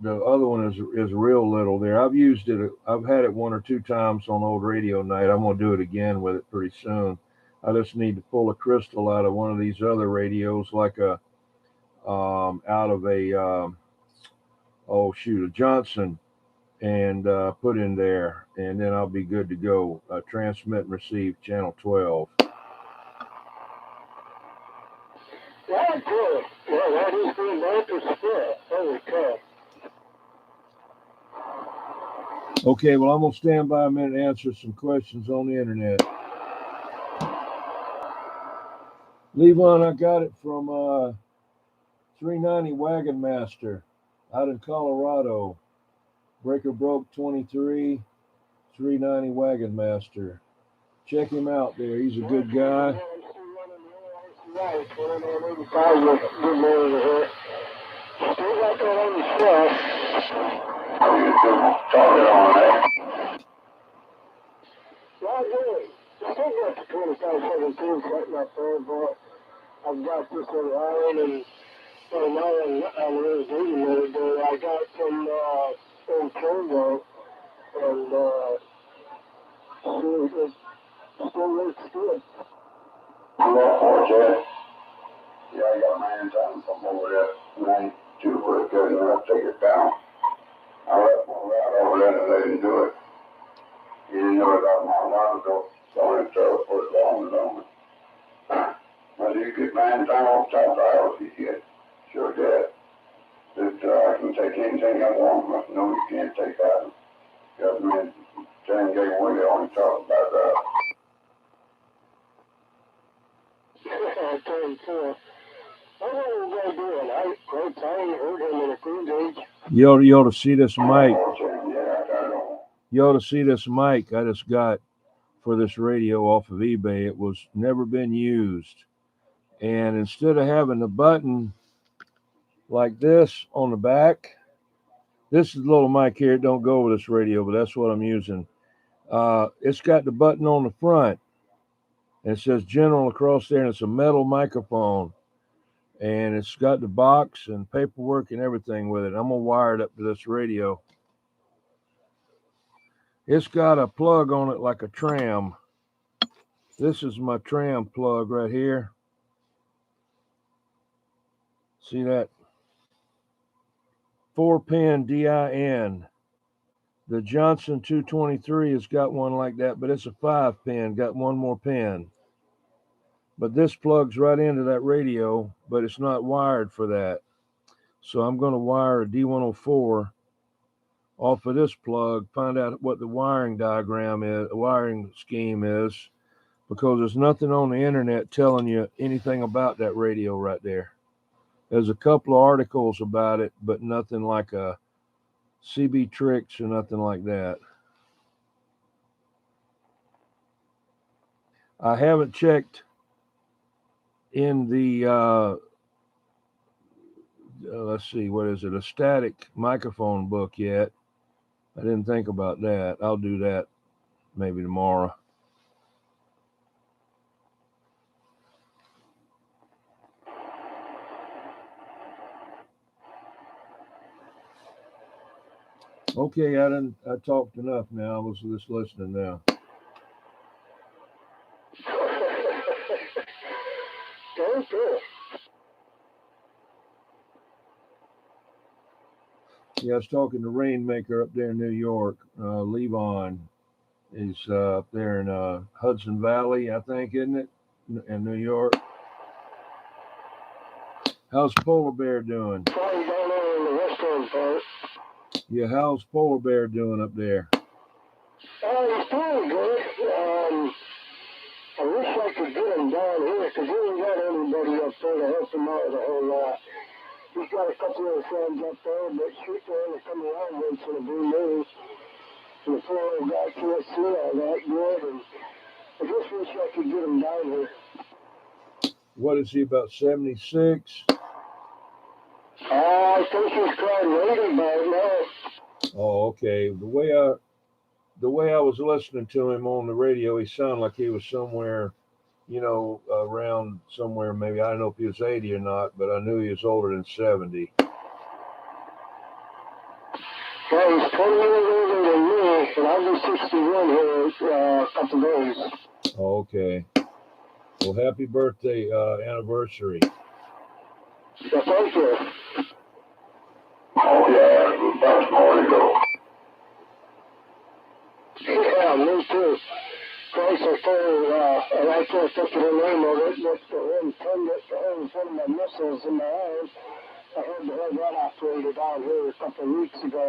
other one is real little there. I've used it. I've had it 1 or 2 times on old radio night. I'm gonna do it again with it pretty soon. I just need to pull a crystal out of one of these other radios, like a out of a a Johnson, and put in there, and then I'll be good to go. Transmit and receive channel 12. That's good. Yeah, that is good. That is good. Holy cow. Okay, well, I'm gonna stand by a minute and answer some questions on the internet. Levon, I got it from 390 WagonMaster out in Colorado. Breaker broke 23, 390 WagonMaster. Check him out there. He's a good guy. I've got this around, and so now I'm really reading it. I got some old Congo, and still looks good. Yeah, I got my hands on from over there. 92 for a good, and I'll take it down. I left one right over there and they didn't do it. You didn't know about my long ago, so I started for it long and long. Well, you get my hands on all top rails, you get. Sure did. That I can take anything I want, but no, you can't take that. Government, 10 gave away, they only talk about that. I turned 4. What was I doing? I heard him in a cruise age. You ought to see this mic. You ought to see this mic I just got for this radio off of eBay. It was never been used. And instead of having the button like this on the back. This is a little mic here. It don't go with this radio, but that's what I'm using. It's got the button on the front, and it says General across there, and it's a metal microphone. And it's got the box and paperwork and everything with it. I'm going to wire it up to this radio. It's got a plug on it like a tram. This is my tram plug right here. See that? 4-pin DIN. The Johnson 223 has got one like that, but it's a 5-pin, got one more pin. But this plugs right into that radio, but it's not wired for that. So I'm going to wire a D104 off of this plug, find out what the wiring diagram is, wiring scheme is, because there's nothing on the internet telling you anything about that radio right there. There's a couple of articles about it, but nothing like a CB tricks or nothing like that. I haven't checked in the, let's see, what is it, a static microphone book yet. I didn't think about that. I'll do that maybe tomorrow. Okay, I talked enough now. I was just listening now. Cool. Yeah, I was talking to Rainmaker up there in New York. Levon is up there in Hudson Valley, I think, isn't it? In New York. How's Polar Bear doing? Probably down there in the western part. Yeah, how's Polar Bear doing up there? He's doing good. I wish I could get him down here, because he ain't got anybody up there to help him out with a whole lot. He's got a couple of friends up there, but shoot, they only come around once in a blue moon. And the poor old guy can't see all that good, and I just wish I could get him down here. What is he, about 76? I think he's quite 80 by now. Oh, okay. The way I was listening to him on the radio, he sounded like he was somewhere, around somewhere, maybe, I don't know if he was 80 or not, but I knew he was older than 70. Well, he's 20 years older than me, and I'll be 61 here in a couple days. Oh, okay. Well, happy birthday anniversary. Yeah, thank you. Oh, yeah, that's more to go. Yeah, me too. Christ, I told, and I can't think of the name of it, but the intended to have one of my missiles in my eyes. I had to have that operated out here a couple of weeks ago.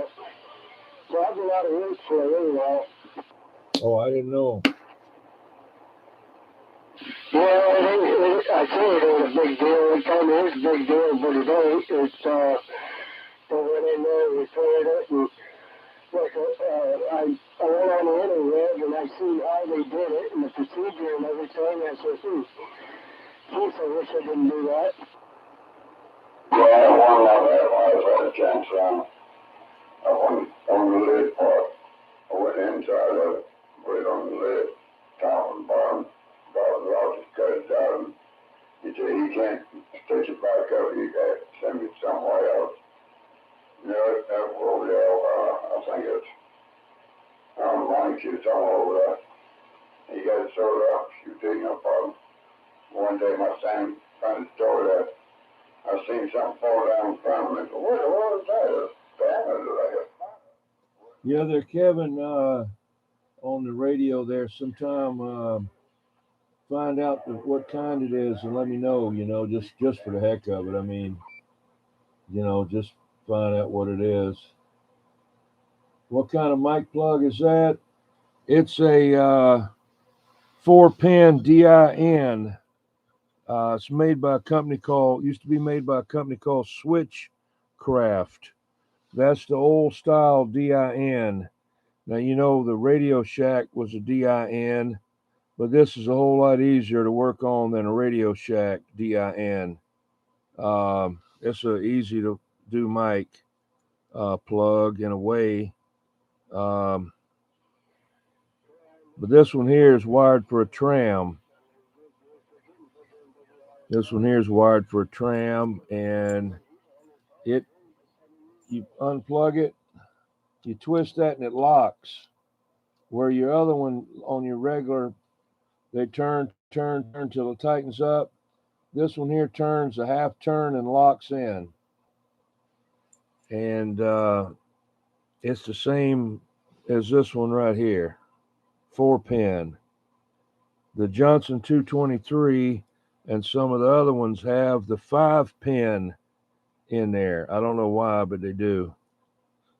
So I have a lot of work for it anyway. Oh, I didn't know. Yeah, I say it ain't a big deal. It kind of is a big deal, but it ain't. It's, they went in there and repaired it, and like, I went on the interweb and I seen how they did it and the procedure and everything. I said, geez, I wish I didn't do that. Yeah, one of that I've had a chance on. On the lid part. I went inside of it, put it on the lid, top and bottom. I'll just cut it down. He said, he can't stitch it back up. You got to send me somewhere else. That will, I think it's, it's all over that. You got it sewed up, you take no problem. One day my son trying to store that, I seen something fall down in front of me. What was that? Yeah, there, Kevin, on the radio there sometime, find out what kind it is and let me know, just for the heck of it. I mean, just find out what it is. What kind of mic plug is that? It's a 4-pin DIN. It's made by a company used to be made by a company called Switchcraft. That's the old style DIN. Now, the Radio Shack was a DIN, but this is a whole lot easier to work on than a Radio Shack DIN. it's a easy to do mic plug in a way. But this one here is wired for a tram. This one here is wired for a tram, and you unplug it, you twist that, and it locks. Where your other one on your regular, they turn till it tightens up. This one here turns a half turn and locks in. And it's the same as this one right here, 4-pin. The Johnson 223 and some of the other ones have the 5-pin in there. I don't know why, but they do.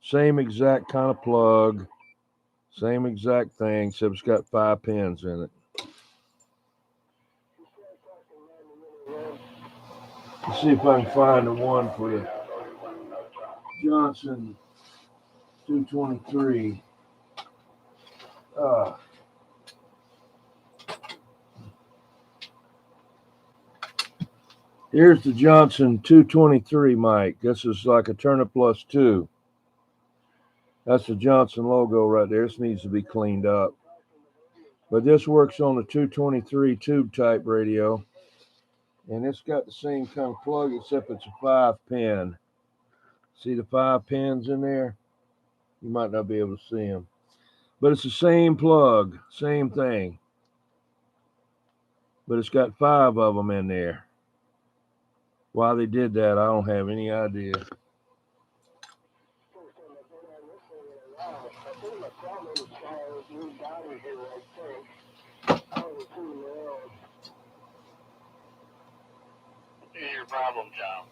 Same exact kind of plug, same exact thing, except it's got 5 pins in it. Let's see if I can find the one for the Johnson 223. Here's the Johnson 223 mic. This is like a Turner Plus 2. That's the Johnson logo right there. This needs to be cleaned up. But this works on the 223 tube type radio. And it's got the same kind of plug, except it's a 5-pin. See the 5 pins in there? You might not be able to see them. But it's the same plug, same thing. But it's got 5 of them in there. Why they did that, I don't have any idea. Your problem, John.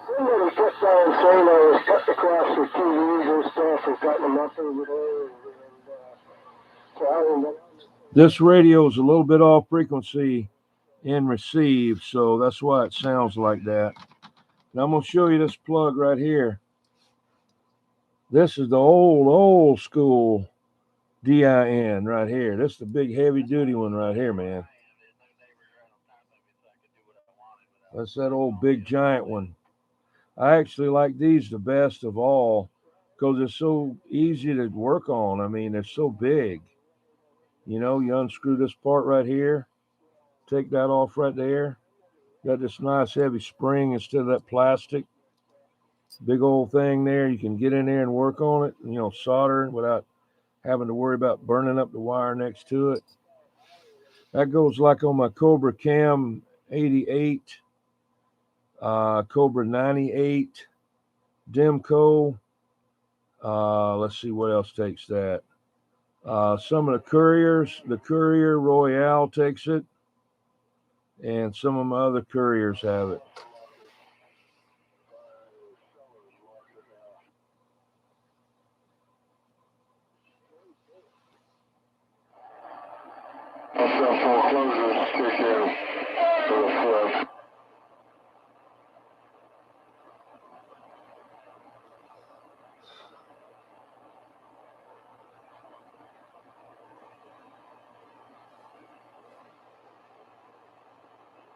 Somebody kept on saying I was cutting across the TVs and stuff and cutting them up over there. So I don't know. This radio is a little bit off frequency in receive, so that's why it sounds like that. Now I'm going to show you this plug right here. This is the old school DIN right here. This is the big heavy duty one right here, man. That's that old big giant one. I actually like these the best of all because they're so easy to work on. I mean, they're so big. You know, you unscrew this part right here, take that off right there. Got this nice heavy spring instead of that plastic. Big old thing there. You can get in there and work on it, you know, soldering without having to worry about burning up the wire next to it. That goes like on my Cobra Cam 88, Cobra 98, Demco. Let's see what else takes that. Some of the Courier Royale takes it, and some of my other Couriers have it. I've got foreclosures kick in for the flip.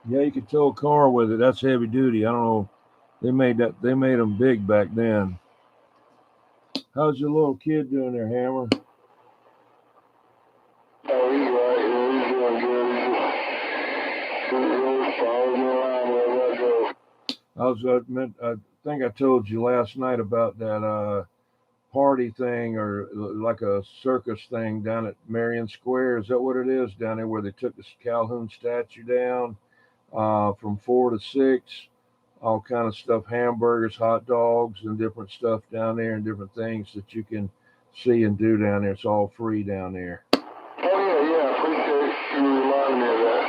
Yeah, you could tow a car with it. That's heavy duty. I don't know. They made them big back then. How's your little kid doing there, Hammer? Oh, he's right. He's doing good. He's following me around wherever I go. I think I told you last night about that party thing, or like a circus thing down at Marion Square. Is that what it is down there where they took the Calhoun statue down from 4 to 6? All kind of stuff, hamburgers, hot dogs, and different stuff down there, and different things that you can see and do down there. It's all free down there. Oh, yeah. Appreciate you reminding me of that.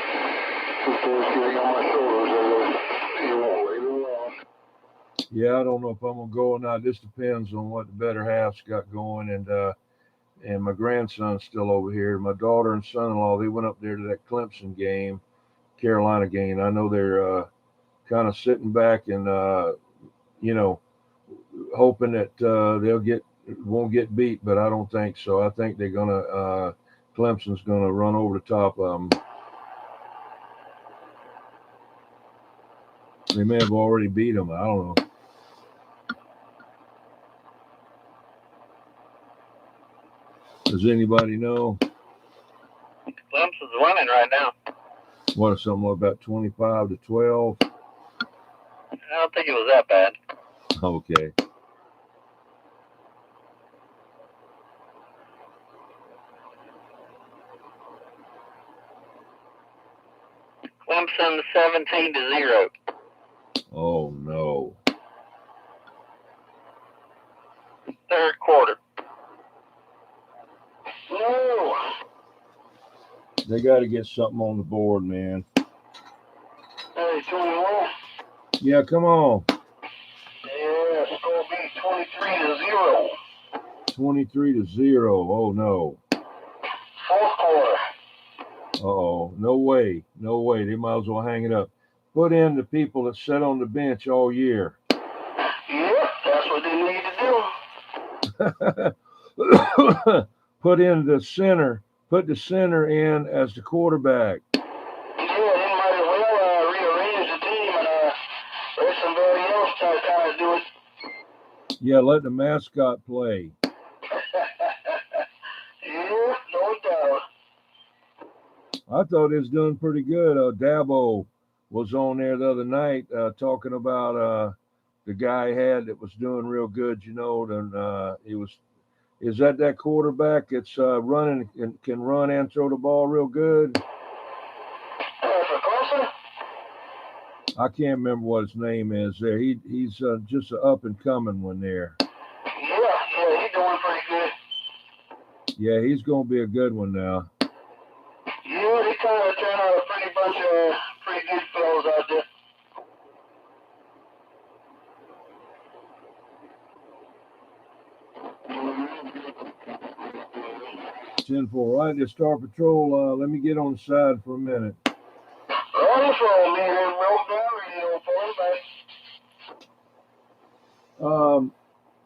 Appreciate getting on my shoulders. You won't leave it alone. Yeah, I don't know if I'm gonna go or not. This depends on what the better half's got going, and my grandson's still over here. My daughter and son-in-law, they went up there to that Clemson game, Carolina game. I know they're kind of sitting back and you know, hoping that won't get beat, but I don't think so. I think they're gonna Clemson's gonna run over the top of them. They may have already beat them. I don't know. Does anybody know? Clemson's winning right now. What, something about 25-12? I don't think it was that bad. Okay. Clemson 17-0. Oh no. Third quarter. No. They got to get something on the board, man. Hey, 21. Yeah, come on. Yeah, it's going to be 23-0. 23-0. Oh no. Fourth quarter. Uh-oh. No way. No way. They might as well hang it up. Put in the people that sat on the bench all year. Yep, that's what they need to do. Put in the center. Put the center in as the quarterback. Yeah, they might as well rearrange the team and let somebody else kind of do it. Yeah, let the mascot play. Yeah, no doubt. I thought he was doing pretty good. Dabo was on there the other night talking about the guy he had that was doing real good, you know, and he was. Is that quarterback that's running and can run and throw the ball real good? For Clemson? I can't remember what his name is there. He's just an up and coming one there. Yeah, he's doing pretty good. Yeah, he's going to be a good one now. Yeah, they kind of turned out a pretty bunch of pretty good fellows out there. 10-4. Right to Star Patrol. Let me get on the side for a minute. Ready for me, then roll down radio for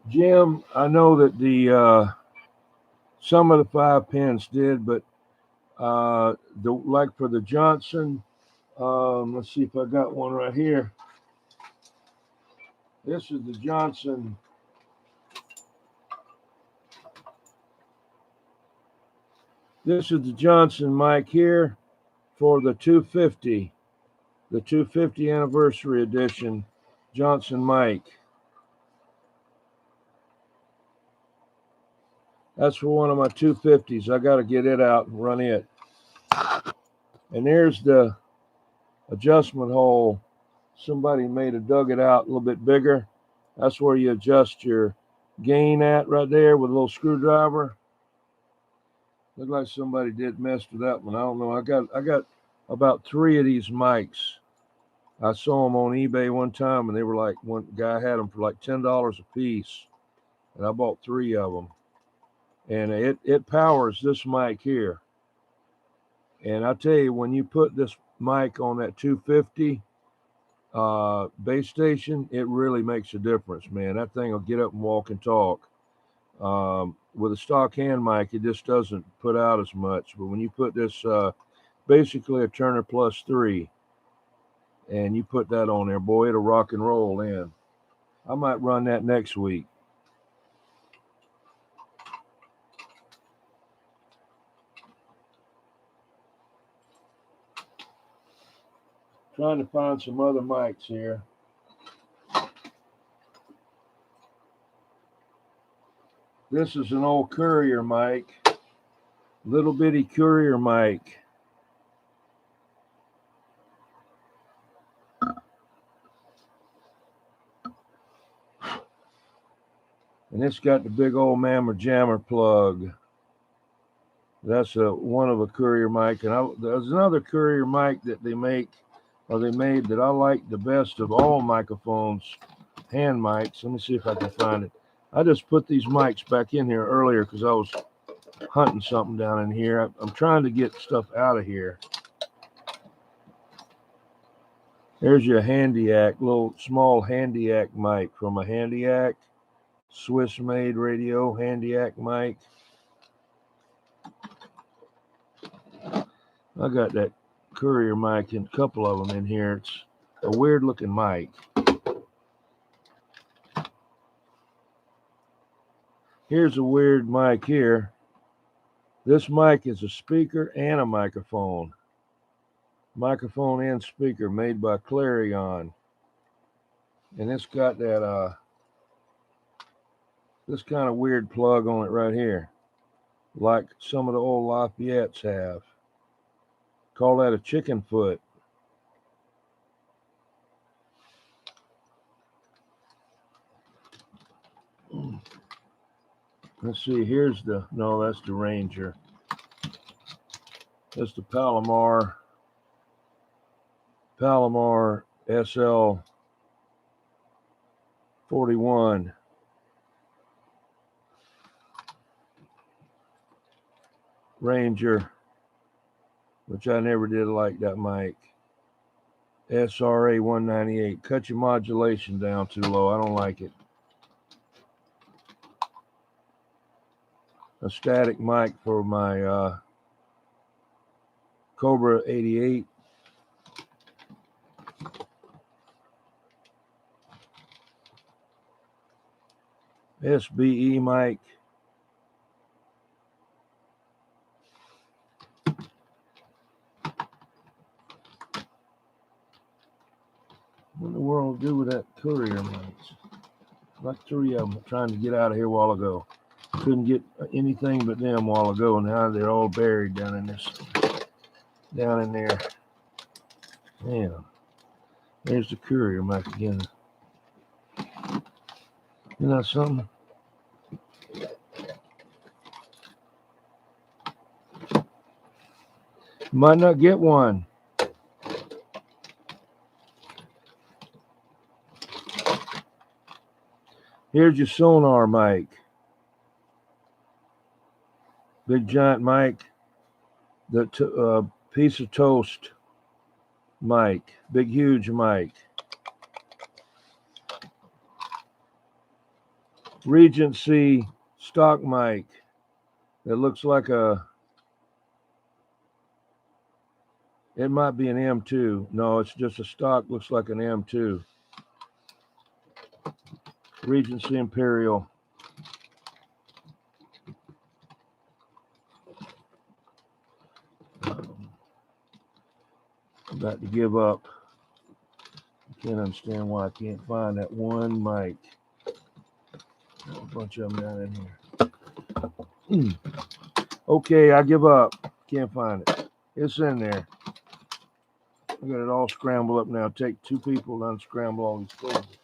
Jim, I know that the some of the 5 pins did, but like for the Johnson, let's see if I got one right here. This is the Johnson. This is the Johnson mic here for the 250 anniversary edition Johnson mic. That's for one of my 250s. I got to get it out and run it. And there's the adjustment hole. Somebody dug it out a little bit bigger. That's where you adjust your gain at right there with a little screwdriver. Looked like somebody did mess with that one. I don't know. I got about 3 of these mics. I saw them on eBay one time, and they were like, one guy had them for like $10 a piece, and I bought 3 of them. And it powers this mic here. And I tell you, when you put this mic on that 250 base station, it really makes a difference, man. That thing will get up and walk and talk. With a stock hand mic, it just doesn't put out as much. But when you put this, basically a Turner Plus 3, and you put that on there, boy, it'll rock and roll in. I might run that next week. Trying to find some other mics here. This is an old Courier mic, little bitty Courier mic. And it's got the big old Mammer Jammer plug. That's one of a Courier mic. And there's another Courier mic that they made that I like the best of all microphones, hand mics. Let me see if I can find it. I just put these mics back in here earlier because I was hunting something down in here. I'm trying to get stuff out of here. There's your Handiac, little small Handiac mic from a Handiac, Swiss-made radio Handiac mic. I got that Courier mic and a couple of them in here. a weird looking mic. Here's a weird mic here. This mic is a speaker and a microphone. Microphone and speaker made by Clarion. And it's got that this kind of weird plug on it right here, like some of the old Lafayette's have. Call that a chicken foot. Let's see, here's the, no, that's the Ranger. That's the Palomar SL 41. Ranger, which I never did like that mic. SRA 198. Cut your modulation down too low. I don't like it. A static mic for my Cobra 88. SBE mic. What in the world do with that Courier mics? Like 3 of them trying to get out of here a while ago. Couldn't get anything but them a while ago. Now they're all buried down in this, down in there. Damn. There's the Courier mic again. Isn't that something? Might not get one. Here's your sonar mic. Big giant mic. The piece of toast mic. Big huge mic. Regency stock mic. That looks like a, it might be an M2. No, it's just a stock, looks like an M2. Regency Imperial. I'm about to give up. I can't understand why I can't find that one mic. A bunch of them down in here. Okay, I give up. Can't find it. It's in there. I got it all scrambled up now. Take 2 people to unscramble all these things.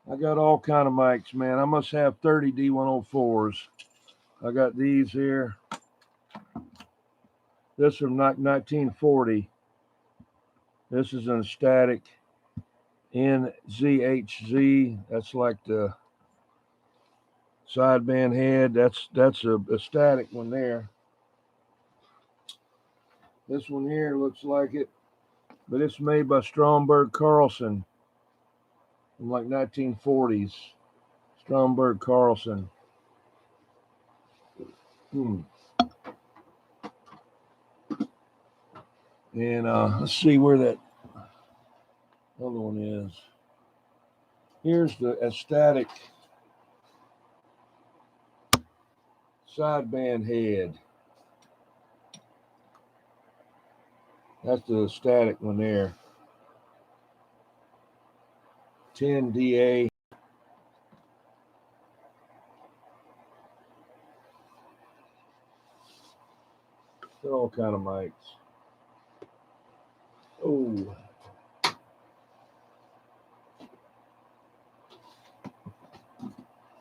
I got all kind of mics, man. I must have 30 D104s. I got these here. This from 1940. This is a static NZHZ. That's like the sideband head. That's a static one there. This one here looks like it, but it's made by Stromberg Carlson from like 1940s. Stromberg Carlson. And let's see where that other one is. Here's the static sideband head. That's the static one there. 10 DA. They're all kind of mics. Oh.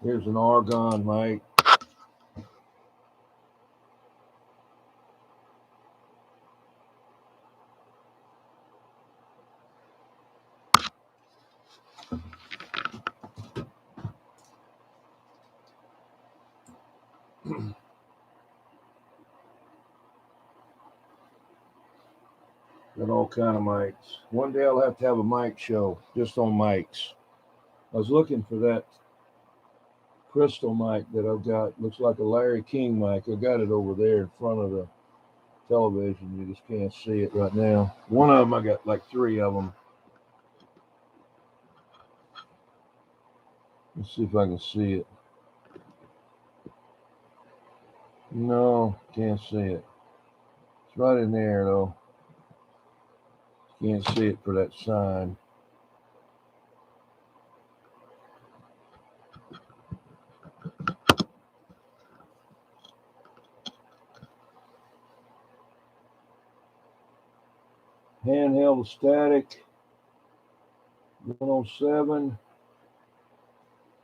Here's an argon mic. Got all kind of mics. One day I'll have to have a mic show just on mics. I was looking for that crystal mic that I've got. Looks like a Larry King mic. I got it over there in front of the television. You just can't see it right now. One of them, I got like 3 of them. Let's see if I can see it. No, can't see it. It's right in there though. Can't see it for that sign. Handheld static 107.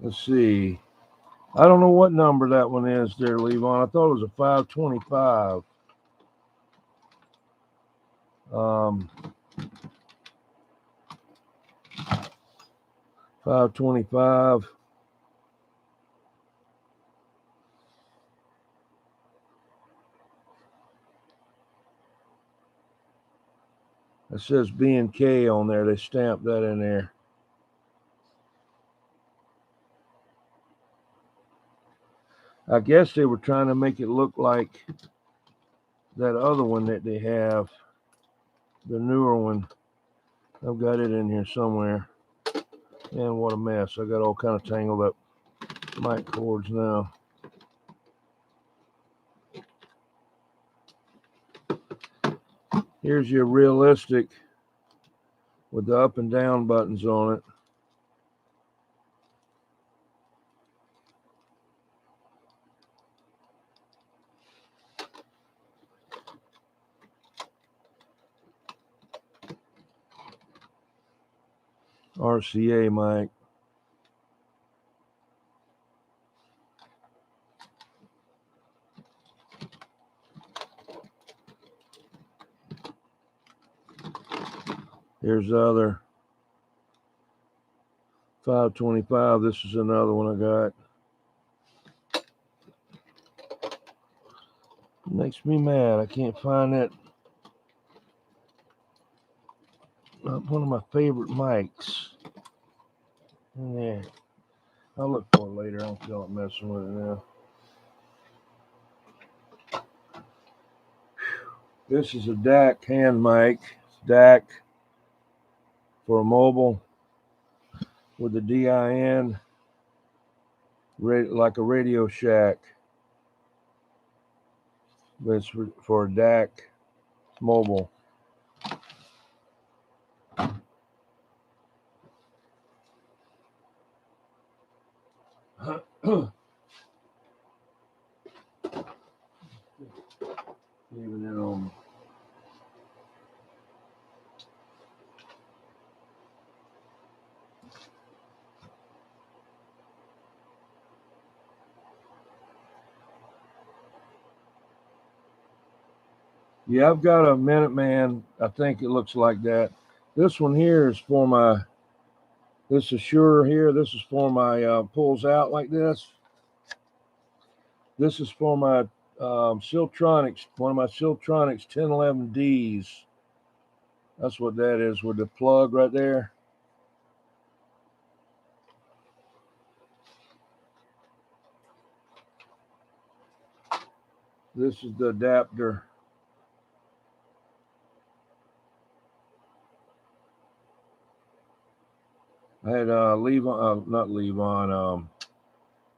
Let's see. I don't know what number that one is there, Levon. I thought it was a 525. 525. It says B&K on there. They stamped that in there. I guess they were trying to make it look like that other one that they have, the newer one. I've got it in here somewhere. And what a mess. I got all kind of tangled up mic cords now. Here's your realistic with the up and down buttons on it. RCA mic. Here's the other 525. This is another one I got. It makes me mad. I can't find that. One of my favorite mics. Yeah. I'll look for it later. I don't feel like messing with it now. This is a DAC hand mic. It's DAC for a mobile with the DIN, like a Radio Shack. But it's for a DAC mobile. Even in on. Yeah, I've got a Minuteman. I think it looks like that. This one here is for my, this is Shure here. This is for my pulls out like this. This is for my Siltronics, one of my Siltronics 1011Ds. That's what that is with the plug right there. This is the adapter. I had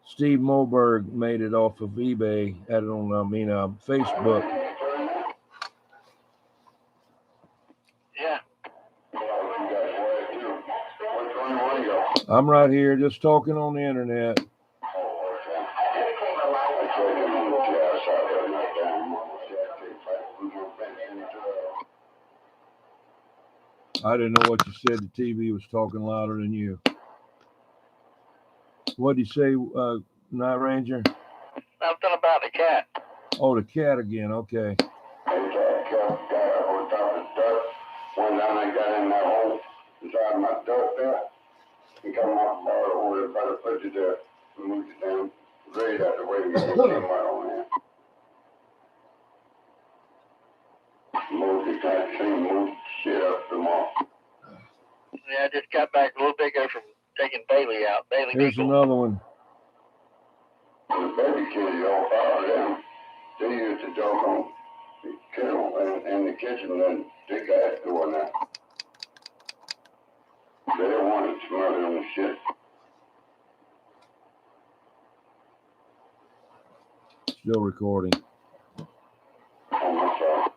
Steve Moberg made it off of eBay. Had it on, Facebook. Yeah. I'm right here just talking on the internet. I didn't know what you said. The TV was talking louder than you. What did you say, Night Ranger? Something about the cat. Oh, the cat again. Okay. Went down and got in that hole inside my duct there. And come off the bar over there by the fridge there. We moved it down. Great after waiting to get right on there. Moved it that thing, moved shit up some more. Yeah, I just got back a little bit ago from taking Bailey out. Here's another one. The baby kids, all five of them, they use the doggone kennel in the kitchen, and they got going there. They don't want it smelling and shit. Still recording. Oh, my God.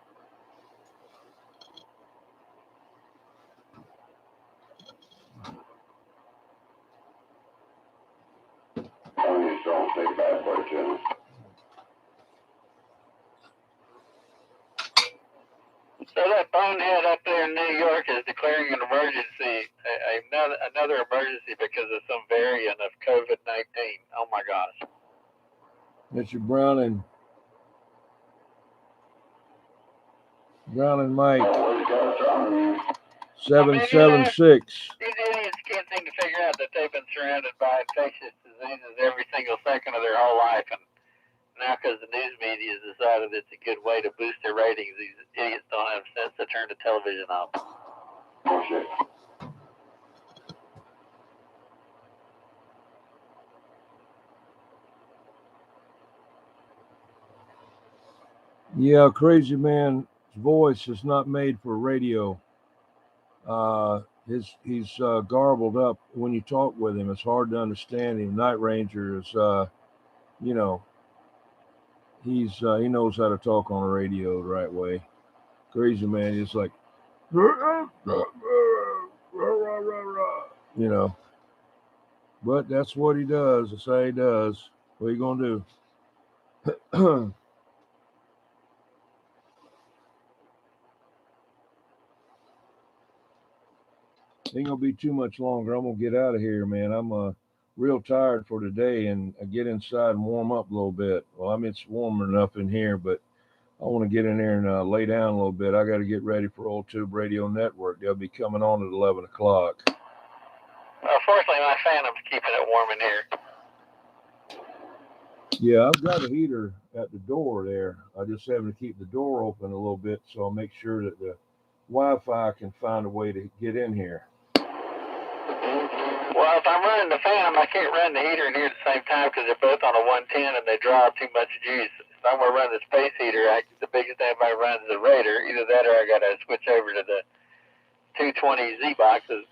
I just don't say bad boy to them. So that bonehead up there in New York is declaring an emergency, another emergency because of some variant of COVID-19. Oh my gosh. Mr. Brown and Mike. Oh, what you got something? 776. These idiots can't seem to figure out that they've been surrounded by infectious diseases every single second of their whole life, and now because the news media has decided it's a good way to boost their ratings, these idiots don't have sense to turn the television off. Oh, shit. Yeah, Crazy Man's voice is not made for radio. He's garbled up when you talk with him. It's hard to understand him. Night Ranger is, you know, he knows how to talk on the radio the right way. Crazy Man is like, you know, but that's what he does. That's how he does. What are you gonna do? Ain't gonna be too much longer. I'm gonna get out of here, man. I'm real tired for today, and I get inside and warm up a little bit. Well, I mean, it's warm enough in here, but I want to get in there and lay down a little bit. I got to get ready for Old Tube Radio Network. They'll be coming on at 11 o'clock. Fortunately, my phantom's keeping it warm in here. Yeah, I've got a heater at the door there. I just having to keep the door open a little bit, so I'll make sure that the Wi-Fi can find a way to get in here. Well, if I'm running the phantom, I can't run the heater in here at the same time because they're both on a 110 and they draw too much juice. If I'm going to run the space heater, the biggest thing I run is the Raider. Either that or I got to switch over to the 220 Z boxes.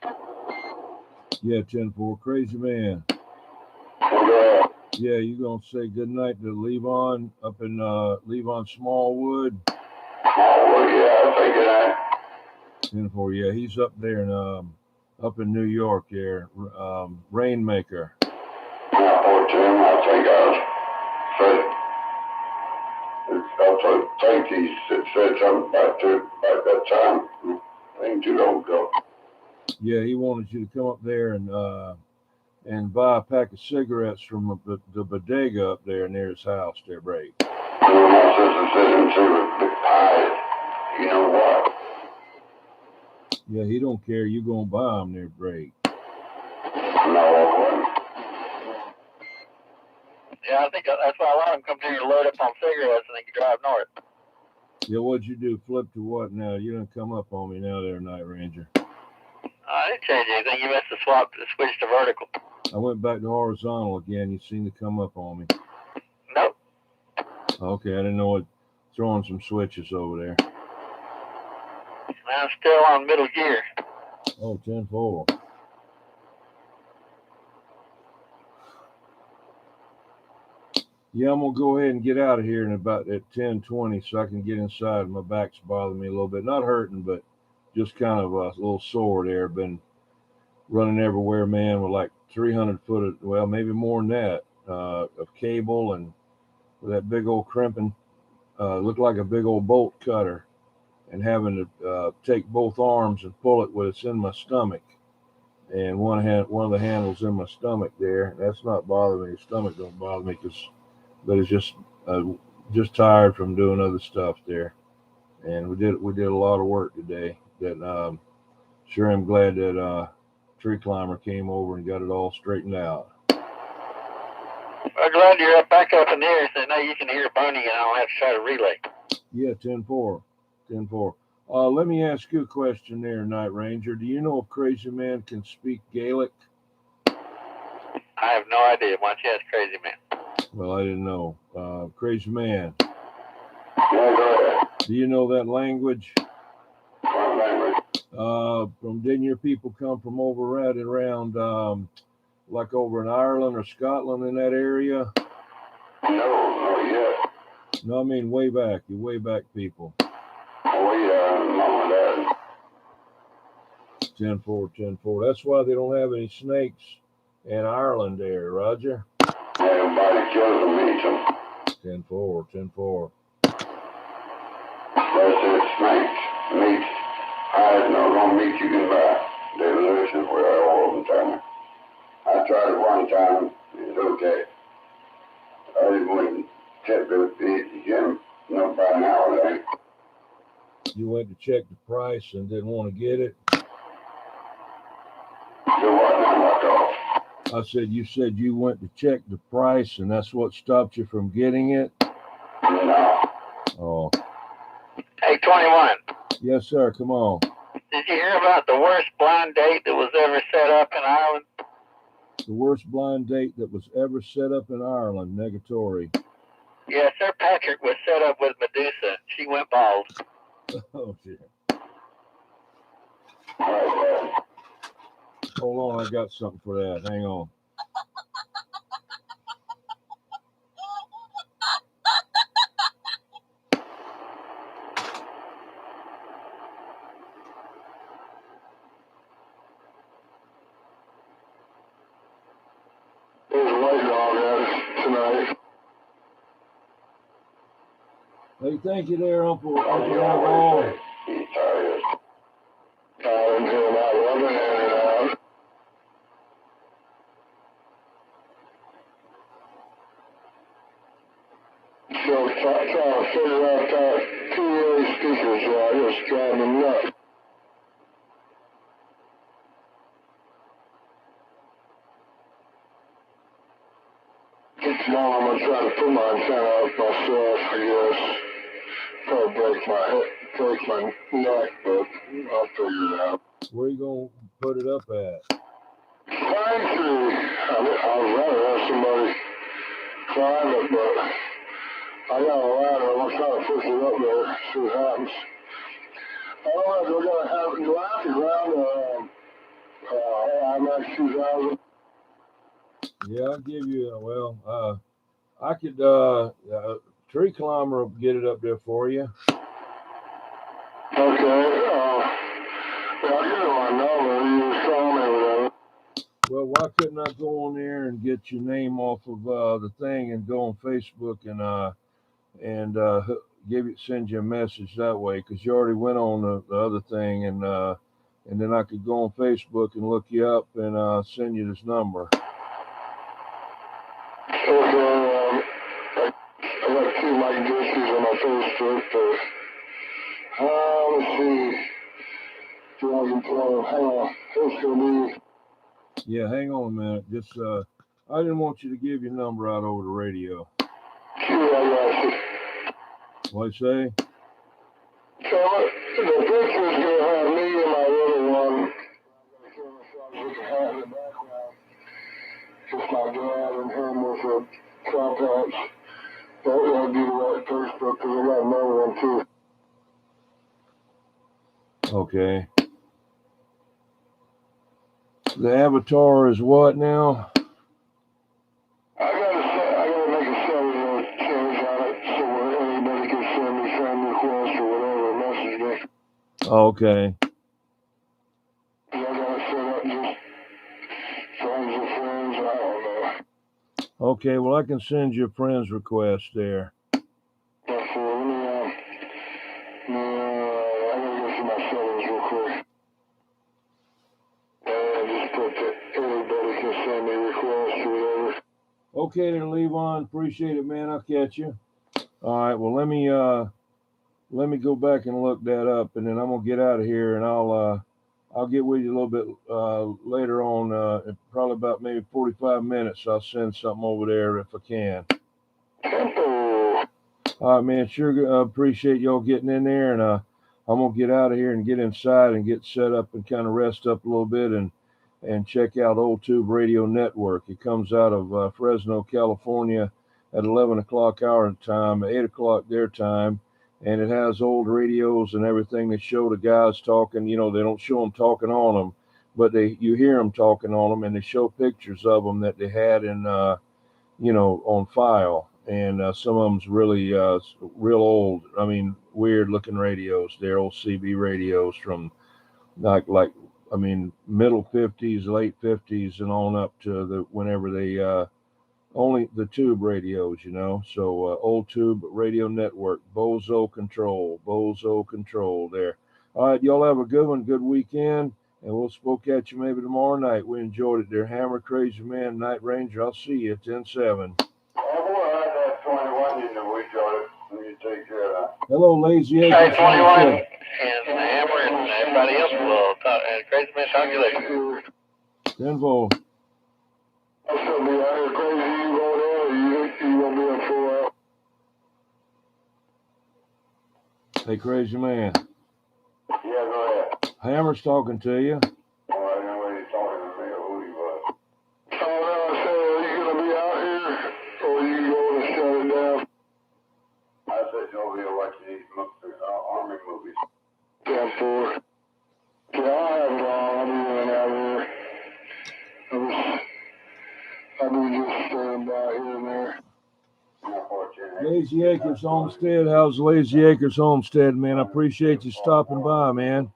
Yeah, 10-4, Crazy Man. Yeah. Yeah, you gonna say good night to Levon up in Levon Smallwood? Oh, yeah, I think that. 10-4, yeah, he's up there in up in New York there, Rainmaker. Yeah, poor Tim, I think he said something about that time. I ain't too long ago. Yeah, he wanted you to come up there and buy a pack of cigarettes from the bodega up there near his house there, Brady. My sister said she was pie. You know what? Yeah, he don't care. You gonna buy them there, Brady. No, I wouldn't. Yeah, I think that's why a lot of them come here to load up on cigarettes and they can drive north. Yeah, what'd you do? Flip to what now? You done come up on me now there, Night Ranger. I didn't change anything. You must have switched to vertical. I went back to horizontal again. You seem to come up on me. Nope. Okay, I didn't know what. Throwing some switches over there. I'm still on middle gear. Oh, 10-4. Yeah, I'm gonna go ahead and get out of here in about at 10:20 so I can get inside. My back's bothering me a little bit. Not hurting, but just kind of a little sore there. Been running everywhere, man, with like 300 foot of, well, maybe more than that, of cable, and with that big old crimping, looked like a big old bolt cutter, and having to take both arms and pull it when it's in my stomach. And one of the handles in my stomach there. That's not bothering me. The stomach don't bother me but it's just tired from doing other stuff there. And we did a lot of work today. That sure I'm glad that tree climber came over and got it all straightened out. I'm glad you're back up in there so now you can hear Bonnie and I don't have to try to relay. Yeah, 10-4. 10-4. Let me ask you a question there, Night Ranger. Do you know if Crazy Man can speak Gaelic? I have no idea. Why don't you ask Crazy Man? Well, I didn't know. Crazy man. Yeah, go ahead. Do you know that language? What language? Didn't your people come from over right around, like over in Ireland or Scotland in that area? No, yet. No, I mean way back. You're way back people. Mom and Dad. 10-4, 10-4. That's why they don't have any snakes in Ireland there, Roger. Everybody kills them, eats them. 10-4, 10-4. That's it, snakes, meat. I know no meat you can buy. They're delicious where all of them tell me. I tried it one time, it's okay. I didn't went and checked it at the gym, no, by an hour there. You went to check the price and didn't want to get it? So what now, what off? I said, you said you went to check the price and that's what stopped you from getting it? No. Oh. Hey, 21. Yes, sir. Come on. Did you hear about the worst blind date that was ever set up in Ireland? The worst blind date that was ever set up in Ireland, negatory. Yeah, Sir Patrick was set up with Medusa. She went bald. Oh, shit. All right, Hold on, I got something for that. Hang on. There's a white dog at us tonight. Hey, thank you there, Uncle Outlaw. He's tired. Tired until about 11 in and out. So trying to figure out that two-way speakers, I just driving them nuts. Tomorrow I'm going to try to put my antenna up myself, I guess. Probably break my neck, but I'll figure it out. Where you going to put it up at? Pine tree. I'd rather have somebody climb it, but I got a ladder. I'm going to try to push it up there, see what happens. I don't know, do I have to ground IMAX 2000? Yeah, I'll give you, I could, tree climber will get it up there for you. Okay, I'll give you my number. You just call me or whatever. Well, why couldn't I go on there and get your name off of the thing and go on Facebook and send you a message that way? Because you already went on the other thing, and then I could go on Facebook and look you up and send you this number. Okay, I got two light dishes on my Facebook, but let's see. 2012. Hang on. It's gonna be. Yeah, hang on a minute. Just I didn't want you to give your number out over the radio. What'd you say? So the picture's gonna have me and my little one. With the hat in the background. Just my dad and him with a top hat. That'll be the right Facebook because I got another one too. Okay. The avatar is what now? I gotta make a cellular change on it so where anybody can send me friend requests or whatever, message me. Okay. I gotta set up just friends of friends, I don't know. Okay, well I can send you a friend's request there. Therefore, I gotta go through my settings real quick. And just put that everybody can send me requests or whatever. Okay then, Levon, appreciate it, man. I'll catch you. All right, well let me go back and look that up, and then I'm gonna get out of here, and I'll get with you a little bit later on, probably about maybe 45 minutes. I'll send something over there if I can. All right, man, sure appreciate y'all getting in there, and I'm gonna get out of here and get inside and get set up and kind of rest up a little bit and check out Old Tube Radio Network. It comes out of Fresno, California, at 11 o'clock our time, 8 o'clock their time. And it has old radios and everything. They show the guys talking. You know, they don't show them talking on them, but you hear them talking on them, and they show pictures of them that they had in, you know, on file. And some of them's really real old. I mean, weird looking radios. They're old CB radios from like I mean, middle 50s, late 50s, and on up to the whenever they only the tube radios, you know. So old tube radio network, Bozo Control there. All right, y'all have a good one, good weekend, and we'll spoke at you maybe tomorrow night. We enjoyed it there. Hammer, Crazy Man, Night Ranger. I'll see you at 10-7. That 21, you know, we got it. You take care of that. Hello, Lazy Acres. Hey, 21 and Hammer and everybody else will talk, and Crazy Man, talk to you later. Denvo. I should be out here crazy. You go there, or you gonna be in full out? Hey, Crazy Man. Yeah, go ahead. Hammer's talking to you. All right, now when he's talking to me, or who he was. So now I said, are you going to be out here, or are you going to shut it down? I said you'll be watching these Army movies. Yeah, for it. Yeah, I have it all. I'll be in out here. I'll be just standing by here and there. Lazy Acres Homestead. How's Lazy Acres Homestead, man? I appreciate you stopping by, man.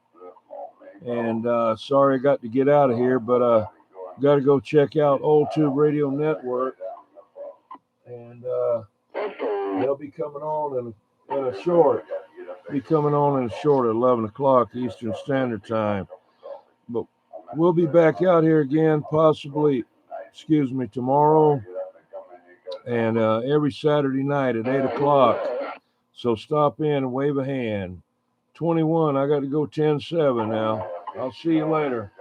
And sorry I got to get out of here, but got to go check out Old Tube Radio Network. And they'll be coming on in a short. Be coming on in a short at 11 o'clock Eastern Standard Time. But we'll be back out here again, possibly, tomorrow. And every Saturday night at 8 o'clock. So stop in and wave a hand. 21, I got to go 10-7 now. I'll see you later.